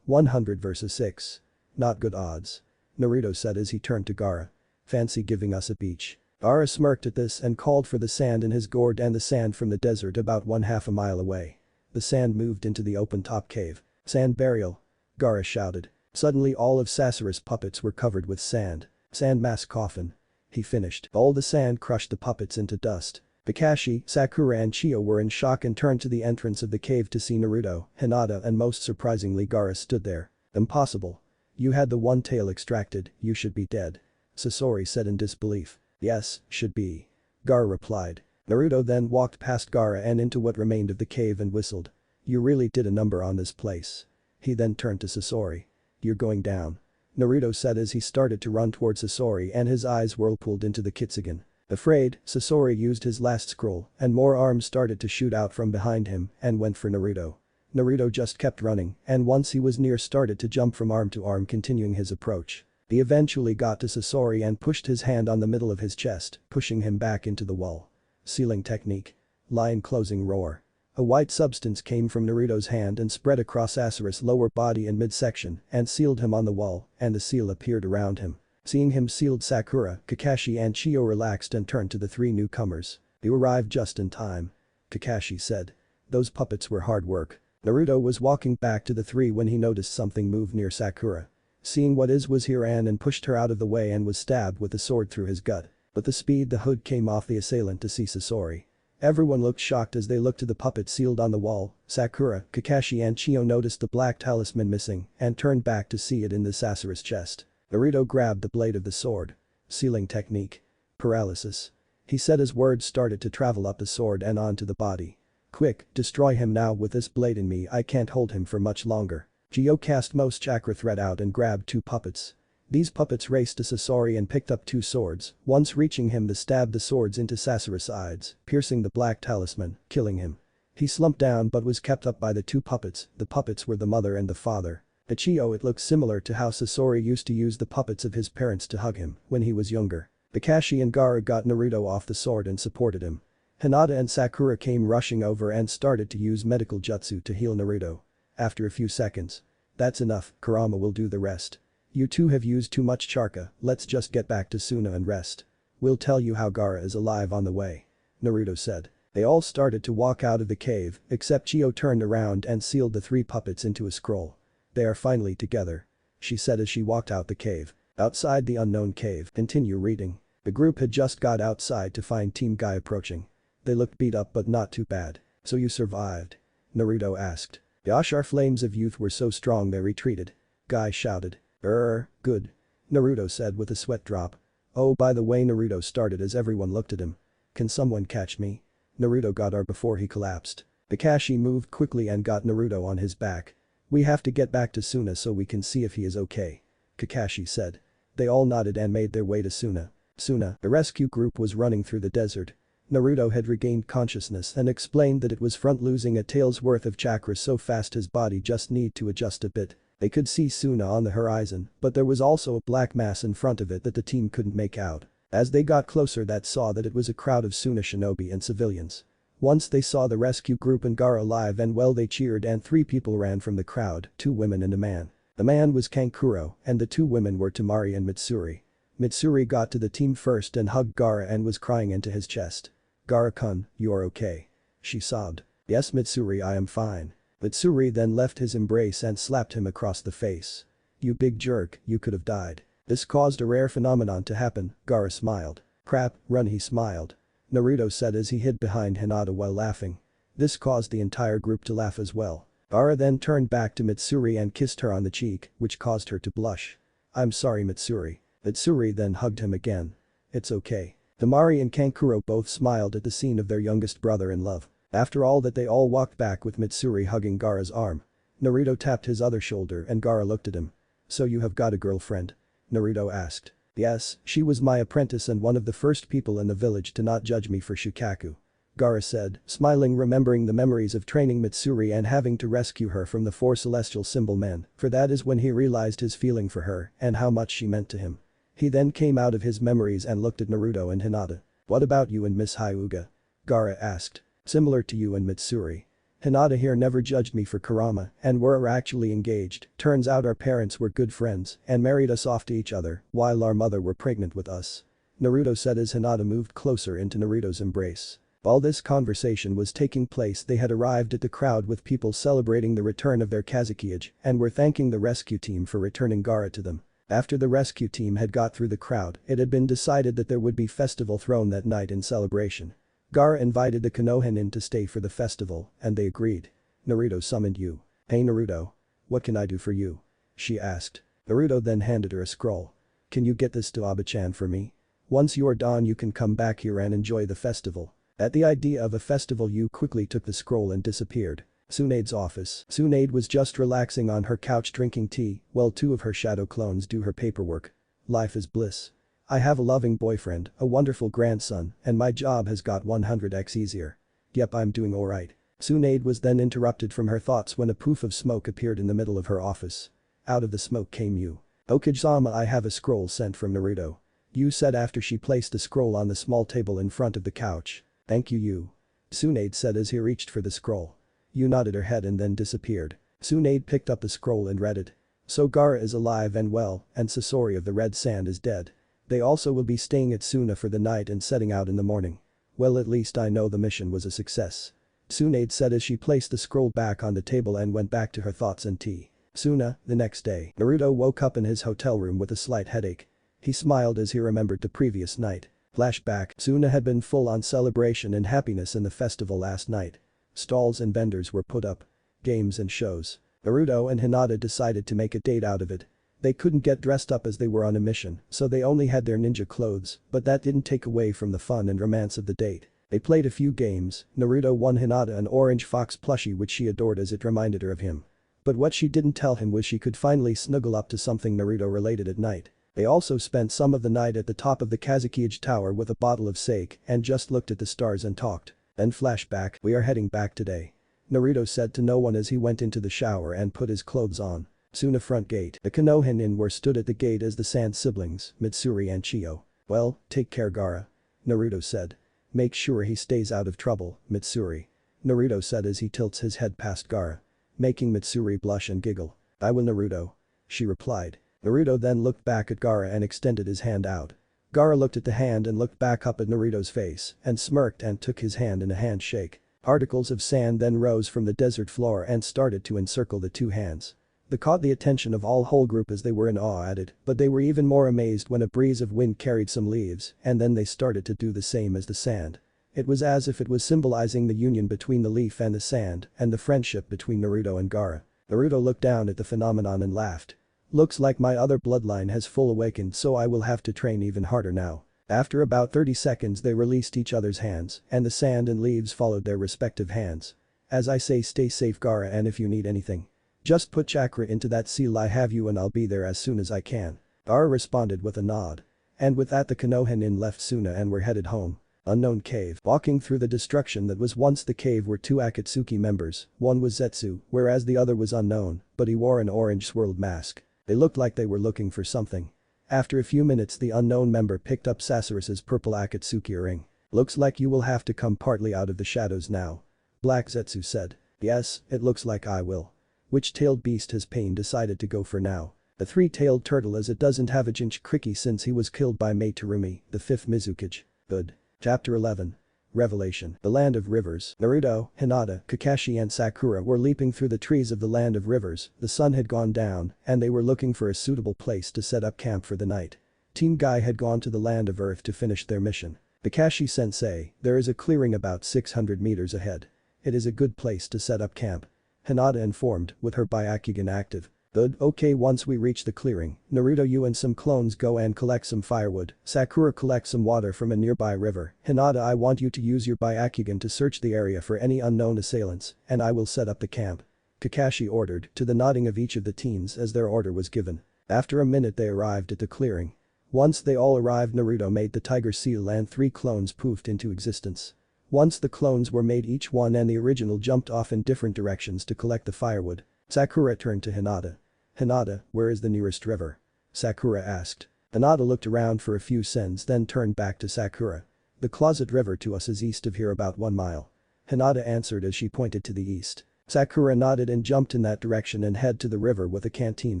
100 versus 6. Not good odds, Naruto said as he turned to Gaara. "Fancy giving us a beach?" Gaara smirked at this and called for the sand in his gourd and the sand from the desert about 1/2 a mile away. The sand moved into the open top cave. "Sand burial," Gaara shouted. Suddenly all of Sasori's puppets were covered with sand. "Sand mass coffin," he finished. All the sand crushed the puppets into dust. Kakashi, Sakura and Chio were in shock and turned to the entrance of the cave to see Naruto, Hinata and most surprisingly Gaara stood there. "Impossible. You had the one tail extracted, you should be dead," Sasori said in disbelief. "Yes, should be," Gaara replied. Naruto then walked past Gaara and into what remained of the cave and whistled. "You really did a number on this place." He then turned to Sasori. "You're going down," Naruto said as he started to run towards Sasori and his eyes whirlpooled into the Kitsugen. Afraid, Sasori used his last scroll and more arms started to shoot out from behind him and went for Naruto. Naruto just kept running and once he was near started to jump from arm to arm, continuing his approach. He eventually got to Sasori and pushed his hand on the middle of his chest, pushing him back into the wall. Sealing technique. Lion closing roar. A white substance came from Naruto's hand and spread across Sasori's lower body in midsection and sealed him on the wall and the seal appeared around him. Seeing him sealed, Sakura, Kakashi and Chio relaxed and turned to the three newcomers. "You arrived just in time," Kakashi said. "Those puppets were hard work." Naruto was walking back to the three when he noticed something move near Sakura. Seeing what was he ran and pushed her out of the way and was stabbed with the sword through his gut. With the speed the hood came off the assailant to see Sasori. Everyone looked shocked as they looked to the puppet sealed on the wall. Sakura, Kakashi and Chio noticed the black talisman missing and turned back to see it in the Sasori's chest. Naruto grabbed the blade of the sword. Sealing technique. Paralysis. He said as words started to travel up the sword and onto the body. "Quick, destroy him now. With this blade in me I can't hold him for much longer." Chio cast most chakra thread out and grabbed two puppets. These puppets raced to Sasori and picked up two swords, once reaching him they stabbed the swords into Sasori's sides, piercing the black talisman, killing him. He slumped down but was kept up by the two puppets. The puppets were the mother and the father. To Chio it looked similar to how Sasori used to use the puppets of his parents to hug him when he was younger. Kakashi and Gaara got Naruto off the sword and supported him. Hinata and Sakura came rushing over and started to use medical jutsu to heal Naruto. After a few seconds. "That's enough, Kurama will do the rest. You two have used too much chakra, let's just get back to Suna and rest. We'll tell you how Gaara is alive on the way," Naruto said. They all started to walk out of the cave, except Chio turned around and sealed the three puppets into a scroll. "They are finally together," she said as she walked out the cave. Outside the unknown cave. Continue reading. The group had just got outside to find Team Guy approaching. They looked beat up but not too bad. "So you survived?" Naruto asked. The Ashar flames of youth were so strong they retreated. Guy shouted. Good," Naruto said with a sweat drop. "Oh, by the way," Naruto started as everyone looked at him. "Can someone catch me?" Naruto got her before he collapsed. Kakashi moved quickly and got Naruto on his back. "We have to get back to Suna so we can see if he is okay," Kakashi said. They all nodded and made their way to Suna. The rescue group was running through the desert. Naruto had regained consciousness and explained that it was front losing a tail's worth of chakra so fast his body just need to adjust a bit. They could see Suna on the horizon, but there was also a black mass in front of it that the team couldn't make out. As they got closer they saw that it was a crowd of Suna shinobi and civilians. Once they saw the rescue group and Gaara alive and well they cheered and three people ran from the crowd, two women and a man. The man was Kankuro and the two women were Temari and Mitsuri. Mitsuri got to the team first and hugged Gaara and was crying into his chest. "Gaara-kun, you are okay?" she sobbed. "Yes Mitsuri, I am fine." Mitsuri then left his embrace and slapped him across the face. "You big jerk, you could have died. This caused a rare phenomenon to happen," Gaara smiled. "Crap, run," he smiled. Naruto said as he hid behind Hinata while laughing. This caused the entire group to laugh as well. Gaara then turned back to Mitsuri and kissed her on the cheek, which caused her to blush. "I'm sorry Mitsuri." Mitsuri then hugged him again. "It's okay." Temari and Kankuro both smiled at the scene of their youngest brother in love. After all that they all walked back with Mitsuri hugging Gaara's arm. Naruto tapped his other shoulder and Gaara looked at him. "So you have got a girlfriend?" Naruto asked. "Yes, she was my apprentice and one of the first people in the village to not judge me for Shikaku," Gaara said, smiling, remembering the memories of training Mitsuri and having to rescue her from the four celestial symbol men, for that is when he realized his feeling for her and how much she meant to him. He then came out of his memories and looked at Naruto and Hinata. "What about you and Miss Hyuga?" Gaara asked. "Similar to you and Mitsuri. Hinata here never judged me for Kurama and we're actually engaged. Turns out our parents were good friends and married us off to each other while our mother were pregnant with us," Naruto said as Hinata moved closer into Naruto's embrace. While this conversation was taking place, they had arrived at the crowd with people celebrating the return of their Kazekage and were thanking the rescue team for returning Gaara to them. After the rescue team had got through the crowd, it had been decided that there would be festival thrown that night in celebration. Gaara invited the Konoha in to stay for the festival and they agreed. "Naruto summoned you." "Hey Naruto. What can I do for you?" she asked. Naruto then handed her a scroll. "Can you get this to Aba-chan for me? Once you're done you can come back here and enjoy the festival." At the idea of a festival, Yu quickly took the scroll and disappeared. Tsunade's office. Tsunade was just relaxing on her couch drinking tea while two of her shadow clones do her paperwork. "Life is bliss. I have a loving boyfriend, a wonderful grandson, and my job has got 100x easier. Yep, I'm doing alright." Tsunade was then interrupted from her thoughts when a poof of smoke appeared in the middle of her office. Out of the smoke came Yu. "Okage-sama, I have a scroll sent from Naruto," Yu said after she placed the scroll on the small table in front of the couch. "Thank you, Yu," Tsunade said as he reached for the scroll. Yu nodded her head and then disappeared. Tsunade picked up the scroll and read it. "So Gaara is alive and well, and Sasori of the Red Sand is dead. They also will be staying at Suna for the night and setting out in the morning. Well, at least I know the mission was a success," Tsunade said as she placed the scroll back on the table and went back to her thoughts and tea. Suna, the next day. Naruto woke up in his hotel room with a slight headache. He smiled as he remembered the previous night. Flashback. Suna had been full on celebration and happiness in the festival last night. Stalls and vendors were put up. Games and shows. Naruto and Hinata decided to make a date out of it. They couldn't get dressed up as they were on a mission, so they only had their ninja clothes, but that didn't take away from the fun and romance of the date. They played a few games. Naruto won Hinata an orange fox plushie which she adored as it reminded her of him. But what she didn't tell him was she could finally snuggle up to something Naruto related at night. They also spent some of the night at the top of the Kazekage Tower with a bottle of sake and just looked at the stars and talked. Then flashback. We are heading back today, Naruto said to no one as he went into the shower and put his clothes on. Suna front gate. The Konoha were stood at the gate as the Sand siblings, Mitsuri and Chiyo. "Well, take care Gaara," Naruto said. "Make sure he stays out of trouble, Mitsuri," Naruto said as he tilts his head past Gaara, making Mitsuri blush and giggle. "I will Naruto," she replied. Naruto then looked back at Gaara and extended his hand out. Gaara looked at the hand and looked back up at Naruto's face and smirked and took his hand in a handshake. Particles of sand then rose from the desert floor and started to encircle the two hands. They caught the attention of all whole group as they were in awe at it, but they were even more amazed when a breeze of wind carried some leaves and then they started to do the same as the sand. It was as if it was symbolizing the union between the leaf and the sand and the friendship between Naruto and Gaara. Naruto looked down at the phenomenon and laughed. "Looks like my other bloodline has full awakened, so I will have to train even harder now." After about 30 seconds they released each other's hands and the sand and leaves followed their respective hands. "As I say, stay safe Gaara, and if you need anything, just put chakra into that seal I have you and I'll be there as soon as I can." Gaara responded with a nod. And with that the Konoha left Suna and were headed home. Unknown cave. Walking through the destruction that was once the cave were two Akatsuki members, one was Zetsu, whereas the other was unknown, but he wore an orange swirled mask. They looked like they were looking for something. After a few minutes the unknown member picked up Sasori's purple Akatsuki ring. "Looks like you will have to come partly out of the shadows now," Black Zetsu said. "Yes, it looks like I will." Which tailed beast has Pain decided to go for now? The three-tailed turtle, as it doesn't have a Jinchuriki since he was killed by Mei Terumi, the fifth Mizukage. Good. Chapter 11. Revelation. The Land of Rivers. Naruto, Hinata, Kakashi and Sakura were leaping through the trees of the Land of Rivers. The sun had gone down and they were looking for a suitable place to set up camp for the night. Team Guy had gone to the Land of Earth to finish their mission. Kakashi-sensei, there is a clearing about 600 meters ahead. It is a good place to set up camp, Hinata informed, with her Byakugan active. Good, okay, once we reach the clearing, Naruto, you and some clones go and collect some firewood, Sakura collect some water from a nearby river, Hinata, I want you to use your Byakugan to search the area for any unknown assailants, and I will set up the camp. Kakashi ordered, to the nodding of each of the teens as their order was given. After a minute they arrived at the clearing. Once they all arrived, Naruto made the tiger seal and 3 clones poofed into existence. Once the clones were made, each one and the original jumped off in different directions to collect the firewood. Sakura turned to Hinata. "Hinata, where is the nearest river?" Sakura asked. Hinata looked around for a few seconds, then turned back to Sakura. "The closet river to us is east of here about 1 mile." Hinata answered as she pointed to the east. Sakura nodded and jumped in that direction and head to the river with a canteen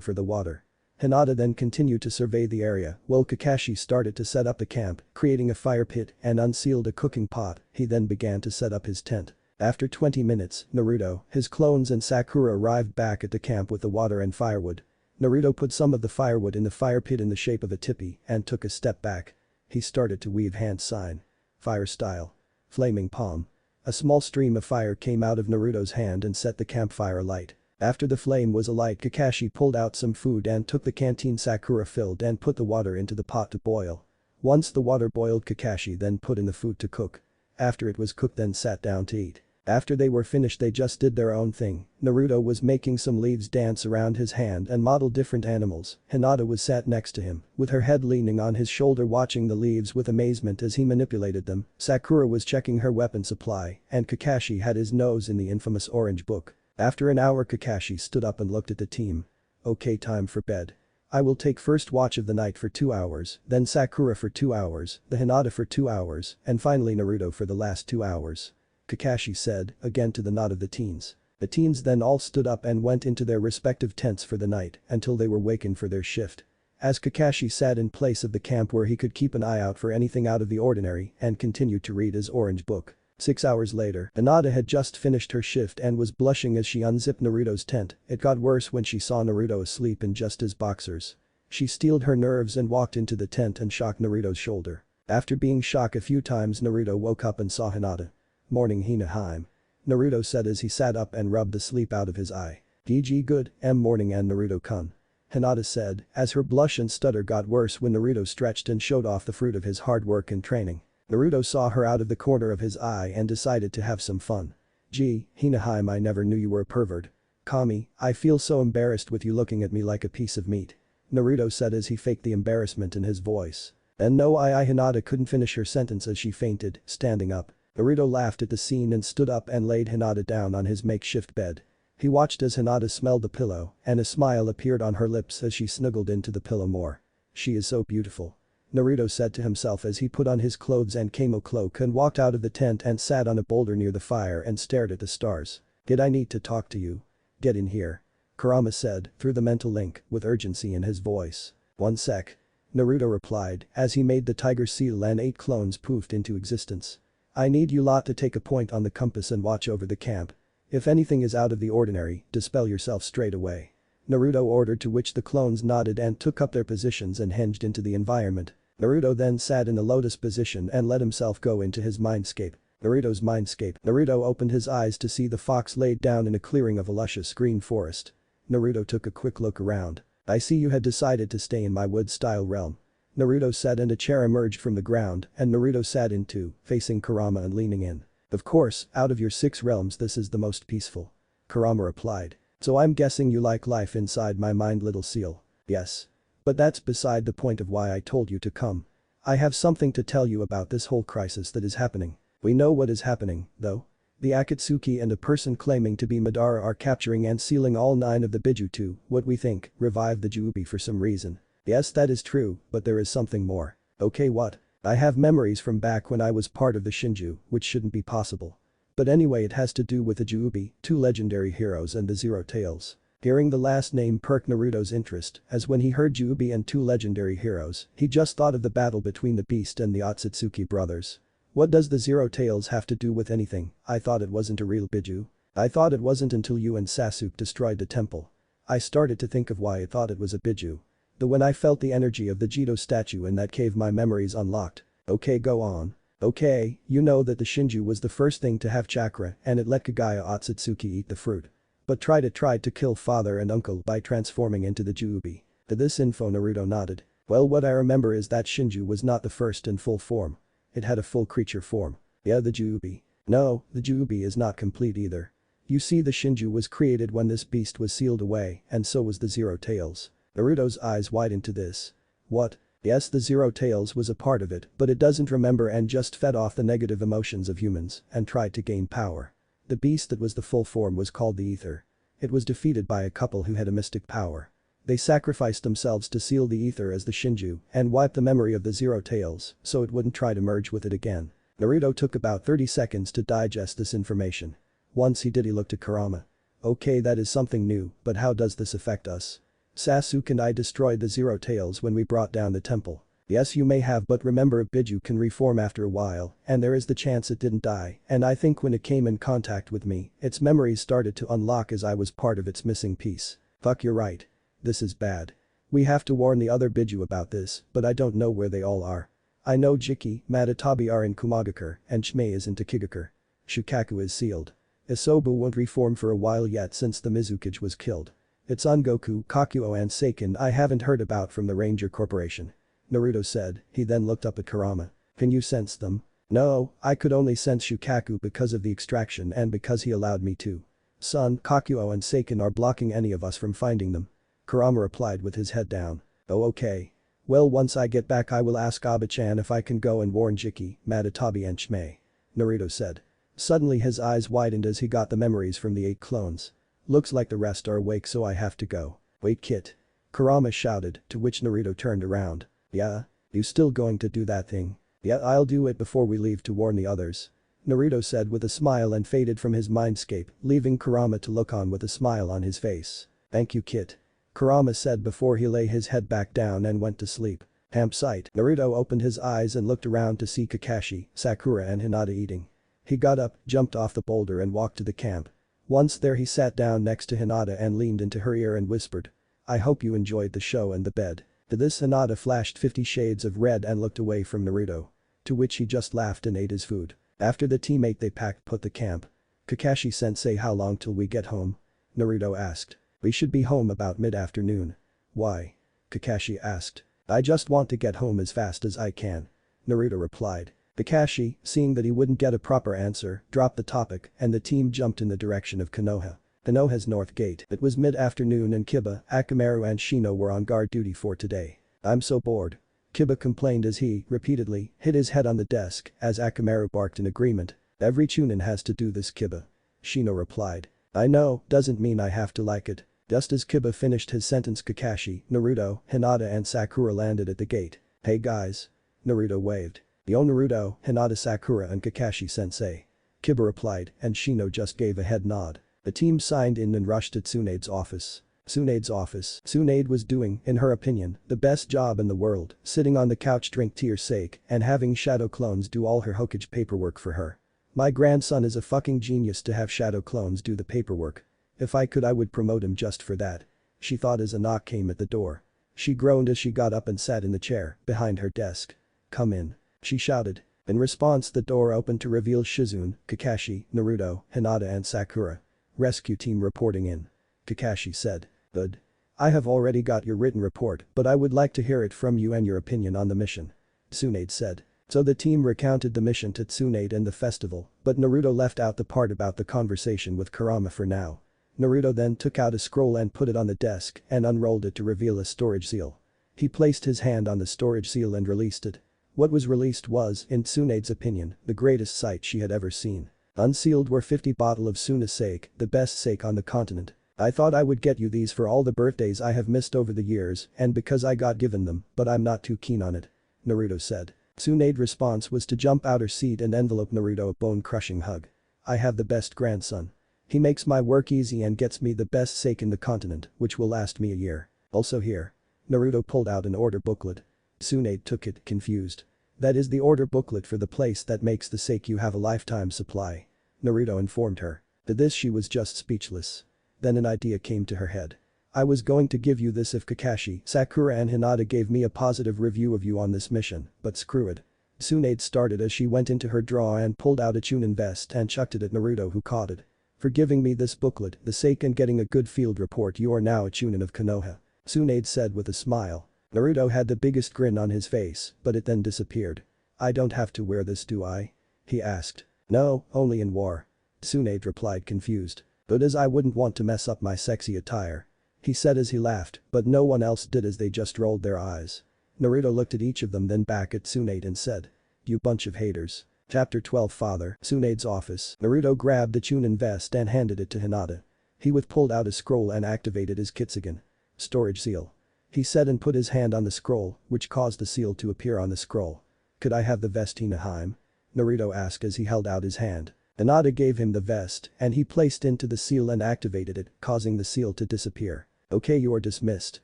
for the water. Hinata then continued to survey the area while Kakashi started to set up the camp, creating a fire pit and unsealed a cooking pot. He then began to set up his tent. After 20 minutes, Naruto, his clones and Sakura arrived back at the camp with the water and firewood. Naruto put some of the firewood in the fire pit in the shape of a tipi and took a step back. He started to weave hand sign. Fire style. Flaming palm. A small stream of fire came out of Naruto's hand and set the campfire alight. After the flame was alight, Kakashi pulled out some food and took the canteen Sakura filled and put the water into the pot to boil. Once the water boiled, Kakashi then put in the food to cook. After it was cooked, then sat down to eat. After they were finished, they just did their own thing. Naruto was making some leaves dance around his hand and model different animals. Hinata was sat next to him, with her head leaning on his shoulder, watching the leaves with amazement as he manipulated them. Sakura was checking her weapon supply, and Kakashi had his nose in the infamous orange book. After an hour, Kakashi stood up and looked at the team. "Okay, time for bed. I will take first watch of the night for 2 hours, then Sakura for 2 hours, the Hinata for 2 hours, and finally Naruto for the last 2 hours." Kakashi said, again to the nod of the teens. The teens then all stood up and went into their respective tents for the night until they were wakened for their shift. As Kakashi sat in place of the camp where he could keep an eye out for anything out of the ordinary and continued to read his orange book. 6 hours later, Hinata had just finished her shift and was blushing as she unzipped Naruto's tent. It got worse when she saw Naruto asleep in just his boxers. She steeled her nerves and walked into the tent and shocked Naruto's shoulder. After being shocked a few times, Naruto woke up and saw Hinata. "Morning, Hina-hime," Naruto said as he sat up and rubbed the sleep out of his eye. "GG good, morning and Naruto-kun," Hinata said as her blush and stutter got worse when Naruto stretched and showed off the fruit of his hard work and training. Naruto saw her out of the corner of his eye and decided to have some fun. "Gee, Hina-hime, I never knew you were a pervert. Kami, I feel so embarrassed with you looking at me like a piece of meat," Naruto said as he faked the embarrassment in his voice. "And no, Hinata couldn't finish her sentence as she fainted, standing up. Naruto laughed at the scene and stood up and laid Hinata down on his makeshift bed. He watched as Hinata smelled the pillow, and a smile appeared on her lips as she snuggled into the pillow more. "She is so beautiful," Naruto said to himself as he put on his clothes and camo cloak and walked out of the tent and sat on a boulder near the fire and stared at the stars. "Did I need to talk to you? Get in here," Kurama said, through the mental link, with urgency in his voice. "1 sec," Naruto replied as he made the tiger seal and 8 clones poofed into existence. "I need you lot to take a point on the compass and watch over the camp. If anything is out of the ordinary, dispel yourself straight away," Naruto ordered, to which the clones nodded and took up their positions and hinged into the environment. Naruto then sat in the lotus position and let himself go into his mindscape. Naruto's mindscape. Naruto opened his eyes to see the fox laid down in a clearing of a luscious green forest. Naruto took a quick look around. "I see you had decided to stay in my wood-style realm," Naruto said, and a chair emerged from the ground and Naruto sat in too, facing Kurama and leaning in. "Of course, out of your 6 realms this is the most peaceful," Kurama replied. "So I'm guessing you like life inside my mind, little seal." "Yes. But that's beside the point of why I told you to come. I have something to tell you about this whole crisis that is happening." "We know what is happening, though. The Akatsuki and a person claiming to be Madara are capturing and sealing all 9 of the Biju to, what we think, revive the Jubi for some reason." "Yes, that is true, but there is something more." "Okay, what?" "I have memories from back when I was part of the Shinju, which shouldn't be possible. But anyway, it has to do with the Jubi, 2 legendary heroes and the Zero Tails." Hearing the last name perked Naruto's interest, as when he heard Jubi and 2 legendary heroes, he just thought of the battle between the Beast and the Otsutsuki brothers. "What does the Zero Tails have to do with anything? I thought it wasn't a real Biju." "I thought it wasn't until you and Sasuke destroyed the temple. I started to think of why I thought it was a Biju. Then when I felt the energy of the Jito statue in that cave, my memories unlocked." "Okay, go on." "Okay, you know that the Shinju was the first thing to have chakra and it let Kagaya Otsutsuki eat the fruit. But tried to kill father and uncle by transforming into the Jubi." To this info Naruto nodded. "Well, what I remember is that Shinju was not the first in full form. It had a full creature form." "Yeah, the Jubi." "No, the Jubi is not complete either. You see, the Shinju was created when this beast was sealed away, and so was the Zero Tails. Naruto's eyes widened to this. What? Yes, the Zero Tails was a part of it, but it doesn't remember and just fed off the negative emotions of humans and tried to gain power. The beast that was the full form was called the Ether. It was defeated by a couple who had a mystic power. They sacrificed themselves to seal the Ether as the Shinju and wipe the memory of the Zero Tails so it wouldn't try to merge with it again. Naruto took about 30 seconds to digest this information. Once he did, he looked at Kurama. Okay, that is something new, but how does this affect us? Sasuke and I destroyed the Zero Tails when we brought down the temple. Yes, you may have, but remember, a Biju can reform after a while, and there is the chance it didn't die, and I think when it came in contact with me, its memories started to unlock as I was part of its missing piece. Fuck, you're right. This is bad. We have to warn the other Biju about this, but I don't know where they all are. I know Jiki, Matatabi are in Kumagakure, and Chimei is in Takigakure. Shukaku is sealed. Isobu won't reform for a while yet since the Mizukage was killed. It's Goku, Kakuo and Seiken I haven't heard about from the Ranger Corporation. Naruto said. He then looked up at Kurama. Can you sense them? No, I could only sense Shukaku because of the extraction and because he allowed me to. Son, Kakuo and Seiken are blocking any of us from finding them. Kurama replied with his head down. Oh, okay. Well, once I get back I will ask Aba-chan if I can go and warn Jiki, Matatabi and Chimei. Naruto said. Suddenly his eyes widened as he got the memories from the 8 clones. Looks like the rest are awake, so I have to go. Wait, Kit. Kurama shouted, to which Naruto turned around. Yeah? You still going to do that thing? Yeah, I'll do it before we leave to warn the others. Naruto said with a smile and faded from his mindscape, leaving Kurama to look on with a smile on his face. Thank you, Kit. Kurama said before he lay his head back down and went to sleep. Campsite. Naruto opened his eyes and looked around to see Kakashi, Sakura and Hinata eating. He got up, jumped off the boulder and walked to the camp. Once there he sat down next to Hinata and leaned into her ear and whispered. I hope you enjoyed the show and the bed. To this Hinata flashed 50 shades of red and looked away from Naruto. To which he just laughed and ate his food. After the teammate they packed put the camp. Kakashi-sensei, how long till we get home? Naruto asked. We should be home about mid-afternoon. Why? Kakashi asked. I just want to get home as fast as I can. Naruto replied. Kakashi, seeing that he wouldn't get a proper answer, dropped the topic and the team jumped in the direction of Konoha. Konoha's north gate. It was mid-afternoon and Kiba, Akamaru and Shino were on guard duty for today. I'm so bored. Kiba complained as he, repeatedly, hit his head on the desk as Akamaru barked in agreement. Every chunin has to do this, Kiba. Shino replied. I know, doesn't mean I have to like it. Just as Kiba finished his sentence, Kakashi, Naruto, Hinata and Sakura landed at the gate. Hey guys. Naruto waved. Yo Naruto, Hinata, Sakura and Kakashi-sensei. Kiba replied and Shino just gave a head nod. The team signed in and rushed to Tsunade's office. Tsunade was doing, in her opinion, the best job in the world, sitting on the couch drink tea sake and having shadow clones do all her Hokage paperwork for her. My grandson is a fucking genius to have shadow clones do the paperwork. If I could I would promote him just for that. She thought as a knock came at the door. She groaned as she got up and sat in the chair behind her desk. Come in. She shouted. In response the door opened to reveal Shizune, Kakashi, Naruto, Hinata and Sakura. Rescue team reporting in. Kakashi said. Good. I have already got your written report but I would like to hear it from you and your opinion on the mission. Tsunade said. So the team recounted the mission to Tsunade and the festival, but Naruto left out the part about the conversation with Kurama for now. Naruto then took out a scroll and put it on the desk and unrolled it to reveal a storage seal. He placed his hand on the storage seal and released it. What was released was, in Tsunade's opinion, the greatest sight she had ever seen. Unsealed were 50 bottles of Suna sake, the best sake on the continent. I thought I would get you these for all the birthdays I have missed over the years and because I got given them, but I'm not too keen on it. Naruto said. Tsunade's response was to jump out her seat and envelope Naruto a bone-crushing hug. I have the best grandson. He makes my work easy and gets me the best sake in the continent, which will last me a year. Also here. Naruto pulled out an order booklet. Tsunade took it, confused. That is the order booklet for the place that makes the sake, you have a lifetime supply. Naruto informed her. To this she was just speechless. Then an idea came to her head. I was going to give you this if Kakashi, Sakura and Hinata gave me a positive review of you on this mission, but screw it. Tsunade started as she went into her drawer and pulled out a chunin vest and chucked it at Naruto, who caught it. For giving me this booklet, the sake and getting a good field report, you are now a chunin of Konoha. Tsunade said with a smile. Naruto had the biggest grin on his face, but it then disappeared. I don't have to wear this, do I? He asked. No, only in war. Tsunade replied, confused. But as I wouldn't want to mess up my sexy attire. He said as he laughed, but no one else did as they just rolled their eyes. Naruto looked at each of them then back at Tsunade and said. You bunch of haters. Chapter 12 Father, Tsunade's office. Naruto grabbed the Chunin vest and handed it to Hinata. He pulled out a scroll and activated his Kitsugen. Storage seal. He said and put his hand on the scroll, which caused the seal to appear on the scroll. Could I have the vest Hinaheim? Naruto asked as he held out his hand. Hinata gave him the vest and he placed into the seal and activated it, causing the seal to disappear. Okay, you're dismissed.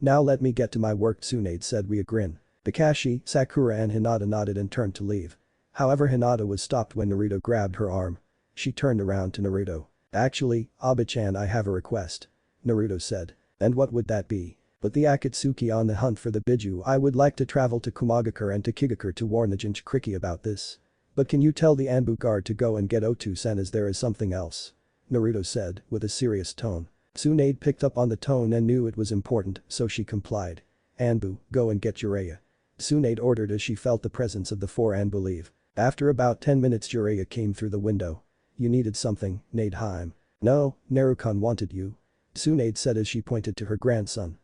Now let me get to my work, Tsunade said with a grin. Kakashi, Sakura and Hinata nodded and turned to leave. However, Hinata was stopped when Naruto grabbed her arm. She turned around to Naruto. Actually, Abe-chan, I have a request. Naruto said. And what would that be? But the Akatsuki on the hunt for the Biju. I would like to travel to Kumagakure and to Kigakure to warn the Jinchuriki about this. But can you tell the Anbu guard to go and get Otu-san as there is something else? Naruto said with a serious tone. Tsunade picked up on the tone and knew it was important, so she complied. Anbu, go and get Jiraiya. Tsunade ordered as she felt the presence of the four Anbu leave. After about 10 minutes Jiraiya came through the window. You needed something, Nadeheim. No, Narukan wanted you. Tsunade said as she pointed to her grandson.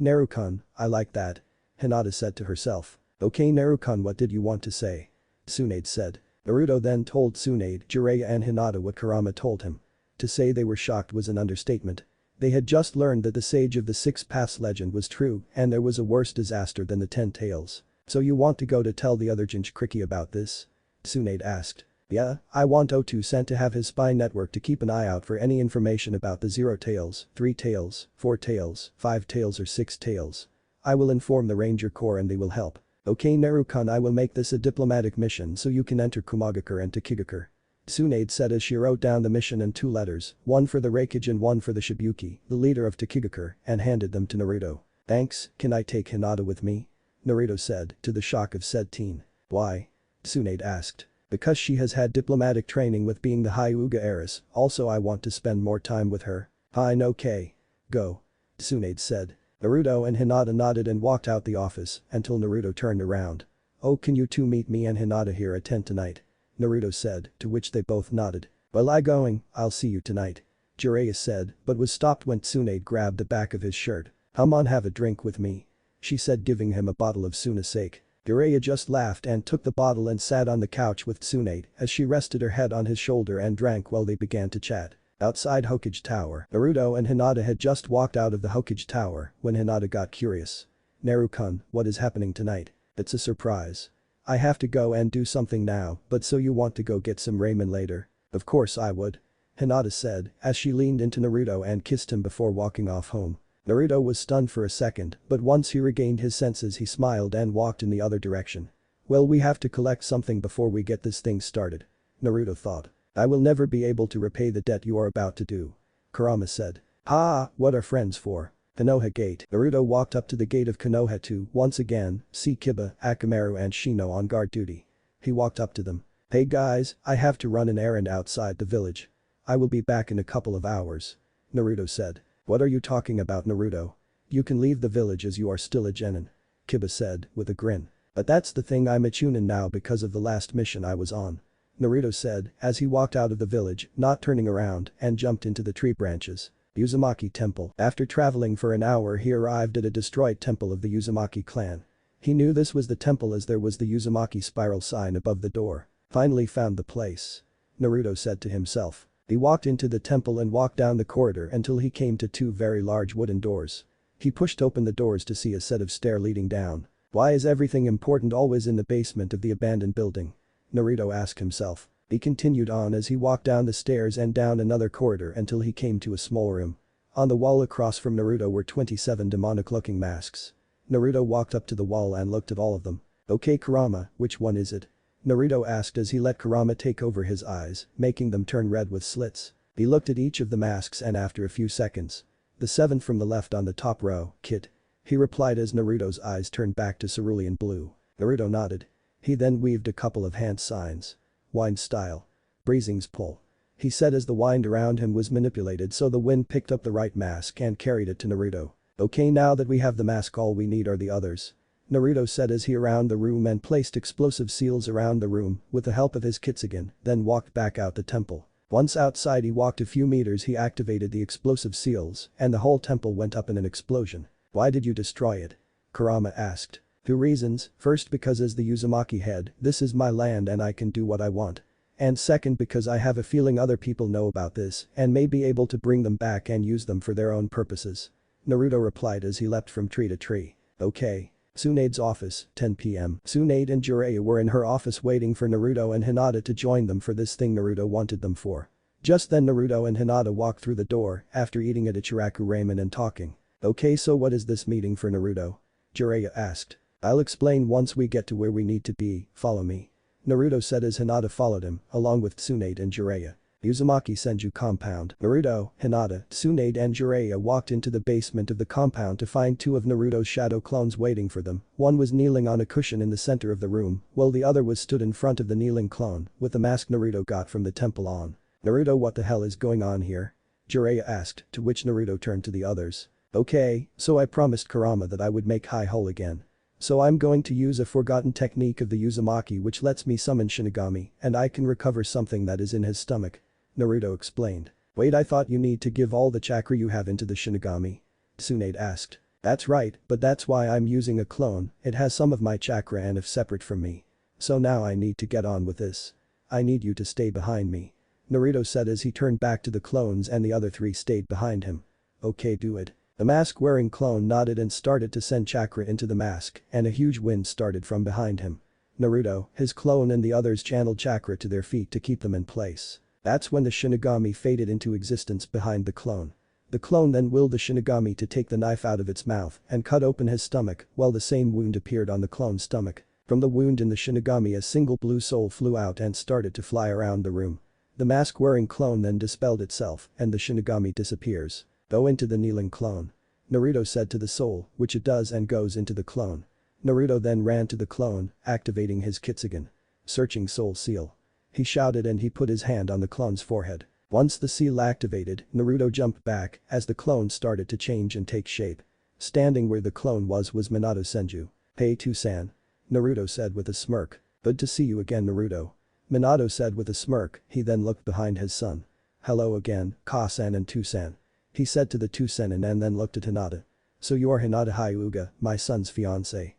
Narukan, I like that. Hinata said to herself. Okay Narukan, what did you want to say? Tsunade said. Naruto then told Tsunade, Jiraiya and Hinata what Kurama told him. To say they were shocked was an understatement. They had just learned that the Sage of the Six Paths legend was true and there was a worse disaster than the 10 Tails. So you want to go to tell the other Jinchuriki about this? Tsunade asked. Yeah, I want Otu-san to have his spy network to keep an eye out for any information about the 0 Tails, 3 Tails, 4 Tails, 5 Tails or 6 Tails. I will inform the Ranger Corps and they will help. Okay Narukan, I will make this a diplomatic mission so you can enter Kumagakure and Kigakure. Tsunade said as she wrote down the mission in 2 letters, one for the Raikage and one for the Shibuki, the leader of Kigakure, and handed them to Naruto. Thanks, can I take Hinata with me? Naruto said, to the shock of said teen. Why? Tsunade asked. Because she has had diplomatic training with being the Hyuga heiress, also I want to spend more time with her. Fine, okay. Go. Tsunade said. Naruto and Hinata nodded and walked out the office until Naruto turned around. Oh, can you two meet me and Hinata here at 10 tonight? Naruto said, to which they both nodded. Well I going, I'll see you tonight. Jiraiya said, but was stopped when Tsunade grabbed the back of his shirt. Come on, have a drink with me. She said, giving him a bottle of Suna's sake. Jiraiya just laughed and took the bottle and sat on the couch with Tsunade as she rested her head on his shoulder and drank while they began to chat. Outside Hokage Tower, Naruto and Hinata had just walked out of the Hokage Tower when Hinata got curious. Narukan, what is happening tonight? It's a surprise. I have to go and do something now, but so you want to go get some ramen later? Of course I would. Hinata said as she leaned into Naruto and kissed him before walking off home. Naruto was stunned for a second, but once he regained his senses he smiled and walked in the other direction. Well, we have to collect something before we get this thing started. Naruto thought. I will never be able to repay the debt you are about to do. Kurama said. What are friends for? Konoha Gate. Naruto walked up to the gate of Konoha to, once again, see Kiba, Akamaru and Shino on guard duty. He walked up to them. Hey guys, I have to run an errand outside the village. I will be back in a couple of hours. Naruto said. What are you talking about, Naruto? You can leave the village as you are still a genin. Kiba said, with a grin. But that's the thing, I'm a chunin now because of the last mission I was on. Naruto said as he walked out of the village, not turning around, and jumped into the tree branches. Uzumaki Temple. After traveling for an hour he arrived at a destroyed temple of the Uzumaki clan. He knew this was the temple as there was the Uzumaki spiral sign above the door. Finally found the place. Naruto said to himself. He walked into the temple and walked down the corridor until he came to 2 very large wooden doors. He pushed open the doors to see a set of stairs leading down. Why is everything important always in the basement of the abandoned building? Naruto asked himself. He continued on as he walked down the stairs and down another corridor until he came to a small room. On the wall across from Naruto were 27 demonic-looking masks. Naruto walked up to the wall and looked at all of them. Okay Kurama, which one is it? Naruto asked as he let Kurama take over his eyes, making them turn red with slits. He looked at each of the masks and after a few seconds. The 7th from the left on the top row, Kid. He replied as Naruto's eyes turned back to cerulean blue. Naruto nodded. He then weaved a couple of hand signs. Wind style. Breezing's pull. He said as the wind around him was manipulated so the wind picked up the right mask and carried it to Naruto. Okay, now that we have the mask all we need are the others. Naruto said as he around the room and placed explosive seals around the room with the help of his Kitsugen, then walked back out the temple. Once outside he walked a few meters he activated the explosive seals and the whole temple went up in an explosion. Why did you destroy it? Kurama asked. 2 reasons, first because as the Uzumaki head, this is my land and I can do what I want. And second because I have a feeling other people know about this and may be able to bring them back and use them for their own purposes. Naruto replied as he leapt from tree to tree. Okay. Tsunade's office, 10 p.m. Tsunade and Jiraiya were in her office waiting for Naruto and Hinata to join them for this thing Naruto wanted them for. Just then Naruto and Hinata walked through the door after eating at Ichiraku ramen and talking. Okay, so what is this meeting for Naruto? Jiraiya asked. I'll explain once we get to where we need to be, follow me. Naruto said as Hinata followed him, along with Tsunade and Jiraiya. Uzumaki Senju compound. Naruto, Hinata, Tsunade and Jiraiya walked into the basement of the compound to find 2 of Naruto's shadow clones waiting for them. One was kneeling on a cushion in the center of the room, while the other was stood in front of the kneeling clone, with the mask Naruto got from the temple on. Naruto, what the hell is going on here? Jiraiya asked, to which Naruto turned to the others. Okay, so I promised Kurama that I would make High whole again. So I'm going to use a forgotten technique of the Uzumaki which lets me summon Shinigami and I can recover something that is in his stomach. Naruto explained. Wait, I thought you need to give all the chakra you have into the Shinigami. Tsunade asked. That's right, but that's why I'm using a clone, it has some of my chakra and if separate from me. So now I need to get on with this. I need you to stay behind me. Naruto said as he turned back to the clones and the other 3 stayed behind him. Okay, do it. The mask-wearing clone nodded and started to send chakra into the mask and a huge wind started from behind him. Naruto, his clone and the others channeled chakra to their feet to keep them in place. That's when the Shinigami faded into existence behind the clone. The clone then willed the Shinigami to take the knife out of its mouth and cut open his stomach while the same wound appeared on the clone's stomach. From the wound in the Shinigami a single blue soul flew out and started to fly around the room. The mask-wearing clone then dispelled itself and the Shinigami disappears. Go into the kneeling clone. Naruto said to the soul, which it does and goes into the clone. Naruto then ran to the clone, activating his Kitsugen. Searching soul seal. He shouted and he put his hand on the clone's forehead. Once the seal activated, Naruto jumped back as the clone started to change and take shape. Standing where the clone was Minato Senju. Hey Two-san. Naruto said with a smirk. Good to see you again Naruto. Minato said with a smirk, he then looked behind his son. Hello again, Ka-san and Two-san. He said to the Two-senin and then looked at Hinata. So you are Hinata Hyuga, my son's fiancé.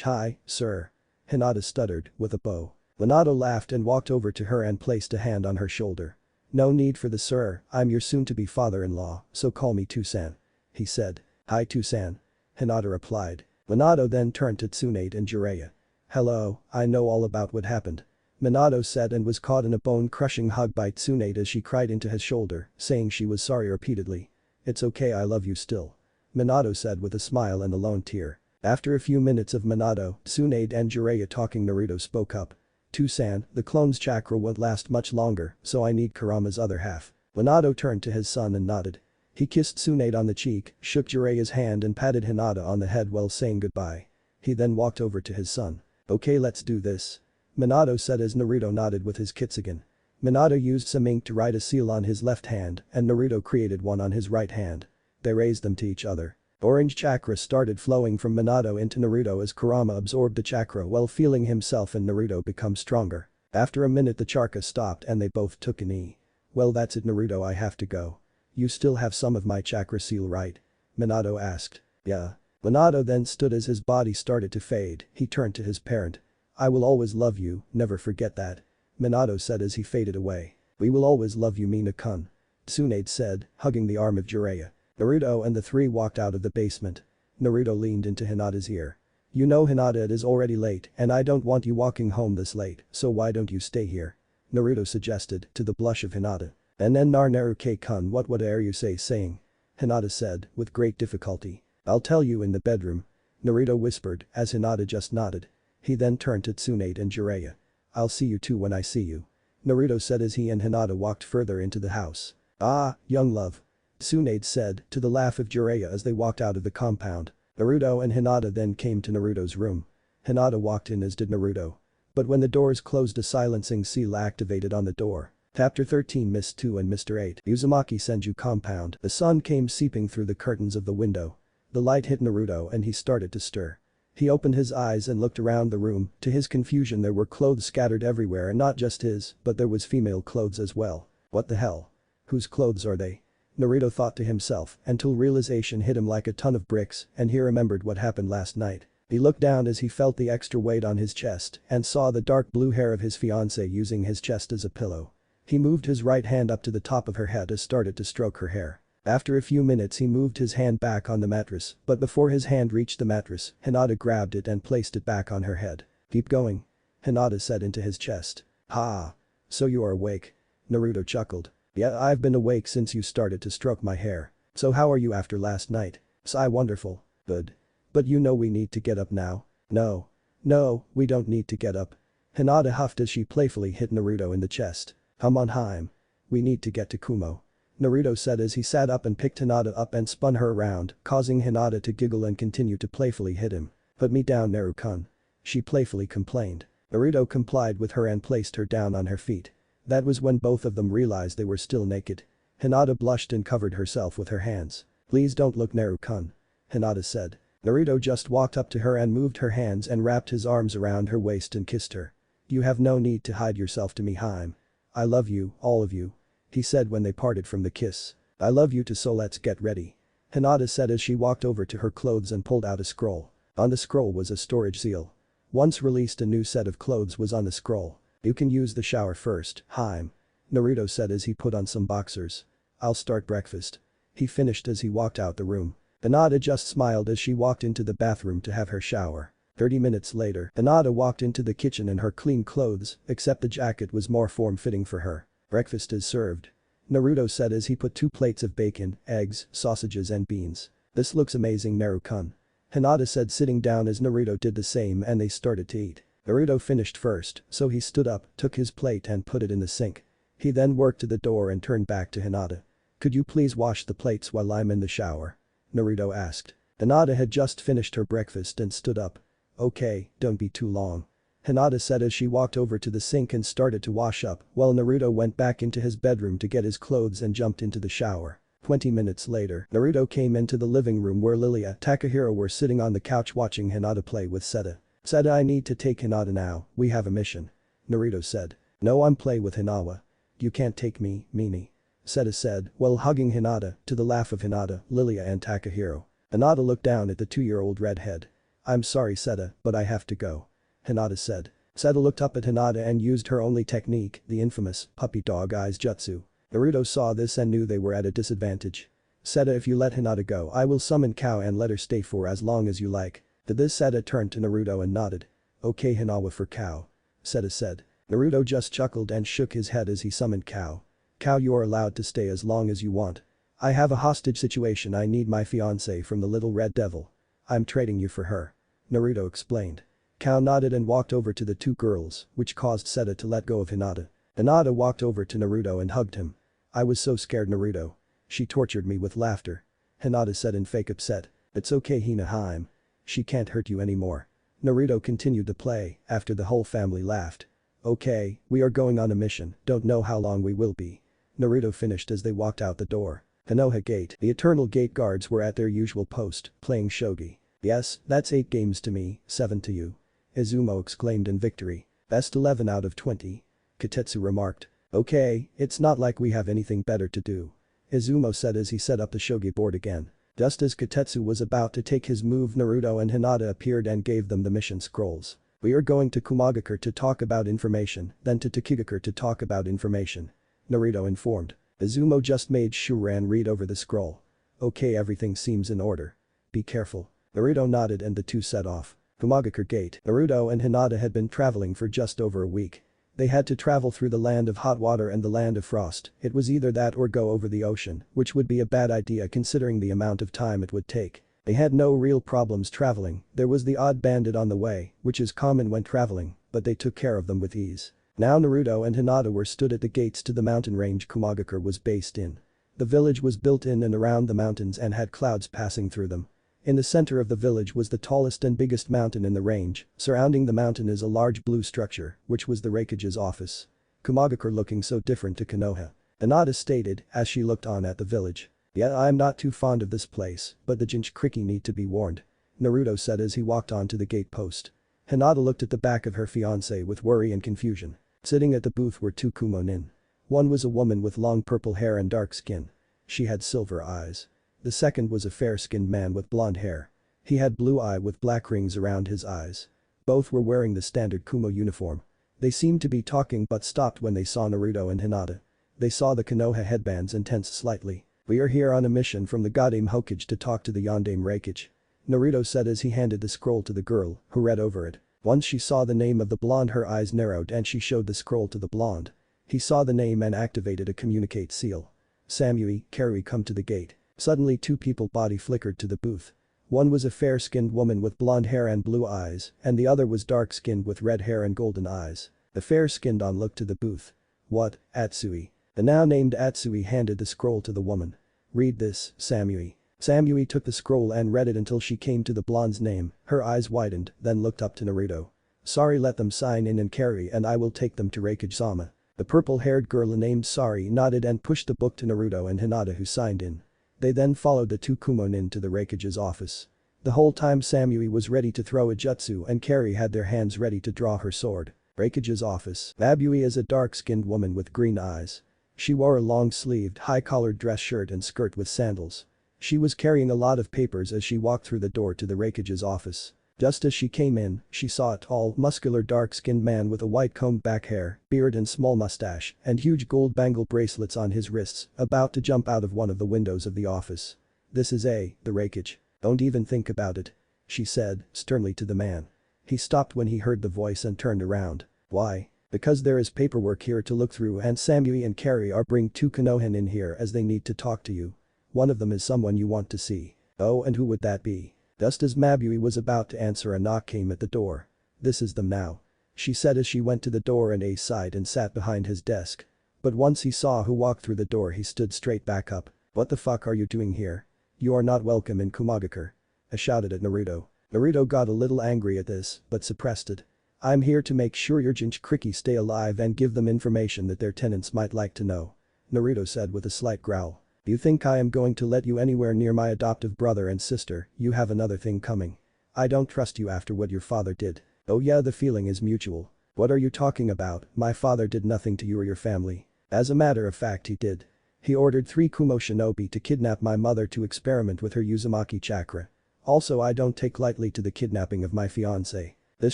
Hi, sir. Hinata stuttered, with a bow. Minato laughed and walked over to her and placed a hand on her shoulder. No need for the sir, I'm your soon-to-be father-in-law, so call me Two-san. He said. Hi Two-san. Hinata replied. Minato then turned to Tsunade and Jiraiya. Hello, I know all about what happened. Minato said and was caught in a bone-crushing hug by Tsunade as she cried into his shoulder, saying she was sorry repeatedly. It's okay, I love you still. Minato said with a smile and a lone tear. After a few minutes of Minato, Tsunade and Jiraiya talking, Naruto spoke up. Two-san, the clone's chakra won't last much longer, so I need Kurama's other half. Minato turned to his son and nodded. He kissed Tsunade on the cheek, shook Jiraiya's hand and patted Hinata on the head while saying goodbye. He then walked over to his son. Okay, let's do this. Minato said as Naruto nodded with his Kitsugen. Minato used some ink to write a seal on his left hand and Naruto created one on his right hand. They raised them to each other. Orange chakra started flowing from Minato into Naruto as Kurama absorbed the chakra while feeling himself and Naruto become stronger. After a minute the chakra stopped and they both took a knee. Well, that's it Naruto, I have to go. You still have some of my chakra seal, right? Minato asked. Yeah. Minato then stood as his body started to fade, he turned to his parent. I will always love you, never forget that. Minato said as he faded away. We will always love you Mina-kun. Tsunade said, hugging the arm of Jiraiya. Naruto and the 3 walked out of the basement. Naruto leaned into Hinata's ear. You know Hinata, it is already late and I don't want you walking home this late, so why don't you stay here? Naruto suggested, to the blush of Hinata. And then Naruto-kun, what are you saying? Hinata said, with great difficulty. I'll tell you in the bedroom. Naruto whispered, as Hinata just nodded. He then turned to Tsunade and Jiraiya. I'll see you too when I see you. Naruto said as he and Hinata walked further into the house. Ah, young love. Tsunade said, to the laugh of Jiraiya as they walked out of the compound. Naruto and Hinata then came to Naruto's room. Hinata walked in as did Naruto. But when the doors closed a silencing seal activated on the door. Chapter 13 Miss 2 and Mr. 8 Uzumaki Senju compound. The sun came seeping through the curtains of the window. The light hit Naruto and he started to stir. He opened his eyes and looked around the room. To his confusion there were clothes scattered everywhere and not just his, but there was female clothes as well. What the hell? Whose clothes are they? Naruto thought to himself until realization hit him like a ton of bricks and he remembered what happened last night. He looked down as he felt the extra weight on his chest and saw the dark blue hair of his fiancée using his chest as a pillow. He moved his right hand up to the top of her head and started to stroke her hair. After a few minutes he moved his hand back on the mattress, but before his hand reached the mattress, Hinata grabbed it and placed it back on her head. "Keep going," Hinata said into his chest. "Ha. So you are awake." Naruto chuckled. "Yeah, I've been awake since you started to stroke my hair. So how are you after last night?" "Sigh, wonderful. Good. But you know we need to get up now." "No. No, we don't need to get up." Hinata huffed as she playfully hit Naruto in the chest. "Come on, Haim. We need to get to Kumo," Naruto said as he sat up and picked Hinata up and spun her around, causing Hinata to giggle and continue to playfully hit him. "Put me down, Naru-kun," she playfully complained. Naruto complied with her and placed her down on her feet. That was when both of them realized they were still naked. Hinata blushed and covered herself with her hands. "Please don't look, Naru-kun," Hinata said. Naruto just walked up to her and moved her hands and wrapped his arms around her waist and kissed her. "You have no need to hide yourself to me, Haim. I love you, all of you," he said when they parted from the kiss. "I love you too, so let's get ready," Hinata said as she walked over to her clothes and pulled out a scroll. On the scroll was a storage seal. Once released, a new set of clothes was on the scroll. "You can use the shower first, Haim," Naruto said as he put on some boxers. "I'll start breakfast," he finished as he walked out the room. Hinata just smiled as she walked into the bathroom to have her shower. 30 minutes later, Hinata walked into the kitchen in her clean clothes, except the jacket was more form-fitting for her. "Breakfast is served," Naruto said as he put 2 plates of bacon, eggs, sausages and beans. "This looks amazing, Naru-kun," Hinata said sitting down as Naruto did the same and they started to eat. Naruto finished first, so he stood up, took his plate and put it in the sink. He then worked to the door and turned back to Hinata. "Could you please wash the plates while I'm in the shower?" Naruto asked. Hinata had just finished her breakfast and stood up. "Okay, don't be too long," Hinata said as she walked over to the sink and started to wash up while Naruto went back into his bedroom to get his clothes and jumped into the shower. 20 minutes later, Naruto came into the living room where Lilia and Takahiro were sitting on the couch watching Hinata play with Seta. "Seta, I need to take Hinata now, we have a mission," Naruto said. "No, I'm play with Hinawa." "You can't take me, meanie," Seta said while hugging Hinata, to the laugh of Hinata, Lilia and Takahiro. Hinata looked down at the 2-year-old redhead. "I'm sorry, Seta, but I have to go," Hinata said. Seta looked up at Hinata and used her only technique, the infamous puppy dog eyes jutsu. Naruto saw this and knew they were at a disadvantage. "Seta, if you let Hinata go, I will summon Kao and let her stay for as long as you like." To this, Seta turned to Naruto and nodded. "Okay, Hinawa for Kao," Seta said. Naruto just chuckled and shook his head as he summoned Kao. "Kao, you're allowed to stay as long as you want. I have a hostage situation, I need my fiancée from the little red devil. I'm trading you for her," Naruto explained. Kao nodded and walked over to the 2 girls, which caused Seta to let go of Hinata. Hinata walked over to Naruto and hugged him. "I was so scared, Naruto. She tortured me with laughter," Hinata said in fake upset. "It's okay, Hina Haim. She can't hurt you anymore." Naruto continued to play after the whole family laughed. "Okay, we are going on a mission, don't know how long we will be," Naruto finished as they walked out the door. Konoha Gate, the Eternal Gate guards were at their usual post, playing shogi. "Yes, that's 8 games to me, 7 to you," Izumo exclaimed in victory. "Best 11 out of 20. Katetsu remarked. "Okay, it's not like we have anything better to do," Izumo said as he set up the shogi board again. Just as Katetsu was about to take his move, Naruto and Hinata appeared and gave them the mission scrolls. "We are going to Kumagakure to talk about information, then to Takigakure to talk about information," Naruto informed. Izumo just made Shuran read over the scroll. "Okay, everything seems in order. Be careful." Naruto nodded and the 2 set off. Kumagakure Gate. Naruto and Hinata had been traveling for just over a week. They had to travel through the land of hot water and the land of frost. It was either that or go over the ocean, which would be a bad idea considering the amount of time it would take. They had no real problems traveling, there was the odd bandit on the way, which is common when traveling, but they took care of them with ease. Now Naruto and Hinata were stood at the gates to the mountain range Kumagakure was based in. The village was built in and around the mountains and had clouds passing through them. In the center of the village was the tallest and biggest mountain in the range, surrounding the mountain is a large blue structure, which was the Raikage's office. Kumagakure looking so different to Konoha. Hinata stated as she looked on at the village. "Yeah, I'm not too fond of this place, but the Jinchuriki need to be warned," Naruto said as he walked on to the gate post. Hinata looked at the back of her fiancé with worry and confusion. Sitting at the booth were 2 Kumo nin. One was a woman with long purple hair and dark skin. She had silver eyes. The second was a fair-skinned man with blonde hair. He had blue eye with black rings around his eyes. Both were wearing the standard Kumo uniform. They seemed to be talking but stopped when they saw Naruto and Hinata. They saw the Konoha headbands and tensed slightly. "We are here on a mission from the Goddamn Hokage to talk to the Yondaime Reikage," Naruto said as he handed the scroll to the girl, who read over it. Once she saw the name of the blonde, her eyes narrowed and she showed the scroll to the blonde. He saw the name and activated a communicate seal. "Samui, Carry, come to the gate." Suddenly two people body flickered to the booth. One was a fair-skinned woman with blonde hair and blue eyes, and the other was dark-skinned with red hair and golden eyes. The fair-skinned one looked to the booth. "What, Atsui?" The now-named Atsui handed the scroll to the woman. "Read this, Samui." Samui took the scroll and read it until she came to the blonde's name, her eyes widened, then looked up to Naruto. "Sari, let them sign in and carry and I will take them to Reikage-sama." The purple-haired girl named Sari nodded and pushed the book to Naruto and Hinata, who signed in. They then followed the two Kumonin to the Reikage's office. The whole time Samui was ready to throw a jutsu and Carrie had their hands ready to draw her sword. Reikage's office. Mabui is a dark-skinned woman with green eyes. She wore a long-sleeved, high-collared dress shirt and skirt with sandals. She was carrying a lot of papers as she walked through the door to the Reikage's office. Just as she came in, she saw a tall, muscular dark-skinned man with a white combed back hair, beard and small mustache, and huge gold bangle bracelets on his wrists, about to jump out of one of the windows of the office. "This is the Reikage. Don't even think about it," she said, sternly to the man. He stopped when he heard the voice and turned around. "Why?" "Because there is paperwork here to look through and Samui and Carrie are bringing two Konohan in here as they need to talk to you. One of them is someone you want to see." "Oh, and who would that be?" Just as Mabui was about to answer, a knock came at the door. "This is them now," she said as she went to the door and Ace sighed and sat behind his desk. But once he saw who walked through the door, he stood straight back up. "What the fuck are you doing here? You are not welcome in Kumagakure," Ace shouted at Naruto. Naruto got a little angry at this, but suppressed it. "I'm here to make sure your Jinchuriki stay alive and give them information that their tenants might like to know," Naruto said with a slight growl. "You think I am going to let you anywhere near my adoptive brother and sister? You have another thing coming. I don't trust you after what your father did." "Oh yeah, the feeling is mutual." "What are you talking about? My father did nothing to you or your family." "As a matter of fact, he did. He ordered 3 Kumo shinobi to kidnap my mother to experiment with her Uzumaki chakra. Also, I don't take lightly to the kidnapping of my fiancé." This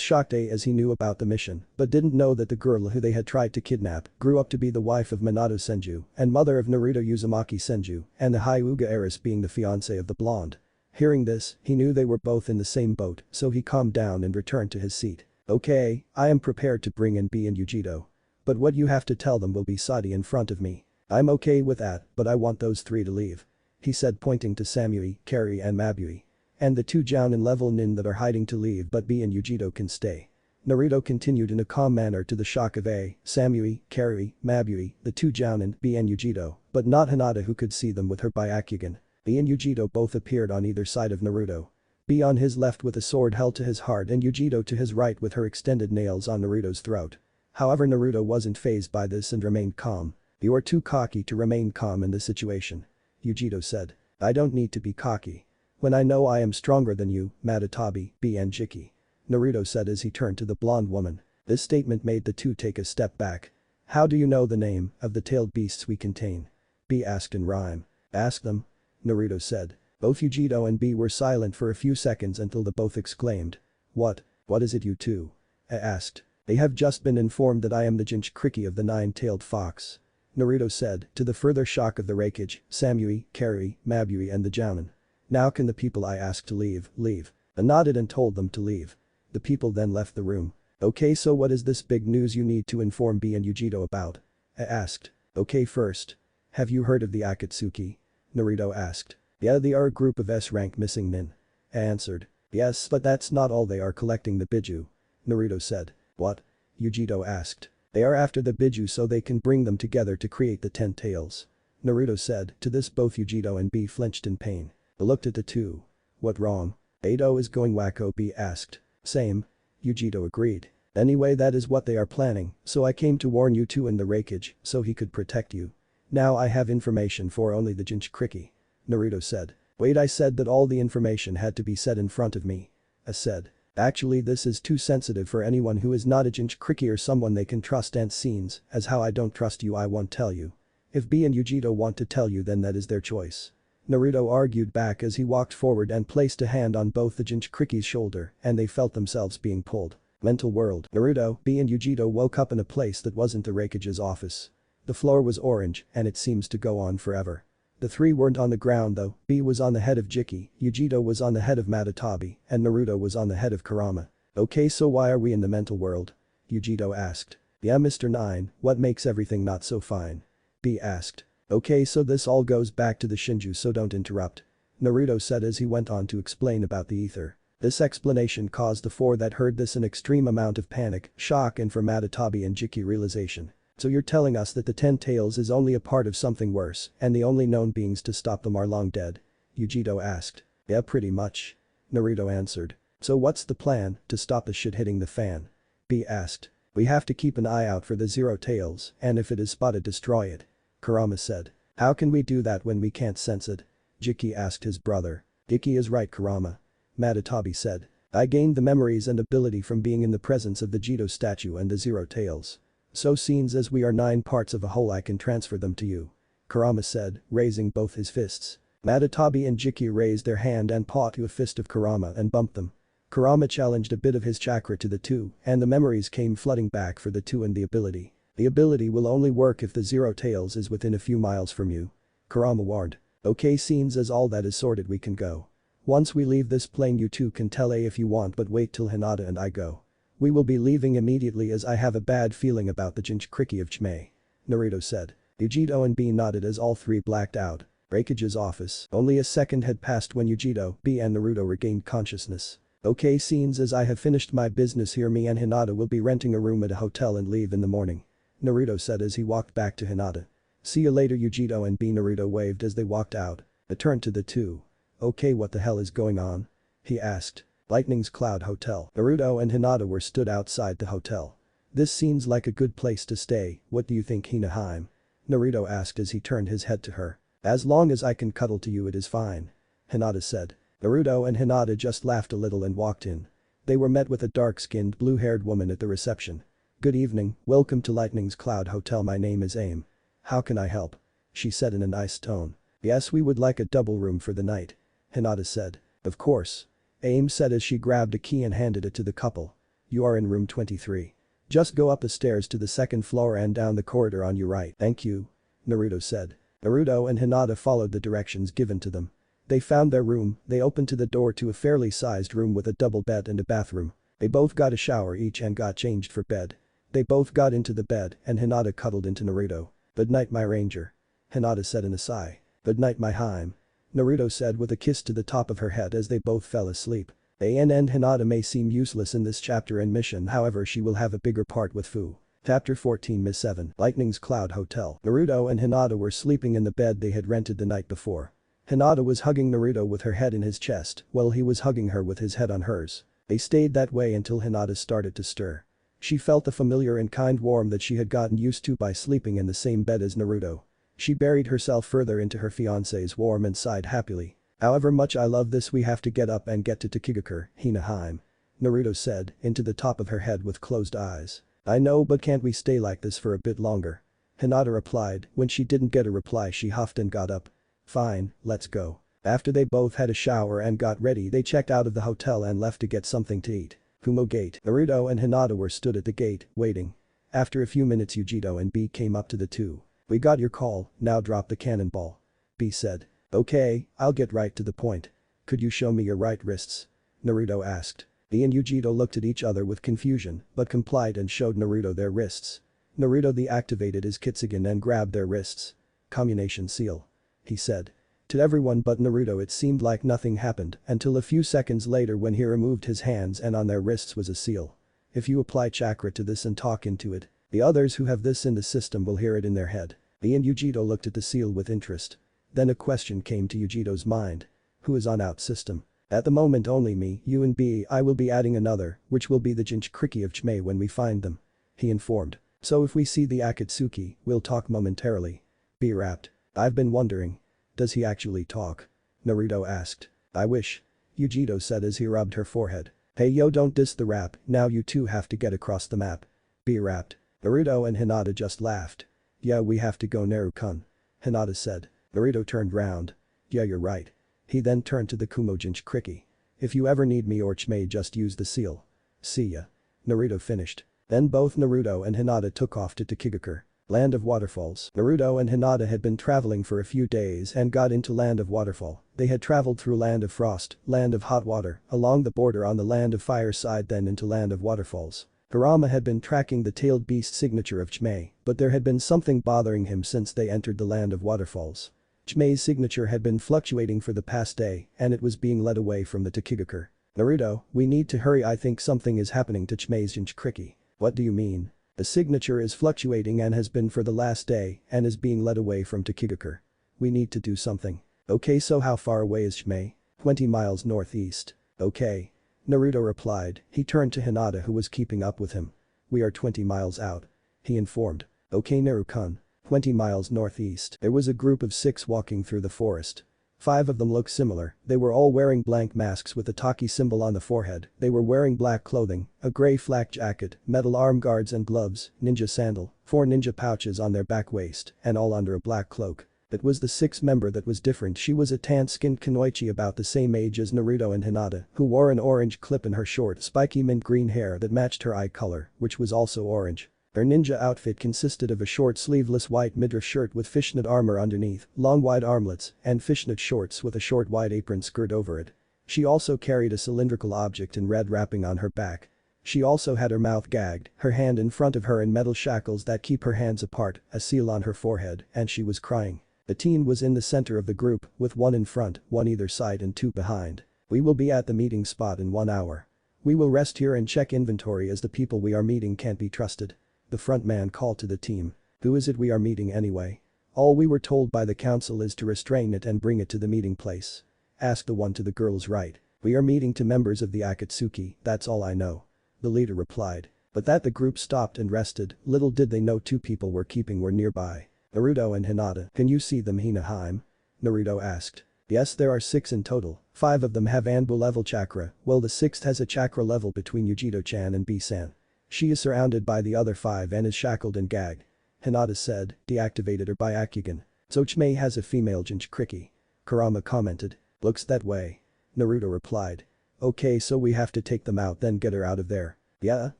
shocked A as he knew about the mission, but didn't know that the girl who they had tried to kidnap grew up to be the wife of Minato Senju and mother of Naruto Uzumaki Senju, and the Hyuga heiress being the fiancé of the blonde. Hearing this, he knew they were both in the same boat, so he calmed down and returned to his seat. "Okay, I am prepared to bring in B and Yujito. But what you have to tell them will be Sadi in front of me." "I'm okay with that, but I want those 3 to leave," he said, pointing to Samui, Carrie and Mabui. "And the 2 Jounin level nin that are hiding to leave, but B and Yujito can stay." Naruto continued in a calm manner to the shock of A, Samui, Carrie, Mabui, the 2 Jounin, B and Yujito, but not Hinata, who could see them with her Byakugan. B and Yujito both appeared on either side of Naruto. B on his left with a sword held to his heart and Yujito to his right with her extended nails on Naruto's throat. However, Naruto wasn't fazed by this and remained calm. "You are too cocky to remain calm in this situation," Yujito said. "I don't need to be cocky. When I know I am stronger than you, Matatabi, B and Jiki," Naruto said as he turned to the blonde woman. This statement made the two take a step back. "How do you know the name of the tailed beasts we contain?" B asked in rhyme. "Ask them," Naruto said. Both Yujito and B were silent for a few seconds until they both exclaimed. What is it you two?" I asked. "They have just been informed that I am the Jinchuriki of the 9-tailed fox," Naruto said, to the further shock of the Reikage, Samui, Carrie, Mabui and the Jounin. "Now can the people I asked to leave, leave?" I nodded and told them to leave. The people then left the room. "Okay, so what is this big news you need to inform B and Yujito about?" I asked. "Okay, first. Have you heard of the Akatsuki?" Naruto asked. "Yeah, they are a group of S-rank missing nin," I answered. "Yes, but that's not all, they are collecting the Biju," Naruto said. "What?" Yujito asked. "They are after the Biju so they can bring them together to create the 10 tails," Naruto said. To this both Yujito and B flinched in pain. I looked at the two. "What wrong?" "Ado is going wacko," B asked. "Same," Yujito agreed. "Anyway, that is what they are planning, so I came to warn you two in the Reikage so he could protect you. Now I have information for only the Jinchuriki," Naruto said. "Wait, I said that all the information had to be said in front of me," I said. Actually this is too sensitive for anyone who is not a Jinchuriki or someone they can trust and scenes, as how I don't trust you I won't tell you. If B and Yujito want to tell you then that is their choice. Naruto argued back as he walked forward and placed a hand on both the Jinchuriki's shoulder and they felt themselves being pulled. Mental world. Naruto, B and Yujito woke up in a place that wasn't the Raikage's office. The floor was orange and it seems to go on forever. The three weren't on the ground though, B was on the head of Jiki, Yujito was on the head of Matatabi, and Naruto was on the head of Kurama. Okay, so why are we in the mental world? Yujito asked. Yeah, Mr. 9, what makes everything not so fine? B asked. Okay, so this all goes back to the Shinju, so don't interrupt. Naruto said as he went on to explain about the ether. This explanation caused the four that heard this an extreme amount of panic, shock and for Matatabi and Jiki realization. So you're telling us that the 10 tails is only a part of something worse and the only known beings to stop them are long dead? Yujito asked. Yeah, pretty much. Naruto answered. So what's the plan to stop the shit hitting the fan? B asked. We have to keep an eye out for the 0 tails and if it is spotted destroy it. Kurama said. How can we do that when we can't sense it? Jiki asked his brother. Jiki is right, Kurama. Matatabi said. I gained the memories and ability from being in the presence of the Jito statue and the 0 tails. So seems as we are 9 parts of a whole I can transfer them to you. Kurama said, raising both his fists. Matatabi and Jiki raised their hand and paw to a fist of Kurama and bumped them. Kurama challenged a bit of his chakra to the 2 and the memories came flooding back for the 2 and the ability. The ability will only work if the 0 tails is within a few miles from you. Kurama warned. Okay, seems as all that is sorted we can go. Once we leave this plane you two can tell A if you want but wait till Hinata and I go. We will be leaving immediately as I have a bad feeling about the Jinchuriki of Chimei. Naruto said. Yujito and B nodded as all three blacked out. Raikage's office. Only a second had passed when Yujito, B and Naruto regained consciousness. Okay, seems as I have finished my business here, me and Hinata will be renting a room at a hotel and leave in the morning. Naruto said as he walked back to Hinata. See you later, Yujito and B. Naruto waved as they walked out. It turned to the two. Okay, what the hell is going on? He asked. Lightning's Cloud Hotel. Naruto and Hinata were stood outside the hotel. This seems like a good place to stay, what do you think, Hinaheim? Naruto asked as he turned his head to her. As long as I can cuddle to you it is fine. Hinata said. Naruto and Hinata just laughed a little and walked in. They were met with a dark-skinned blue-haired woman at the reception. Good evening, welcome to Lightning's Cloud Hotel, my name is Aim. How can I help? She said in a nice tone. Yes, we would like a double room for the night. Hinata said. Of course. Aim said as she grabbed a key and handed it to the couple. You are in room 23. Just go up the stairs to the second floor and down the corridor on your right. Thank you. Naruto said. Naruto and Hinata followed the directions given to them. They found their room, they opened to the door to a fairly sized room with a double bed and a bathroom. They both got a shower each and got changed for bed. They both got into the bed and Hinata cuddled into Naruto. Good night, my ranger. Hinata said in a sigh. Good night, my Haim. Naruto said with a kiss to the top of her head as they both fell asleep. And Hinata may seem useless in this chapter and mission, however she will have a bigger part with Fu. Chapter 14 Miss 7 Lightning's Cloud Hotel. Naruto and Hinata were sleeping in the bed they had rented the night before. Hinata was hugging Naruto with her head in his chest while he was hugging her with his head on hers. They stayed that way until Hinata started to stir. She felt the familiar and kind warmth that she had gotten used to by sleeping in the same bed as Naruto. She buried herself further into her fiancé's warm and sighed happily. However much I love this, we have to get up and get to Takigakure, Hinaheim. Naruto said, into the top of her head with closed eyes. I know, but can't we stay like this for a bit longer? Hinata replied. When she didn't get a reply she huffed and got up. Fine, let's go. After they both had a shower and got ready they checked out of the hotel and left to get something to eat. Kumo Gate. Naruto and Hinata were stood at the gate, waiting. After a few minutes Yujito and B came up to the two. We got your call, now drop the cannonball. B said. Okay, I'll get right to the point. Could you show me your right wrists? Naruto asked. B and Yujito looked at each other with confusion but complied and showed Naruto their wrists. Naruto deactivated his Kitsugen and grabbed their wrists. Combination seal. He said. To everyone but Naruto it seemed like nothing happened until a few seconds later when he removed his hands and on their wrists was a seal. If you apply chakra to this and talk into it, the others who have this in the system will hear it in their head. B and Yujito looked at the seal with interest. Then a question came to Yujito's mind. Who is on out system? At the moment only me, you and B. I will be adding another, which will be the Jinchuriki of Chimei when we find them. He informed. So if we see the Akatsuki, we'll talk momentarily. B rapped. I've been wondering. Does he actually talk? Naruto asked. I wish. Yujito said as he rubbed her forehead. Hey yo, don't diss the rap, now you two have to get across the map. Be rapped. Naruto and Hinata just laughed. Yeah, we have to go, Naru-kun. Hinata said. Naruto turned round. Yeah, you're right. He then turned to the Kumojinch Kriki. If you ever need me or Chmei, just use the seal. See ya. Naruto finished. Then both Naruto and Hinata took off to Takigakure. Land of Waterfalls. Naruto and Hinata had been traveling for a few days and got into Land of Waterfall. They had traveled through Land of Frost, Land of Hot Water, along the border on the Land of Fire side, then into Land of Waterfalls. Kurama had been tracking the tailed beast signature of Chmei, but there had been something bothering him since they entered the Land of Waterfalls. Chmei's signature had been fluctuating for the past day and it was being led away from the Takigakure. Naruto, we need to hurry, I think something is happening to Chmei's Jinchuriki. What do you mean? The signature is fluctuating and has been for the last day and is being led away from Takigakure. We need to do something. Okay, so how far away is Chmei? 20 miles northeast. Okay. Naruto replied. He turned to Hinata who was keeping up with him. We are 20 miles out. He informed. Okay, Naru-kun. 20 miles northeast. There was a group of 6 walking through the forest. 5 of them looked similar, they were all wearing blank masks with a Taki symbol on the forehead, they were wearing black clothing, a grey flak jacket, metal arm guards and gloves, ninja sandal, 4 ninja pouches on their back waist, and all under a black cloak. It was the 6th member that was different. She was a tan-skinned kunoichi about the same age as Naruto and Hinata, who wore an orange clip in her short spiky mint green hair that matched her eye color, which was also orange. Their ninja outfit consisted of a short sleeveless white midriff shirt with fishnet armor underneath, long wide armlets, and fishnet shorts with a short wide apron skirt over it. She also carried a cylindrical object in red wrapping on her back. She also had her mouth gagged, her hand in front of her in metal shackles that keep her hands apart, a seal on her forehead, and she was crying. The teen was in the center of the group, with 1 in front, 1 either side and 2 behind. We will be at the meeting spot in 1 hour. We will rest here and check inventory as the people we are meeting can't be trusted. The front man called to the team. Who is it we are meeting anyway? All we were told by the council is to restrain it and bring it to the meeting place. Asked the one to the girl's right. We are meeting to members of the Akatsuki, that's all I know. The leader replied. But that the group stopped and rested, little did they know 2 people were keeping were nearby. Naruto and Hinata. Can you see them, Hina-hime? Naruto asked. Yes, there are 6 in total, 5 of them have Anbu level chakra, while the 6th has a chakra level between Yujito-chan and B-san. She is surrounded by the other 5 and is shackled and gagged. Hinata said, deactivated her by Occiden. So Chmei has a female Jinchuriki. Kurama commented. Looks that way. Naruto replied. Okay, so we have to take them out then get her out of there. Yeah,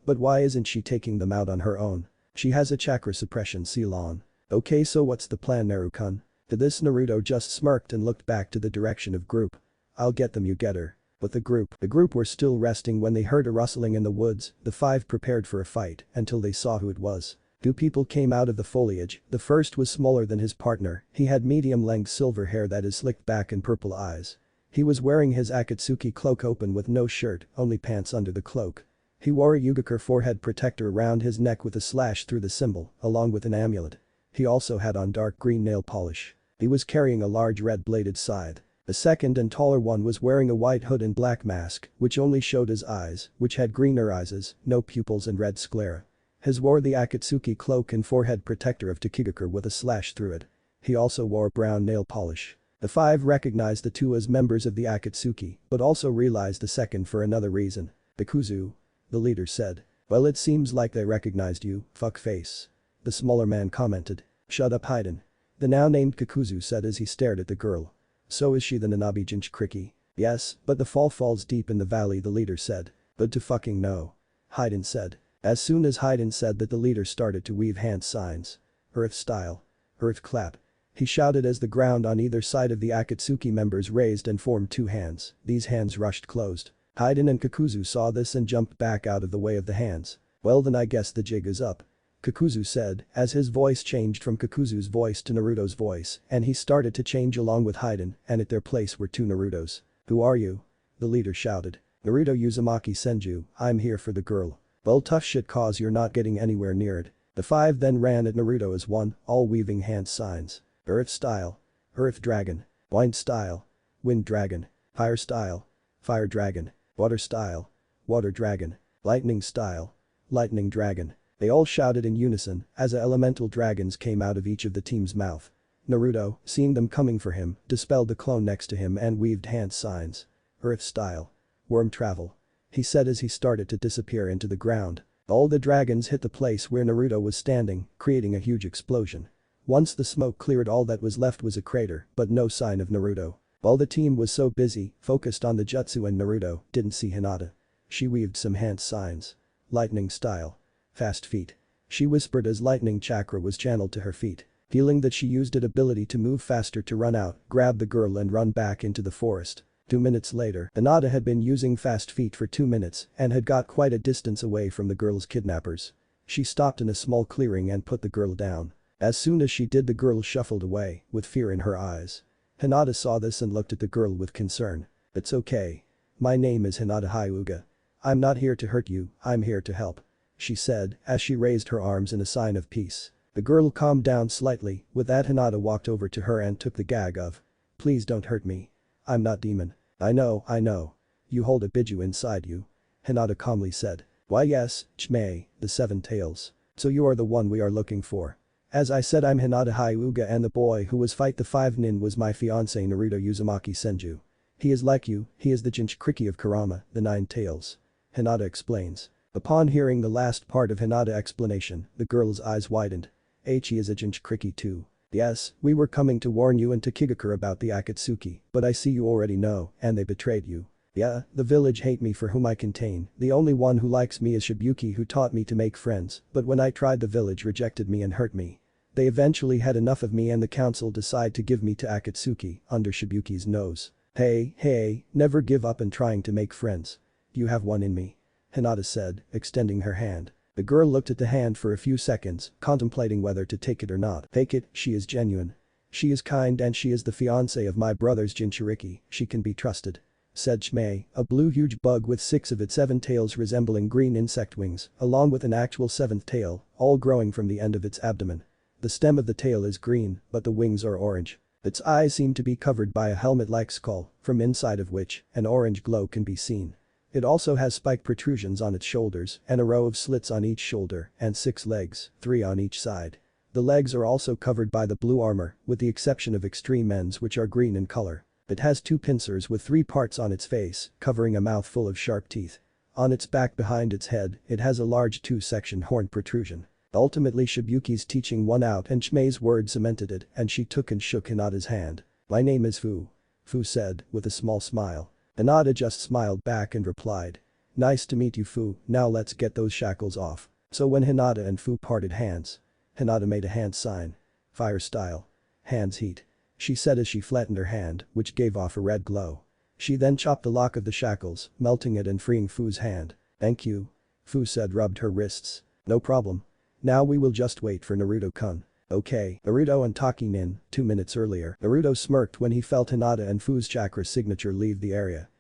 but why isn't she taking them out on her own? She has a chakra suppression seal on. Okay, so what's the plan, Naru-kun? To this Naruto just smirked and looked back to the direction of group. I'll get them, you get her. But the group were still resting when they heard a rustling in the woods. The 5 prepared for a fight until they saw who it was. 2 people came out of the foliage. The first was smaller than his partner, he had medium-length silver hair that is slicked back and purple eyes. He was wearing his Akatsuki cloak open with no shirt, only pants under the cloak. He wore a Yugakure forehead protector around his neck with a slash through the symbol, along with an amulet. He also had on dark green nail polish. He was carrying a large red-bladed scythe. The second and taller one was wearing a white hood and black mask, which only showed his eyes, which had greener eyes, no pupils and red sclera. His wore the Akatsuki cloak and forehead protector of Takigakure with a slash through it. He also wore brown nail polish. The 5 recognized the 2 as members of the Akatsuki, but also realized the second for another reason. Bikuzu. The leader said. Well, it seems like they recognized you, fuckface. The smaller man commented. Shut up, Occiden. The now named Kikuzu said as he stared at the girl. So is she the Nanabi Jinchuriki? Yes, but the fall falls deep in the valley, the leader said. But to fucking know. Occiden said. As soon as Occiden said that, the leader started to weave hand signs. Earth style. Earth clap. He shouted as the ground on either side of the Akatsuki members raised and formed 2 hands. These hands rushed closed. Occiden and Kikuzu saw this and jumped back out of the way of the hands. Well then I guess the jig is up. Kikuzu said, as his voice changed from Kikuzu's voice to Naruto's voice, and he started to change along with Occiden, and at their place were 2 Narutos. Who are you? The leader shouted. Naruto Uzumaki Senju, I'm here for the girl. Well, tough shit, cause you're not getting anywhere near it. The 5 then ran at Naruto as one, all weaving hand signs. Earth style. Earth dragon. Wind style. Wind dragon. Fire style. Fire dragon. Water style. Water dragon. Lightning style. Lightning dragon. They all shouted in unison as elemental dragons came out of each of the team's mouth. Naruto, seeing them coming for him, dispelled the clone next to him and weaved hand signs. Earth style. Worm travel. he said as he started to disappear into the ground. All the dragons hit the place where Naruto was standing, creating a huge explosion. Once the smoke cleared, all that was left was a crater, but no sign of Naruto. While the team was so busy, focused on the jutsu, and Naruto didn't see Hinata. She weaved some hand signs. Lightning style. Fast feet. She whispered as lightning chakra was channeled to her feet. Feeling that she used its ability to move faster to run out, grab the girl and run back into the forest. 2 minutes later, Hinata had been using fast feet for 2 minutes and had got quite a distance away from the girl's kidnappers. She stopped in a small clearing and put the girl down. As soon as she did, the girl shuffled away, with fear in her eyes. Hinata saw this and looked at the girl with concern. "It's okay. My name is Hinata Hyuga. I'm not here to hurt you, I'm here to help," she said as she raised her arms in a sign of peace. The girl calmed down slightly. With that, Hinata walked over to her and took the gag of, "Please don't hurt me. I'm not demon." I know. You hold a biju inside you," Hinata calmly said. "Why yes, Chmei, the 7 tails. So you are the one we are looking for. As I said, I'm Hinata Hyuga, and the boy who was fight the 5 nin was my fiancé Naruto Uzumaki Senju. He is like you, he is the Jinchuriki of Kurama, the 9 tails," Hinata explains. Upon hearing the last part of Hinata's explanation, the girl's eyes widened. He is a Jinchuriki too. "Yes, we were coming to warn you and to Kigakura about the Akatsuki, but I see you already know, and they betrayed you. Yeah, the village hate me for whom I contain, the only one who likes me is Shibuki, who taught me to make friends, but when I tried, the village rejected me and hurt me. They eventually had enough of me and the council decided to give me to Akatsuki, under Shibuki's nose. Hey, never give up in trying to make friends. You have one in me," Hinata said, extending her hand. The girl looked at the hand for a few seconds, contemplating whether to take it or not. "Take it, she is genuine. She is kind and she is the fiancé of my brother's Jinchuriki, she can be trusted," said Chmei, a blue huge bug with 6 of its 7 tails resembling green insect wings, along with an actual 7th tail, all growing from the end of its abdomen. The stem of the tail is green, but the wings are orange. Its eyes seem to be covered by a helmet-like skull, from inside of which an orange glow can be seen. It also has spike protrusions on its shoulders and a row of slits on each shoulder and 6 legs, 3 on each side. The legs are also covered by the blue armor, with the exception of extreme ends which are green in color. It has 2 pincers with 3 parts on its face, covering a mouth full of sharp teeth. On its back behind its head, it has a large 2-section horn protrusion. Ultimately, Shibuki's teaching won out and Chmei's word cemented it, and she took and shook Hinata's hand. "My name is Fu," Fu said, with a small smile. Hinata just smiled back and replied, "Nice to meet you, Fu, now let's get those shackles off." So when Hinata and Fu parted hands, Hinata made a hand sign. "Fire style. Hands heat," she said as she flattened her hand, which gave off a red glow. She then chopped the lock of the shackles, melting it and freeing Fu's hand. "Thank you," Fu said, rubbed her wrists. "No problem. Now we will just wait for Naruto-kun." "Okay." Naruto and Taki Nin, 2 minutes earlier. Naruto smirked when he felt Hinata and Fu's chakra signature leave the area.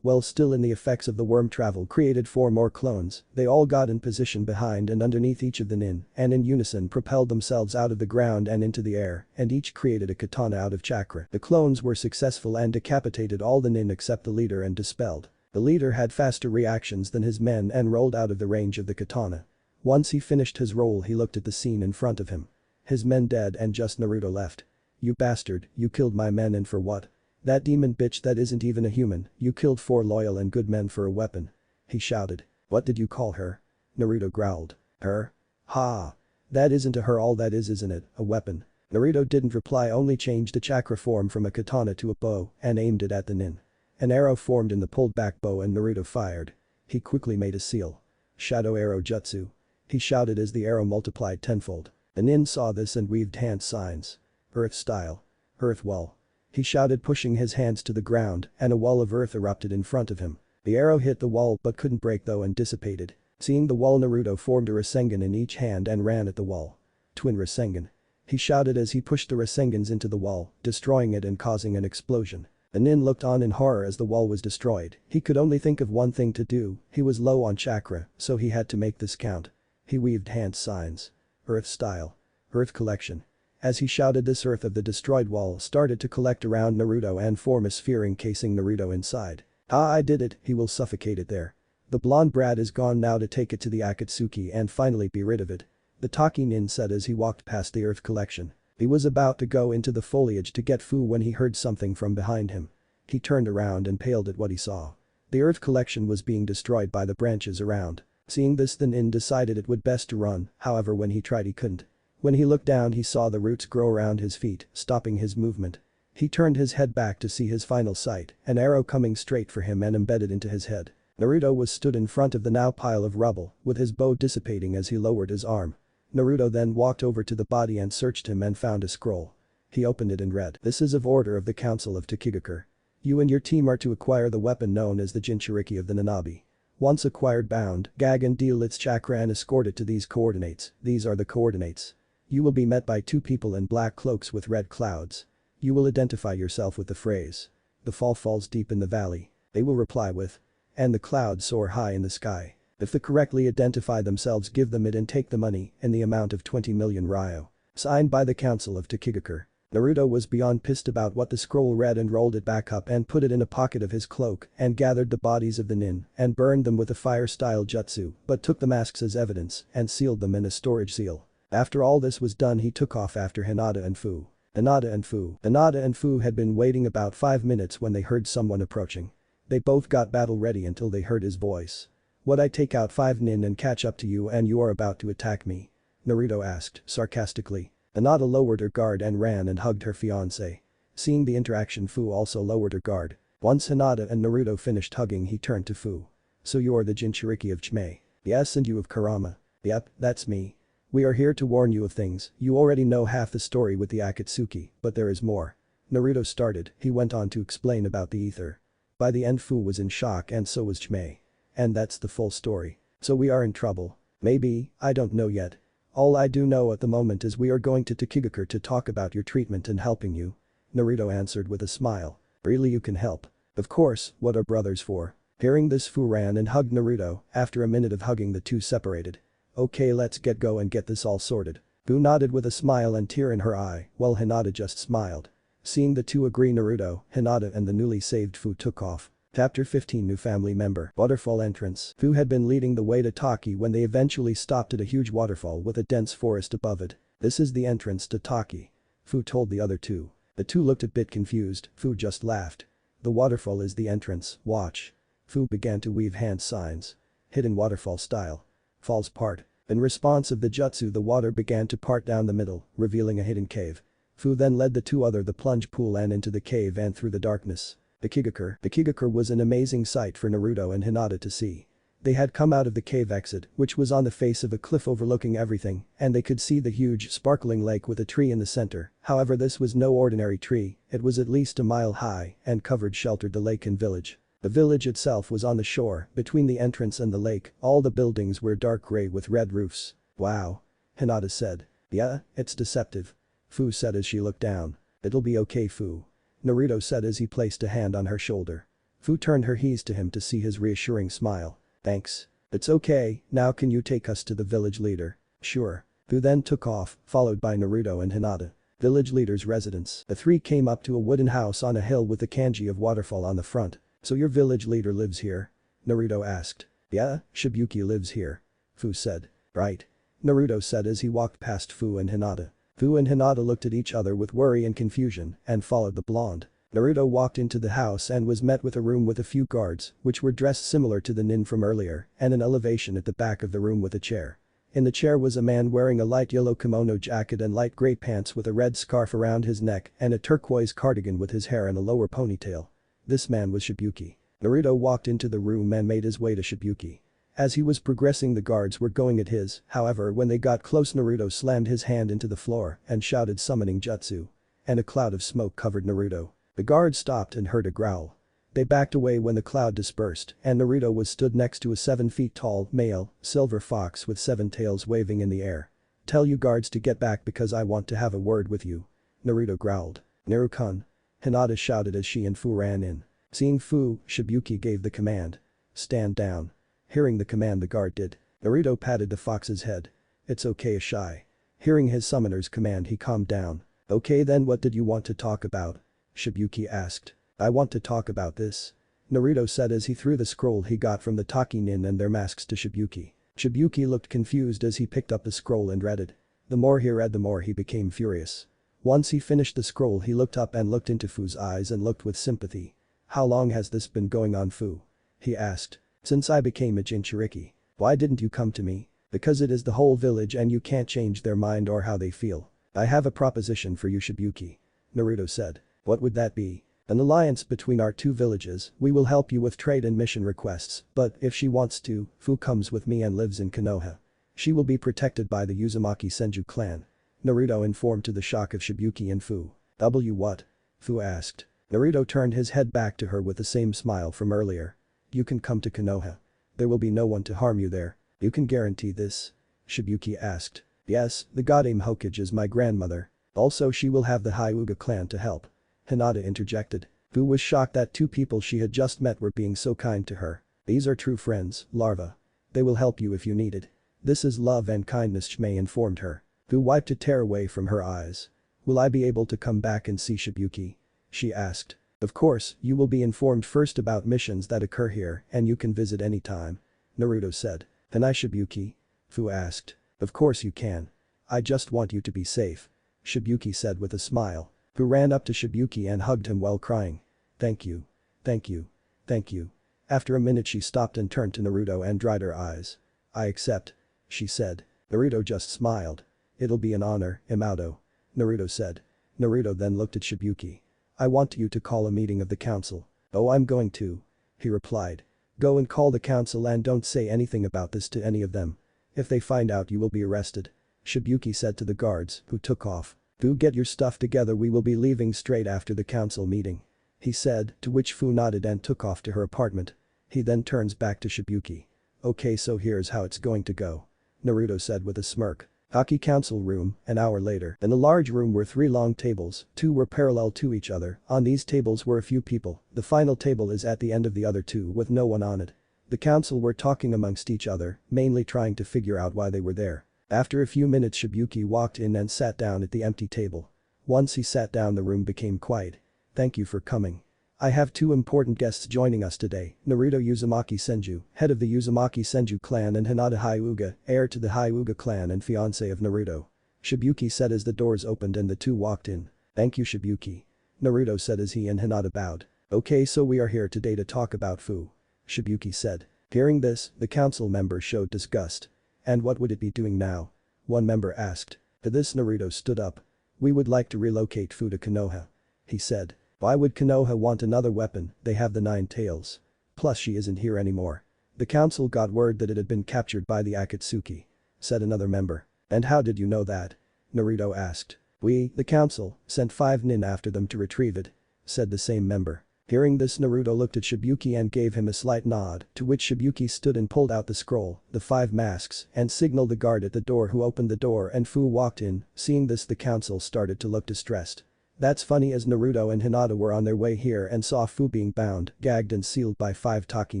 While still in the effects of the worm travel, created 4 more clones. They all got in position behind and underneath each of the nin, and in unison propelled themselves out of the ground and into the air, and each created a katana out of chakra. The clones were successful and decapitated all the nin except the leader and dispelled. The leader had faster reactions than his men and rolled out of the range of the katana. Once he finished his roll, he looked at the scene in front of him. His men dead and just Naruto left. "You bastard, you killed my men, and for what? That demon bitch that isn't even a human, you killed 4 loyal and good men for a weapon," he shouted. "What did you call her?" Naruto growled. "Her? Ha. That isn't a her, all that is, isn't it, a weapon?" Naruto didn't reply, only changed the chakra form from a katana to a bow and aimed it at the nin. An arrow formed in the pulled back bow and Naruto fired. He quickly made a seal. "Shadow arrow jutsu," he shouted as the arrow multiplied tenfold. The nin saw this and weaved hand signs. "Earth style. Earth wall," he shouted, pushing his hands to the ground, and a wall of earth erupted in front of him. The arrow hit the wall but couldn't break though and dissipated. Seeing the wall, Naruto formed a Rasengan in each hand and ran at the wall. "Twin Rasengan," he shouted as he pushed the Rasengans into the wall, destroying it and causing an explosion. The nin looked on in horror as the wall was destroyed. He could only think of one thing to do, he was low on chakra, so he had to make this count. He weaved hand signs. "Earth style. Earth collection." As he shouted this, earth of the destroyed wall started to collect around Naruto and form a sphere encasing Naruto inside. "Ah, I did it, he will suffocate it there. The blonde brat is gone now to take it to the Akatsuki and finally be rid of it," the Taki nin said as he walked past the earth collection. He was about to go into the foliage to get Fu when he heard something from behind him. He turned around and paled at what he saw. The earth collection was being destroyed by the branches around. Seeing this, the nin decided it would best to run, however when he tried he couldn't. When he looked down he saw the roots grow around his feet, stopping his movement. He turned his head back to see his final sight, an arrow coming straight for him and embedded into his head. Naruto was stood in front of the now pile of rubble, with his bow dissipating as he lowered his arm. Naruto then walked over to the body and searched him and found a scroll. He opened it and read, "This is of order of the Council of Tokigakure. You and your team are to acquire the weapon known as the Jinchuriki of the Nanabi. Once acquired, bound, gag and deal its chakra and escort it to these coordinates. These are the coordinates. You will be met by two people in black cloaks with red clouds. You will identify yourself with the phrase, 'The fall falls deep in the valley.' They will reply with, 'And the clouds soar high in the sky.' If they correctly identify themselves, give them it and take the money in the amount of 20 million ryo. Signed by the Council of Tokigakure." Naruto was beyond pissed about what the scroll read and rolled it back up and put it in a pocket of his cloak and gathered the bodies of the nin and burned them with a fire-style jutsu, but took the masks as evidence and sealed them in a storage seal. After all this was done, he took off after Hinata and Fu. Hinata and Fu had been waiting about 5 minutes when they heard someone approaching. They both got battle ready until they heard his voice. "Would I take out 5 nin and catch up to you and you are about to attack me?" Naruto asked, sarcastically. Hinata lowered her guard and ran and hugged her fiancé. Seeing the interaction, Fu also lowered her guard. Once Hinata and Naruto finished hugging, he turned to Fu. "So you're the Jinchuriki of Chimei?" "Yes, and you of Kurama?" "Yep, that's me. We are here to warn you of things. You already know half the story with the Akatsuki, but there is more." Naruto started, he went on to explain about the ether. By the end Fu was in shock and so was Chimei. "And that's the full story. So we are in trouble." "Maybe, I don't know yet. All I do know at the moment is we are going to Tokigakure to talk about your treatment and helping you." Naruto answered with a smile. "Really, you can help?" "Of course, what are brothers for?" Hearing this, Fu ran and hugged Naruto. After a minute of hugging, the two separated. "Okay, let's go and get this all sorted." Fu nodded with a smile and tear in her eye, while Hinata just smiled. Seeing the two agree, Naruto, Hinata and the newly saved Fu took off. Chapter 15. New family member. Waterfall entrance. Fu had been leading the way to Taki when they eventually stopped at a huge waterfall with a dense forest above it. "This is the entrance to Taki," Fu told the other two. The two looked a bit confused. Fu just laughed. "The waterfall is the entrance, watch." Fu began to weave hand signs. Hidden waterfall style. Falls part. In response of the jutsu, the water began to part down the middle, revealing a hidden cave. Fu then led the two other the plunge pool and into the cave and through the darkness. The Kigakure was an amazing sight for Naruto and Hinata to see. They had come out of the cave exit, which was on the face of a cliff overlooking everything, and they could see the huge, sparkling lake with a tree in the center. However, this was no ordinary tree, it was at least a mile high and sheltered the lake and village. The village itself was on the shore, between the entrance and the lake. All the buildings were dark gray with red roofs. "Wow," Hinata said. "Yeah, it's deceptive," Fu said as she looked down. "It'll be okay, Fu," Naruto said as he placed a hand on her shoulder. Fu turned her gaze to him to see his reassuring smile. "Thanks. It's okay, now can you take us to the village leader?" "Sure." Fu then took off, followed by Naruto and Hinata. Village leader's residence. The three came up to a wooden house on a hill with the kanji of waterfall on the front. "So your village leader lives here?" Naruto asked. "Yeah, Shibuki lives here," Fu said. "Right," Naruto said as he walked past Fu and Hinata. Fu and Hinata looked at each other with worry and confusion and followed the blonde. Naruto walked into the house and was met with a room with a few guards, which were dressed similar to the nin from earlier, and an elevation at the back of the room with a chair. In the chair was a man wearing a light yellow kimono jacket and light gray pants with a red scarf around his neck and a turquoise cardigan with his hair in a lower ponytail. This man was Shibuki. Naruto walked into the room and made his way to Shibuki. As he was progressing, the guards were going at his, however when they got close, Naruto slammed his hand into the floor and shouted summoning jutsu. And a cloud of smoke covered Naruto. The guards stopped and heard a growl. They backed away when the cloud dispersed and Naruto was stood next to a 7 feet tall, male, silver fox with 7 tails waving in the air. "Tell you guards to get back because I want to have a word with you," Naruto growled. "Naru-kun," Hinata shouted as she and Fu ran in. Seeing Fu, Shibuki gave the command. "Stand down." Hearing the command, the guard did. Naruto patted the fox's head. "It's okay, Ashai." Hearing his summoner's command, he calmed down. "Okay then, what did you want to talk about?" Shibuki asked. "I want to talk about this," Naruto said as he threw the scroll he got from the Taki nin and their masks to Shibuki. Shibuki looked confused as he picked up the scroll and read it. The more he read, the more he became furious. Once he finished the scroll, he looked up and looked into Fu's eyes and looked with sympathy. "How long has this been going on, Fu?" he asked. Since I became a Jinchuriki. Why didn't you come to me? Because it is the whole village and you can't change their mind or how they feel. I have a proposition for you Shibuki. Naruto said. What would that be? An alliance between our two villages, we will help you with trade and mission requests, but if she wants to, Fu comes with me and lives in Konoha. She will be protected by the Uzumaki Senju clan. Naruto informed to the shock of Shibuki and Fu. What? Fu asked. Naruto turned his head back to her with the same smile from earlier. You can come to Konoha. There will be no one to harm you there. You can guarantee this? Shibuki asked. Yes, the Goddamn Hokage is my grandmother. Also she will have the Hyuga clan to help. Hinata interjected. Fu was shocked that two people she had just met were being so kind to her. These are true friends, larva. They will help you if you need it. This is love and kindness Chimei informed her. Fu wiped a tear away from her eyes. Will I be able to come back and see Shibuki? She asked. Of course, you will be informed first about missions that occur here and you can visit anytime. Naruto said. Can I Shibuki? Fu asked. Of course you can. I just want you to be safe. Shibuki said with a smile. Fu ran up to Shibuki and hugged him while crying. Thank you. Thank you. Thank you. After a minute she stopped and turned to Naruto and dried her eyes. I accept. She said. Naruto just smiled. It'll be an honor, Imauto. Naruto said. Naruto then looked at Shibuki. I want you to call a meeting of the council. Oh I'm going to. He replied. Go and call the council and don't say anything about this to any of them. If they find out you will be arrested. Shibuki said to the guards, who took off. Fu get your stuff together we will be leaving straight after the council meeting. He said, to which Fu nodded and took off to her apartment. He then turns back to Shibuki. Okay so here's how it's going to go. Naruto said with a smirk. Hockey council room, an hour later. In the large room were 3 long tables, 2 were parallel to each other, on these tables were a few people, the final table is at the end of the other 2 with no one on it. The council were talking amongst each other, mainly trying to figure out why they were there. After a few minutes Shibuki walked in and sat down at the empty table. Once he sat down the room became quiet. Thank you for coming. I have 2 important guests joining us today, Naruto Uzumaki Senju, head of the Uzumaki Senju clan and Hinata Hyuga, heir to the Hyuga clan and fiancé of Naruto. Shibuki said as the doors opened and the 2 walked in. Thank you Shibuki. Naruto said as he and Hinata bowed. Okay so we are here today to talk about Fu. Shibuki said. Hearing this, the council members showed disgust. And what would it be doing now? One member asked. To this Naruto stood up. We would like to relocate Fu to Konoha. He said. Why would Konoha want another weapon, they have the 9 tails. Plus she isn't here anymore. The council got word that it had been captured by the Akatsuki. Said another member. And how did you know that? Naruto asked. We, the council, sent 5 nin after them to retrieve it. Said the same member. Hearing this Naruto looked at Shibuki and gave him a slight nod, to which Shibuki stood and pulled out the scroll, the 5 masks, and signaled the guard at the door who opened the door and Fu walked in. Seeing this the council started to look distressed. That's funny as Naruto and Hinata were on their way here and saw Fu being bound, gagged and sealed by 5 Taki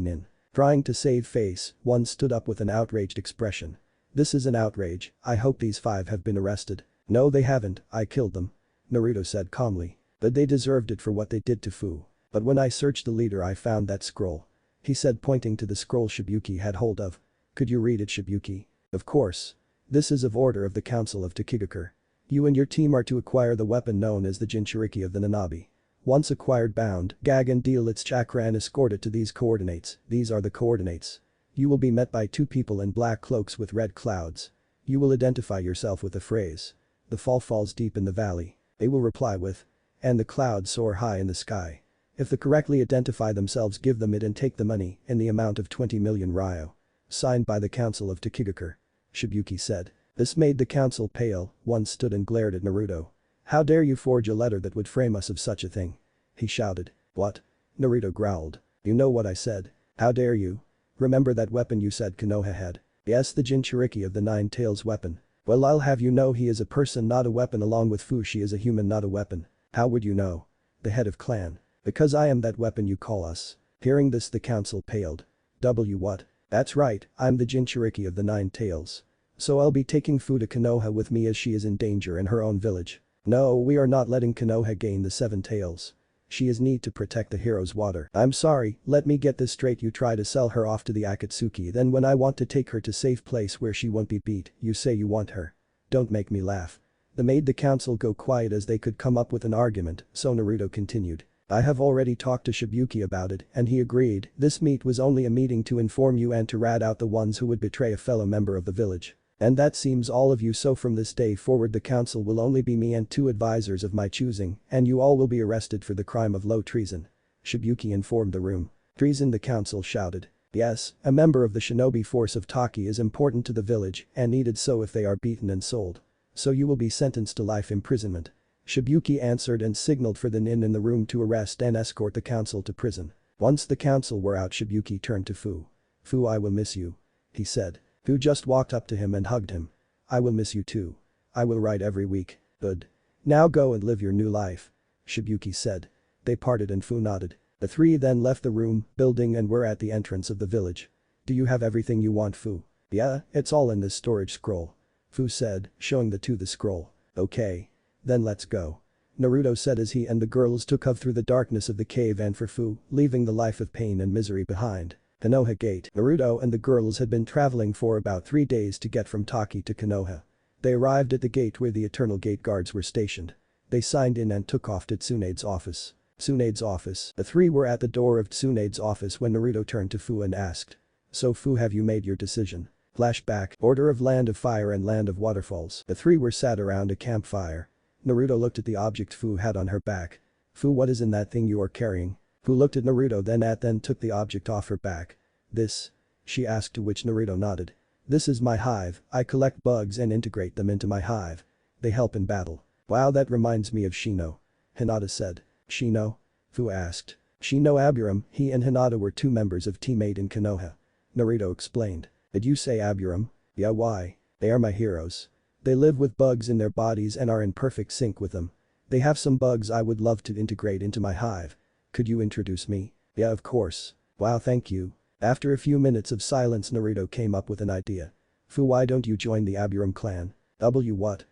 nin. Trying to save face, one stood up with an outraged expression. This is an outrage, I hope these 5 have been arrested. No they haven't, I killed them. Naruto said calmly. But they deserved it for what they did to Fu. But when I searched the leader I found that scroll. He said pointing to the scroll Shibuki had hold of. Could you read it Shibuki? Of course. This is of order of the council of Tokigaku. You and your team are to acquire the weapon known as the Jinchuriki of the Nanabi. Once acquired bound, gag and deal its chakra and escort it to these coordinates, these are the coordinates. You will be met by 2 people in black cloaks with red clouds. You will identify yourself with the phrase. The fall falls deep in the valley. They will reply with. And the clouds soar high in the sky. If they correctly identify themselves give them it and take the money in the amount of 20 million ryo. Signed by the council of Tokigaku. Shibuki said. This made the council pale, one stood and glared at Naruto. How dare you forge a letter that would frame us of such a thing? He shouted. What? Naruto growled. You know what I said. How dare you? Remember that weapon you said Konoha had? Yes the Jinchuriki of the 9 tails weapon. Well I'll have you know he is a person not a weapon along with Fu she is a human not a weapon. How would you know? The head of clan. Because I am that weapon you call us. Hearing this the council paled. What? That's right, I'm the Jinchuriki of the 9 tails. So I'll be taking Fu to Konoha with me as she is in danger in her own village. No we are not letting Konoha gain the 7 tails. She is need to protect the hero's water. I'm sorry, let me get this straight you try to sell her off to the Akatsuki then when I want to take her to safe place where she won't be beat, you say you want her. Don't make me laugh. They made the council go quiet as they could come up with an argument, so Naruto continued. I have already talked to Shibuki about it and he agreed. This meet was only a meeting to inform you and to rat out the ones who would betray a fellow member of the village. And that seems all of you, so from this day forward the council will only be me and 2 advisors of my choosing and you all will be arrested for the crime of low treason. Shibuki informed the room. Treason, the council shouted. Yes, a member of the shinobi force of Taki is important to the village and needed so if they are beaten and sold. So you will be sentenced to life imprisonment. Shibuki answered and signaled for the nin in the room to arrest and escort the council to prison. Once the council were out, Shibuki turned to Fu. Fu, I will miss you. He said. Fu just walked up to him and hugged him. I will miss you too. I will write every week. Good. Now go and live your new life. Shibuki said. They parted and Fu nodded. The 3 then left the room, building and were at the entrance of the village. Do you have everything you want, Fu? Yeah, it's all in this storage scroll. Fu said, showing the 2 the scroll. Okay. Then let's go. Naruto said as he and the girls took off through the darkness of the cave and for Fu, leaving the life of pain and misery behind. Konoha Gate. Naruto and the girls had been traveling for about 3 days to get from Taki to Konoha. They arrived at the gate where the Eternal Gate guards were stationed. They signed in and took off to Tsunade's office. Tsunade's office. The 3 were at the door of Tsunade's office when Naruto turned to Fu and asked. So Fu, have you made your decision? Flashback. Order of Land of Fire and Land of Waterfalls. The 3 were sat around a campfire. Naruto looked at the object Fu had on her back. Fu, what is in that thing you are carrying? Fu looked at Naruto then took the object off her back. This? She asked, to which Naruto nodded. This is my hive, I collect bugs and integrate them into my hive. They help in battle. Wow, that reminds me of Shino. Hinata said. Shino? Fu asked. Shino Aburam, he and Hinata were 2 members of Team 8 in Konoha. Naruto explained. Did you say Aburam? Yeah, why? They are my heroes. They live with bugs in their bodies and are in perfect sync with them. They have some bugs I would love to integrate into my hive. Could you introduce me? Yeah, of course. Wow, thank you. After a few minutes of silence, Naruto came up with an idea. Fu, why don't you join the Aburam clan? What?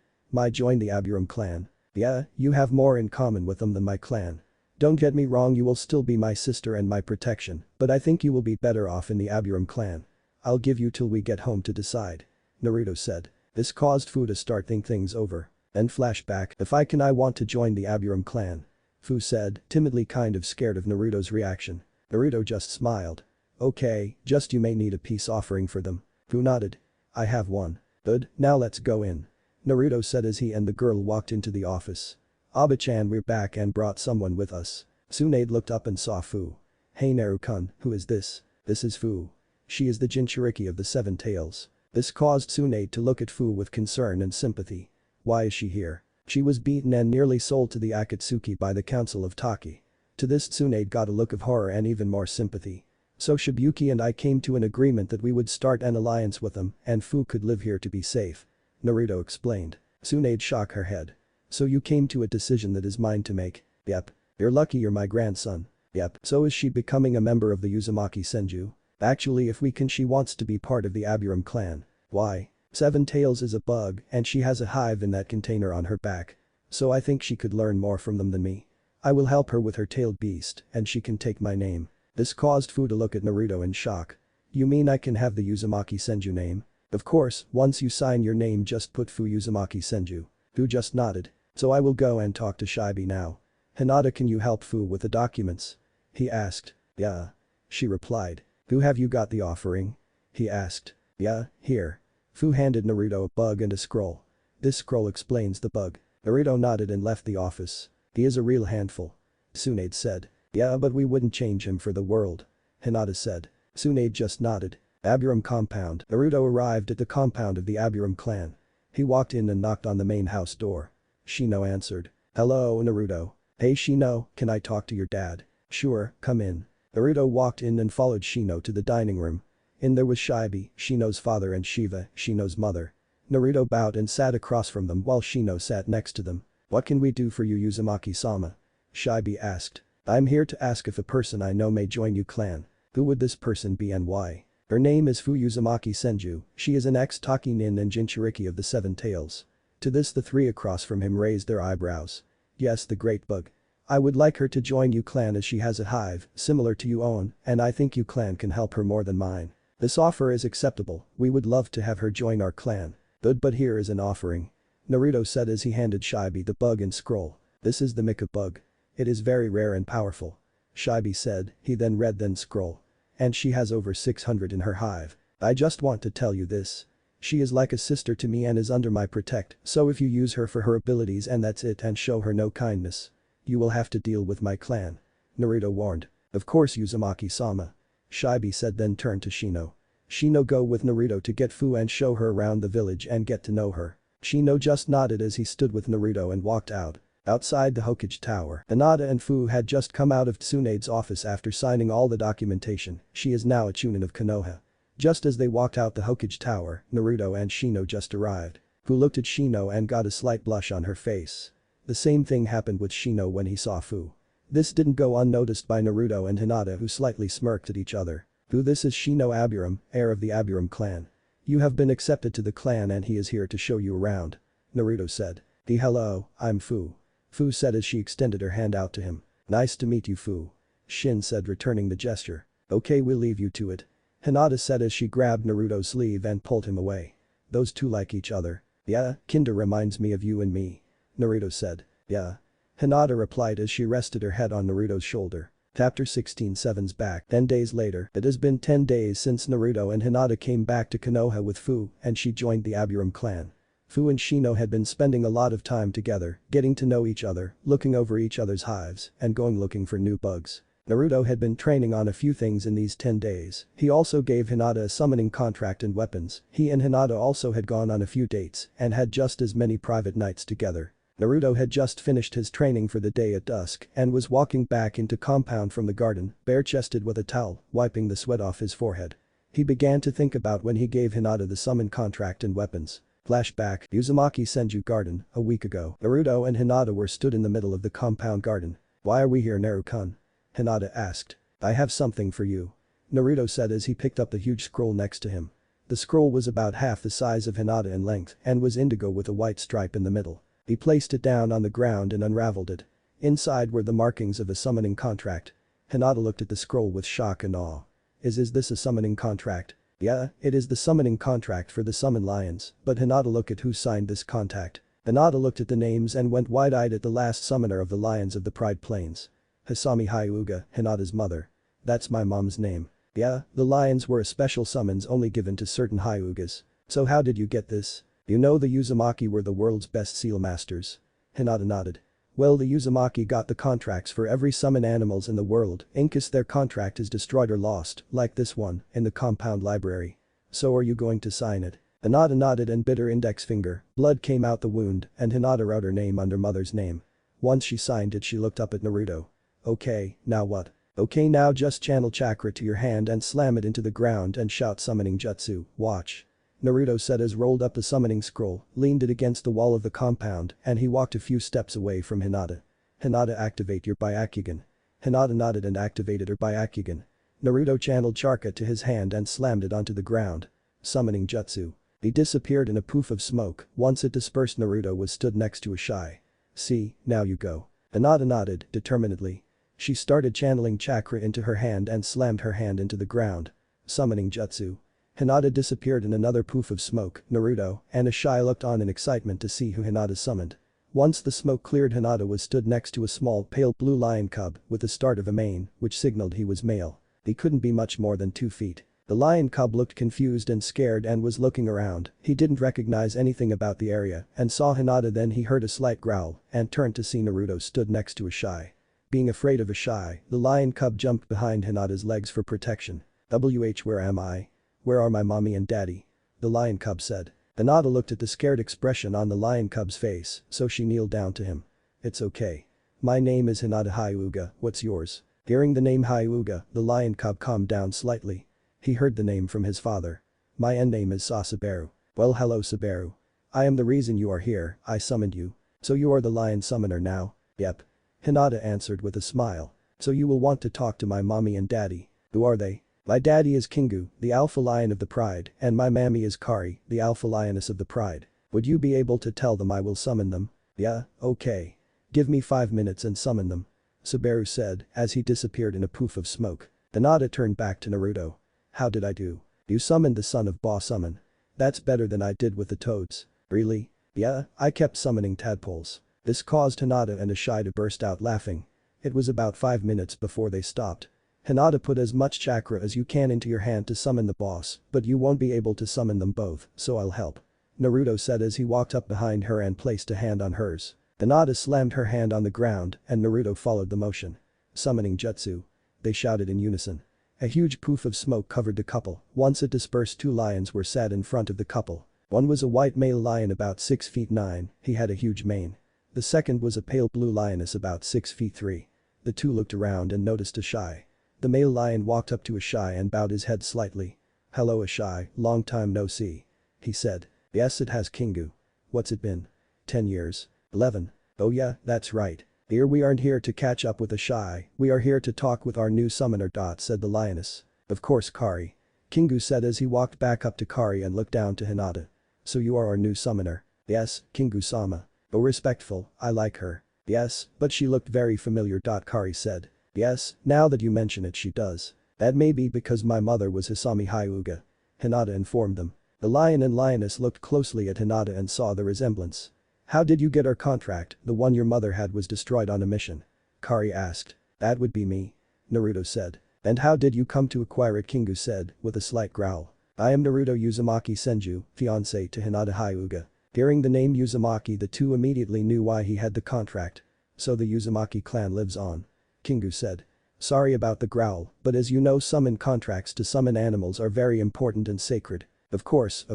Join the Aburam clan? Yeah, you have more in common with them than my clan. Don't get me wrong, you will still be my sister and my protection, but I think you will be better off in the Aburam clan. I'll give you till we get home to decide. Naruto said. This caused Fu to start think things over. Then flashback. If I want to join the Aburam clan. Fu said, timidly, kind of scared of Naruto's reaction. Naruto just smiled. Okay, just you may need a peace offering for them. Fu nodded. I have one. Good, now let's go in. Naruto said as he and the girl walked into the office. Aba-chan, we're back and brought someone with us. Tsunade looked up and saw Fu. Hey Naru-kun, who is this? This is Fu. She is the Jinchuriki of the 7 tails. This caused Tsunade to look at Fu with concern and sympathy. Why is she here? She was beaten and nearly sold to the Akatsuki by the council of Taki. To this Tsunade got a look of horror and even more sympathy. So Shibuki and I came to an agreement that we would start an alliance with them and Fu could live here to be safe. Naruto explained. Tsunade shook her head. So you came to a decision that is mine to make? Yep. You're lucky you're my grandson. Yep. So is she becoming a member of the Uzumaki Senju? Actually, if we can, she wants to be part of the Aburam clan. Why? 7 tails is a bug and she has a hive in that container on her back. So I think she could learn more from them than me. I will help her with her tailed beast and she can take my name. This caused Fu to look at Naruto in shock. You mean I can have the Uzumaki Senju name? Of course, once you sign your name just put Fu Uzumaki Senju. Fu just nodded. So I will go and talk to Shibi now. Hinata, can you help Fu with the documents? He asked. Yeah. She replied. Fu, have you got the offering? He asked. Yeah, here. Fu handed Naruto a bug and a scroll. This scroll explains the bug. Naruto nodded and left the office. He is a real handful. Tsunade said. Yeah, but we wouldn't change him for the world. Hinata said. Tsunade just nodded. Aburam compound. Naruto arrived at the compound of the Aburam clan. He walked in and knocked on the main house door. Shino answered. Hello, Naruto. Hey Shino, can I talk to your dad? Sure, come in. Naruto walked in and followed Shino to the dining room. In there was Shibi, Shino's father, and Shiva, Shino's mother. Naruto bowed and sat across from them while Shino sat next to them. What can we do for you, Uzumaki-sama? Shibi asked. I'm here to ask if a person I know may join you clan. Who would this person be and why? Her name is Fu Uzumaki Senju, she is an ex-Taki nin and Jinchuriki of the 7 tails. To this the 3 across from him raised their eyebrows. Yes, the great bug. I would like her to join you clan as she has a hive, similar to you own, and I think you clan can help her more than mine. This offer is acceptable, we would love to have her join our clan. Good, but here is an offering. Naruto said as he handed Shibi the bug and scroll. This is the Mika bug. It is very rare and powerful. Shibi said, he then read then scroll. And she has over 600 in her hive. I just want to tell you this. She is like a sister to me and is under my protect, so if you use her for her abilities and that's it and show her no kindness, you will have to deal with my clan. Naruto warned. Of course Uzumaki-sama. Shibi said then turned to Shino. Shino go with Naruto to get Fu and show her around the village and get to know her. Shino just nodded as he stood with Naruto and walked out. Outside the Hokage Tower, Hinata and Fu had just come out of Tsunade's office after signing all the documentation. She is now a Chunin of Konoha. Just as they walked out the Hokage Tower, Naruto and Shino just arrived. Fu looked at Shino and got a slight blush on her face. The same thing happened with Shino when he saw Fu. This didn't go unnoticed by Naruto and Hinata, who slightly smirked at each other. Fu, this is Shino Aburam, heir of the Aburam clan. You have been accepted to the clan and he is here to show you around. Naruto said. Hello, I'm Fu. Fu said as she extended her hand out to him. Nice to meet you, Fu. Shin said, returning the gesture. Okay, we'll leave you to it. Hinata said as she grabbed Naruto's sleeve and pulled him away. Those two like each other. Yeah, Kinder reminds me of you and me. Naruto said. Yeah. Hinata replied as she rested her head on Naruto's shoulder. Chapter 16:7's back. 10 days later, it has been 10 days since Naruto and Hinata came back to Konoha with Fu and she joined the Aburam clan. Fu and Shino had been spending a lot of time together, getting to know each other, looking over each other's hives, and going looking for new bugs. Naruto had been training on a few things in these 10 days. He also gave Hinata a summoning contract and weapons. He and Hinata also had gone on a few dates and had just as many private nights together. Naruto had just finished his training for the day at dusk and was walking back into compound from the garden, bare-chested with a towel, wiping the sweat off his forehead. He began to think about when he gave Hinata the summon contract and weapons. Flashback, Uzumaki Senju Garden, a week ago. Naruto and Hinata were stood in the middle of the compound garden. Why are we here, Naru-kun? Hinata asked. I have something for you. Naruto said as he picked up the huge scroll next to him. The scroll was about half the size of Hinata in length and was indigo with a white stripe in the middle. He placed it down on the ground and unraveled it. Inside were the markings of a summoning contract. Hinata looked at the scroll with shock and awe. Is this a summoning contract? Yeah, it is the summoning contract for the summon lions, but Hinata looked at who signed this contract. Hinata looked at the names and went wide-eyed at the last summoner of the lions of the Pride Plains. Hisami Hyuga, Hinata's mother. That's my mom's name. Yeah, the lions were a special summons only given to certain Hyugas. So how did you get this? You know the Uzumaki were the world's best seal masters. Hinata nodded. Well, the Uzumaki got the contracts for every summon animals in the world in case their contract is destroyed or lost, like this one, in the compound library. So are you going to sign it? Hinata nodded and bit her index finger, blood came out the wound and Hinata wrote her name under mother's name. Once she signed it she looked up at Naruto. Okay, now what? Okay, now just channel chakra to your hand and slam it into the ground and shout summoning jutsu, watch. Naruto said as rolled up the summoning scroll, leaned it against the wall of the compound and he walked a few steps away from Hinata. Hinata, activate your Byakugan. Hinata nodded and activated her Byakugan. Naruto channeled chakra to his hand and slammed it onto the ground. Summoning jutsu. He disappeared in a poof of smoke. Once it dispersed, Naruto was stood next to a shy. See, now you go. Hinata nodded, determinedly. She started channeling chakra into her hand and slammed her hand into the ground. Summoning jutsu. Hinata disappeared in another poof of smoke. Naruto and Ashai looked on in excitement to see who Hinata summoned. Once the smoke cleared, Hinata was stood next to a small pale blue lion cub with the start of a mane, which signaled he was male. He couldn't be much more than 2 feet. The lion cub looked confused and scared and was looking around. He didn't recognize anything about the area and saw Hinata, then he heard a slight growl and turned to see Naruto stood next to Ashai. Being afraid of Ashai, the lion cub jumped behind Hinata's legs for protection. Where am I? Where are my mommy and daddy? The lion cub said. Hinata looked at the scared expression on the lion cub's face, so she kneeled down to him. It's okay. My name is Hinata Hyuga, what's yours? Hearing the name Hyuga, the lion cub calmed down slightly. He heard the name from his father. My end name is Sasaberu. Well, hello Saberu. I am the reason you are here, I summoned you. So you are the lion summoner now? Yep. Hinata answered with a smile. So you will want to talk to my mommy and daddy. Who are they? My daddy is Kingu, the alpha lion of the pride, and my mammy is Kari, the alpha lioness of the pride. Would you be able to tell them I will summon them? Yeah, okay. Give me 5 minutes and summon them. Saberu said as he disappeared in a poof of smoke. Hinata turned back to Naruto. How did I do? You summoned the son of Ba summon. That's better than I did with the toads. Really? Yeah, I kept summoning tadpoles. This caused Hinata and Ashai to burst out laughing. It was about 5 minutes before they stopped. Hinata, put as much chakra as you can into your hand to summon the boss, but you won't be able to summon them both, so I'll help. Naruto said as he walked up behind her and placed a hand on hers. Hinata slammed her hand on the ground and Naruto followed the motion. Summoning jutsu. They shouted in unison. A huge poof of smoke covered the couple. Once it dispersed, 2 lions were sat in front of the couple. One was a white male lion about 6 feet 9, he had a huge mane. The second was a pale blue lioness about 6 feet 3. The two looked around and noticed Ashai. The male lion walked up to Ashai and bowed his head slightly. "Hello Ashai, long time no see," he said. "Yes, it has, Kingu. What's it been? 10 years? 11? Oh yeah, that's right. Dear, we aren't here to catch up with Ashai, we are here to talk with our new summoner. Said the lioness. "Of course, Kari," Kingu said as he walked back up to Kari and looked down to Hinata. "So you are our new summoner?" "Yes, Kingu-sama. Oh, respectful, I like her." "Yes, but she looked very familiar." Kari said. "Yes, now that you mention it, she does. That may be because my mother was Hisami Hyuga," Hinata informed them. The lion and lioness looked closely at Hinata and saw the resemblance. "How did you get our contract? The one your mother had was destroyed on a mission," Kari asked. "That would be me," Naruto said. "And how did you come to acquire it?" Kingu said, with a slight growl. "I am Naruto Uzumaki Senju, fiancé to Hinata Hyuga." Hearing the name Uzumaki, the two immediately knew why he had the contract. "So the Uzumaki clan lives on," Kingu said. "Sorry about the growl, but as you know, summon contracts to summon animals are very important and sacred." Of course.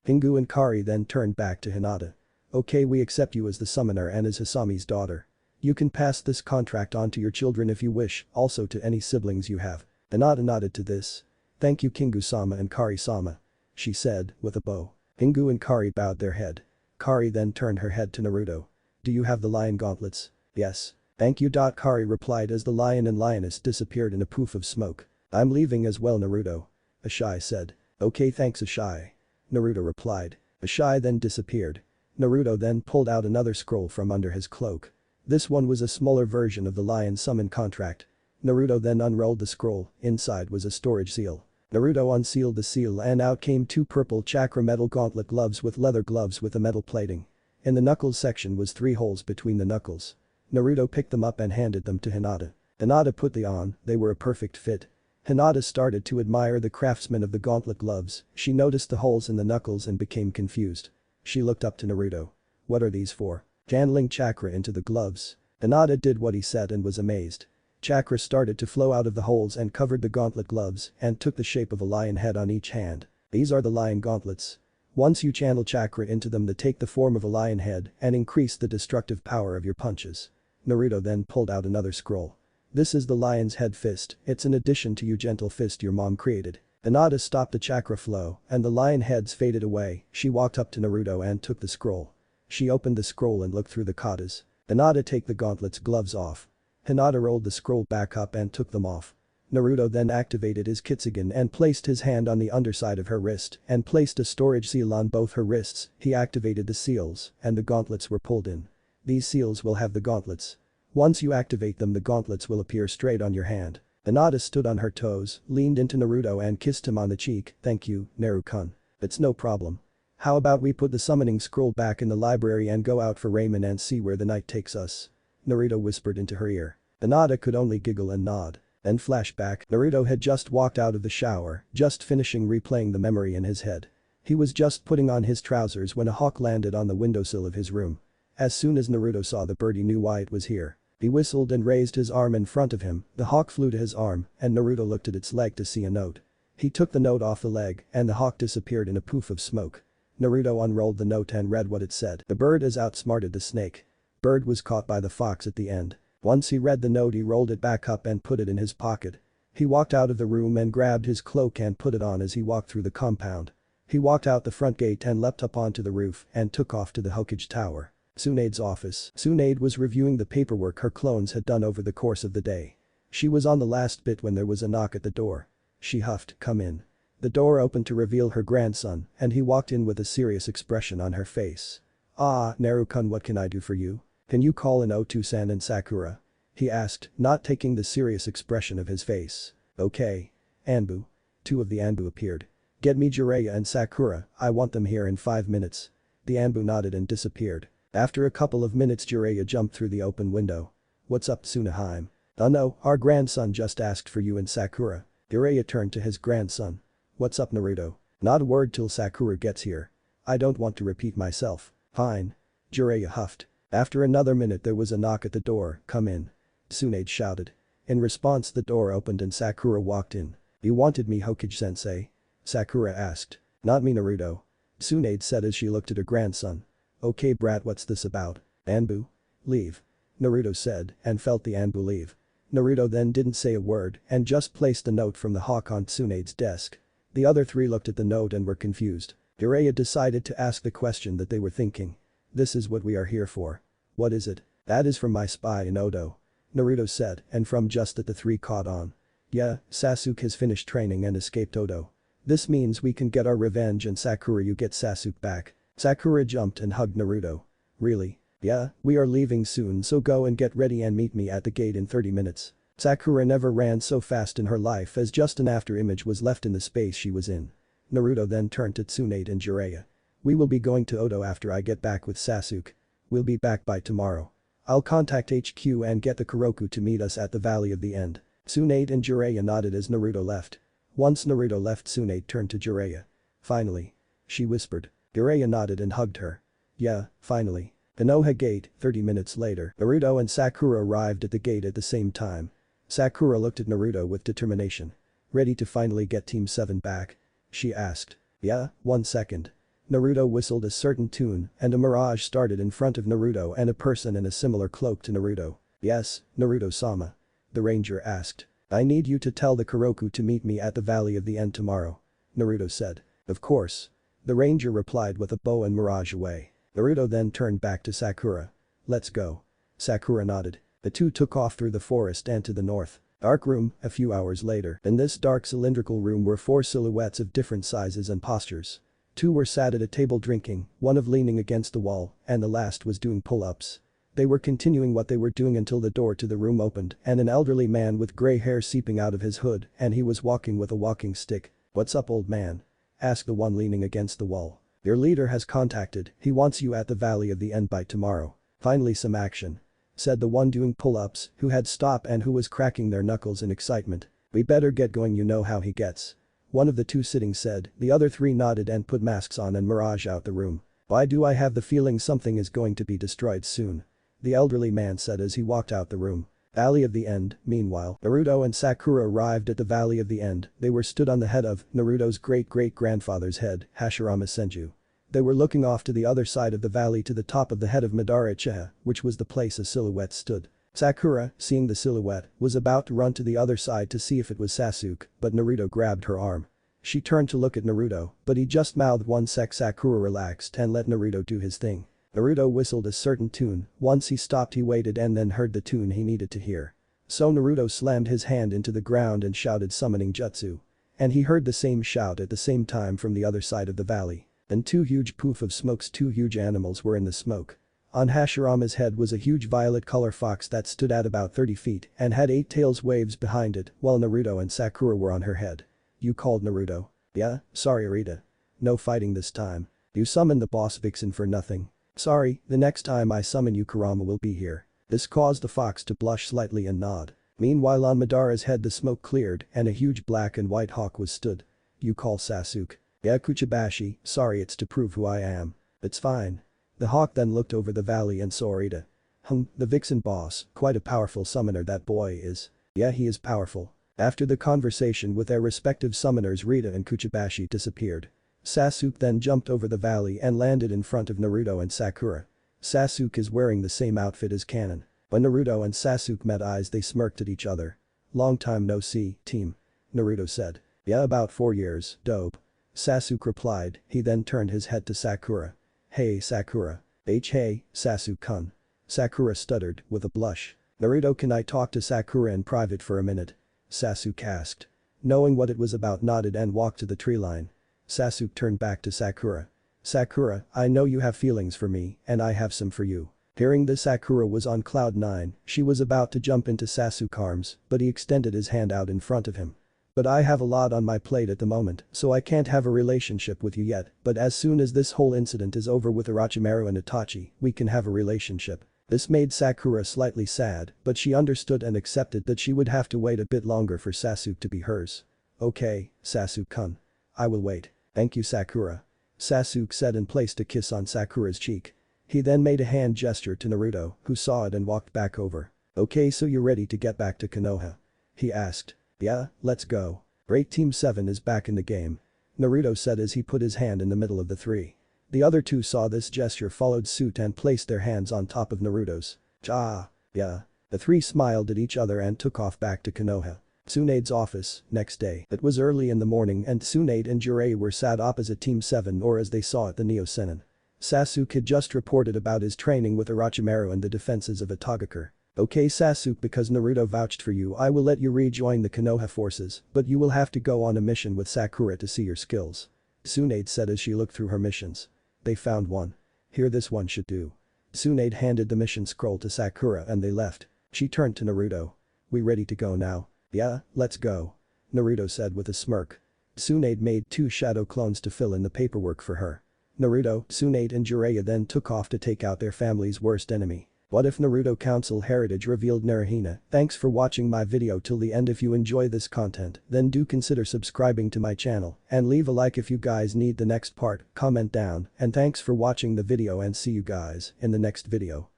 Kingu and Kari then turned back to Hinata. "Okay, we accept you as the summoner and as Hisami's daughter. You can pass this contract on to your children if you wish, also to any siblings you have." Hinata nodded to this. "Thank you Kingu-sama and Kari-sama," she said, with a bow. Kingu and Kari bowed their head. Kari then turned her head to Naruto. "Do you have the lion gauntlets?" "Yes. Thank you." Kari replied as the lion and lioness disappeared in a poof of smoke. "I'm leaving as well, Naruto," Ashai said. "Okay, thanks Ashai," Naruto replied. Ashai then disappeared. Naruto then pulled out another scroll from under his cloak. This one was a smaller version of the lion summon contract. Naruto then unrolled the scroll, inside was a storage seal. Naruto unsealed the seal and out came 2 purple chakra metal gauntlet gloves with leather gloves with a metal plating. In the knuckles section was 3 holes between the knuckles. Naruto picked them up and handed them to Hinata. Hinata put the on, they were a perfect fit. Hinata started to admire the craftsman of the gauntlet gloves, she noticed the holes in the knuckles and became confused. She looked up to Naruto. "What are these for?" Channeling chakra into the gloves. Hinata did what he said and was amazed. Chakra started to flow out of the holes and covered the gauntlet gloves and took the shape of a lion head on each hand. "These are the lion gauntlets. Once you channel chakra into them, they take the form of a lion head and increase the destructive power of your punches." Naruto then pulled out another scroll. "This is the lion's head fist, it's an addition to your gentle fist your mom created." Hinata stopped the chakra flow and the lion heads faded away, she walked up to Naruto and took the scroll. She opened the scroll and looked through the katas. "Hinata, take the gauntlet's gloves off." Hinata rolled the scroll back up and took them off. Naruto then activated his Kitsugen and placed his hand on the underside of her wrist and placed a storage seal on both her wrists, he activated the seals and the gauntlets were pulled in. "These seals will have the gauntlets. Once you activate them, the gauntlets will appear straight on your hand." Hinata stood on her toes, leaned into Naruto and kissed him on the cheek. "Thank you, Naru-kun. It's no problem. How about we put the summoning scroll back in the library and go out for ramen and see where the night takes us?" Naruto whispered into her ear. Hinata could only giggle and nod. Then flashback, Naruto had just walked out of the shower, just finishing replaying the memory in his head. He was just putting on his trousers when a hawk landed on the windowsill of his room. As soon as Naruto saw the bird, he knew why it was here. He whistled and raised his arm in front of him, the hawk flew to his arm and Naruto looked at its leg to see a note. He took the note off the leg and the hawk disappeared in a poof of smoke. Naruto unrolled the note and read what it said. "The bird has outsmarted the snake. Bird was caught by the fox at the end." Once he read the note, he rolled it back up and put it in his pocket. He walked out of the room and grabbed his cloak and put it on as he walked through the compound. He walked out the front gate and leapt up onto the roof and took off to the Hokage Tower. Tsunade's office. Tsunade was reviewing the paperwork her clones had done over the course of the day. She was on the last bit when there was a knock at the door. She huffed, "Come in." The door opened to reveal her grandson and he walked in with a serious expression on her face. "Ah, Naru-kun, what can I do for you? Can you call in Otu-san and Sakura?" he asked, not taking the serious expression of his face. "Okay. Anbu." 2 of the Anbu appeared. "Get me Jiraiya and Sakura, I want them here in 5 minutes." The Anbu nodded and disappeared. After a couple of minutes, Jiraiya jumped through the open window. What's up Tsunaheim? Oh no, our grandson just asked for you and Sakura. Jiraiya turned to his grandson. What's up Naruto? Not a word till Sakura gets here. I don't want to repeat myself. Fine. Jiraiya huffed. After another minute there was a knock at the door, come in. Tsunade shouted. In response the door opened and Sakura walked in. You wanted me Hokage-sensei? Sakura asked. Not me Naruto. Tsunade said as she looked at her grandson. Okay brat what's this about? Anbu? Leave. Naruto said and felt the Anbu leave. Naruto then didn't say a word and just placed the note from the hawk on Tsunade's desk. The other three looked at the note and were confused. Jiraiya decided to ask the question that they were thinking. This is what we are here for. What is it? That is from my spy in Odo. Naruto said and from just that the three caught on. Yeah, Sasuke has finished training and escaped Odo. This means we can get our revenge and Sakura you get Sasuke back. Sakura jumped and hugged Naruto. Really? Yeah, we are leaving soon so go and get ready and meet me at the gate in 30 minutes. Sakura never ran so fast in her life as just an after image was left in the space she was in. Naruto then turned to Tsunade and Jiraiya. We will be going to Odo after I get back with Sasuke. We'll be back by tomorrow. I'll contact HQ and get the Kuroku to meet us at the Valley of the End. Tsunade and Jiraiya nodded as Naruto left. Once Naruto left Tsunade turned to Jiraiya. Finally. She whispered. Jiraiya nodded and hugged her. Yeah, finally. Konoha Gate, 30 minutes later, Naruto and Sakura arrived at the gate at the same time. Sakura looked at Naruto with determination. Ready to finally get Team 7 back? She asked. Yeah, 1 second. Naruto whistled a certain tune and a mirage started in front of Naruto and a person in a similar cloak to Naruto. Yes, Naruto-sama. The ranger asked. I need you to tell the Kuroku to meet me at the Valley of the End tomorrow. Naruto said. Of course. The ranger replied with a bow and mirage away. Naruto then turned back to Sakura. Let's go. Sakura nodded. The two took off through the forest and to the north. Dark room, a few hours later. In this dark cylindrical room were 4 silhouettes of different sizes and postures. 2 were sat at a table drinking, one of leaning against the wall, and the last was doing pull-ups. They were continuing what they were doing until the door to the room opened and an elderly man with grey hair seeping out of his hood and he was walking with a walking stick. What's up old man? Asked the one leaning against the wall. Your leader has contacted, he wants you at the Valley of the End by tomorrow. Finally some action. Said the one doing pull-ups who had stopped and who was cracking their knuckles in excitement. We better get going you know how he gets. One of the 2 sitting said, the other 3 nodded and put masks on and mirage out the room. Why do I have the feeling something is going to be destroyed soon? The elderly man said as he walked out the room. Valley of the End, meanwhile, Naruto and Sakura arrived at the Valley of the End. They were stood on the head of Naruto's great-great-grandfather's head, Hashirama Senju. They were looking off to the other side of the valley to the top of the head of Madara Uchiha, which was the place a silhouette stood. Sakura, seeing the silhouette, was about to run to the other side to see if it was Sasuke, but Naruto grabbed her arm. She turned to look at Naruto, but he just mouthed one sec. Sakura relaxed and let Naruto do his thing. Naruto whistled a certain tune, once he stopped he waited and then heard the tune he needed to hear. So Naruto slammed his hand into the ground and shouted summoning jutsu. And he heard the same shout at the same time from the other side of the valley. And 2 huge poof of smokes 2 huge animals were in the smoke. On Hashirama's head was a huge violet color fox that stood at about 30 feet and had 8 tails waves behind it while Naruto and Sakura were on her head. You called Naruto? Yeah, sorry Arita. No fighting this time. You summoned the boss vixen for nothing. Sorry, the next time I summon you Kurama will be here. This caused the fox to blush slightly and nod. Meanwhile on Madara's head the smoke cleared and a huge black and white hawk was stood. You call Sasuke? Yeah Kuchibashi, sorry it's to prove who I am. It's fine. The hawk then looked over the valley and saw Arita. The vixen boss, quite a powerful summoner that boy is. Yeah he is powerful. After the conversation with their respective summoners Rita and Kuchibashi disappeared. Sasuke then jumped over the valley and landed in front of Naruto and Sakura. Sasuke is wearing the same outfit as Kanon. When Naruto and Sasuke met eyes they smirked at each other. Long time no see, team. Naruto said. Yeah about 4 years, dope. Sasuke replied, he then turned his head to Sakura. Hey Sakura. Hey, Sasuke-kun. Sakura stuttered, with a blush. Naruto can I talk to Sakura in private for a minute? Sasuke asked. Knowing what it was about nodded and walked to the tree line. Sasuke turned back to Sakura. Sakura, I know you have feelings for me, and I have some for you. Hearing this Sakura was on cloud 9, she was about to jump into Sasuke's arms, but he extended his hand out in front of him. But I have a lot on my plate at the moment, so I can't have a relationship with you yet, but as soon as this whole incident is over with Orochimaru and Itachi, we can have a relationship. This made Sakura slightly sad, but she understood and accepted that she would have to wait a bit longer for Sasuke to be hers. Okay, Sasuke-kun. I will wait. Thank you Sakura. Sasuke said and placed a kiss on Sakura's cheek. He then made a hand gesture to Naruto, who saw it and walked back over. Okay, so you're ready to get back to Konoha? He asked. Yeah, let's go. Great, Team 7 is back in the game. Naruto said as he put his hand in the middle of the three. The other two saw this gesture, followed suit and placed their hands on top of Naruto's. Yeah. The three smiled at each other and took off back to Konoha. Tsunade's office, next day. It was early in the morning and Tsunade and Jiraiya were sat opposite Team 7, or as they saw it, the Neo Sennin. Sasuke had just reported about his training with Orochimaru and the defenses of Itagakure. Okay Sasuke, because Naruto vouched for you, I will let you rejoin the Konoha forces, but you will have to go on a mission with Sakura to see your skills. Tsunade said as she looked through her missions. They found one. Here, this one should do. Tsunade handed the mission scroll to Sakura and they left. She turned to Naruto. We ready to go now? Yeah, let's go. Naruto said with a smirk. Tsunade made 2 shadow clones to fill in the paperwork for her. Naruto, Tsunade and Jiraiya then took off to take out their family's worst enemy. What if Naruto Council Heritage revealed naruhina? Thanks for watching my video till the end. If you enjoy this content, then do consider subscribing to my channel and leave a like if you guys need the next part, comment down, and thanks for watching the video and see you guys in the next video.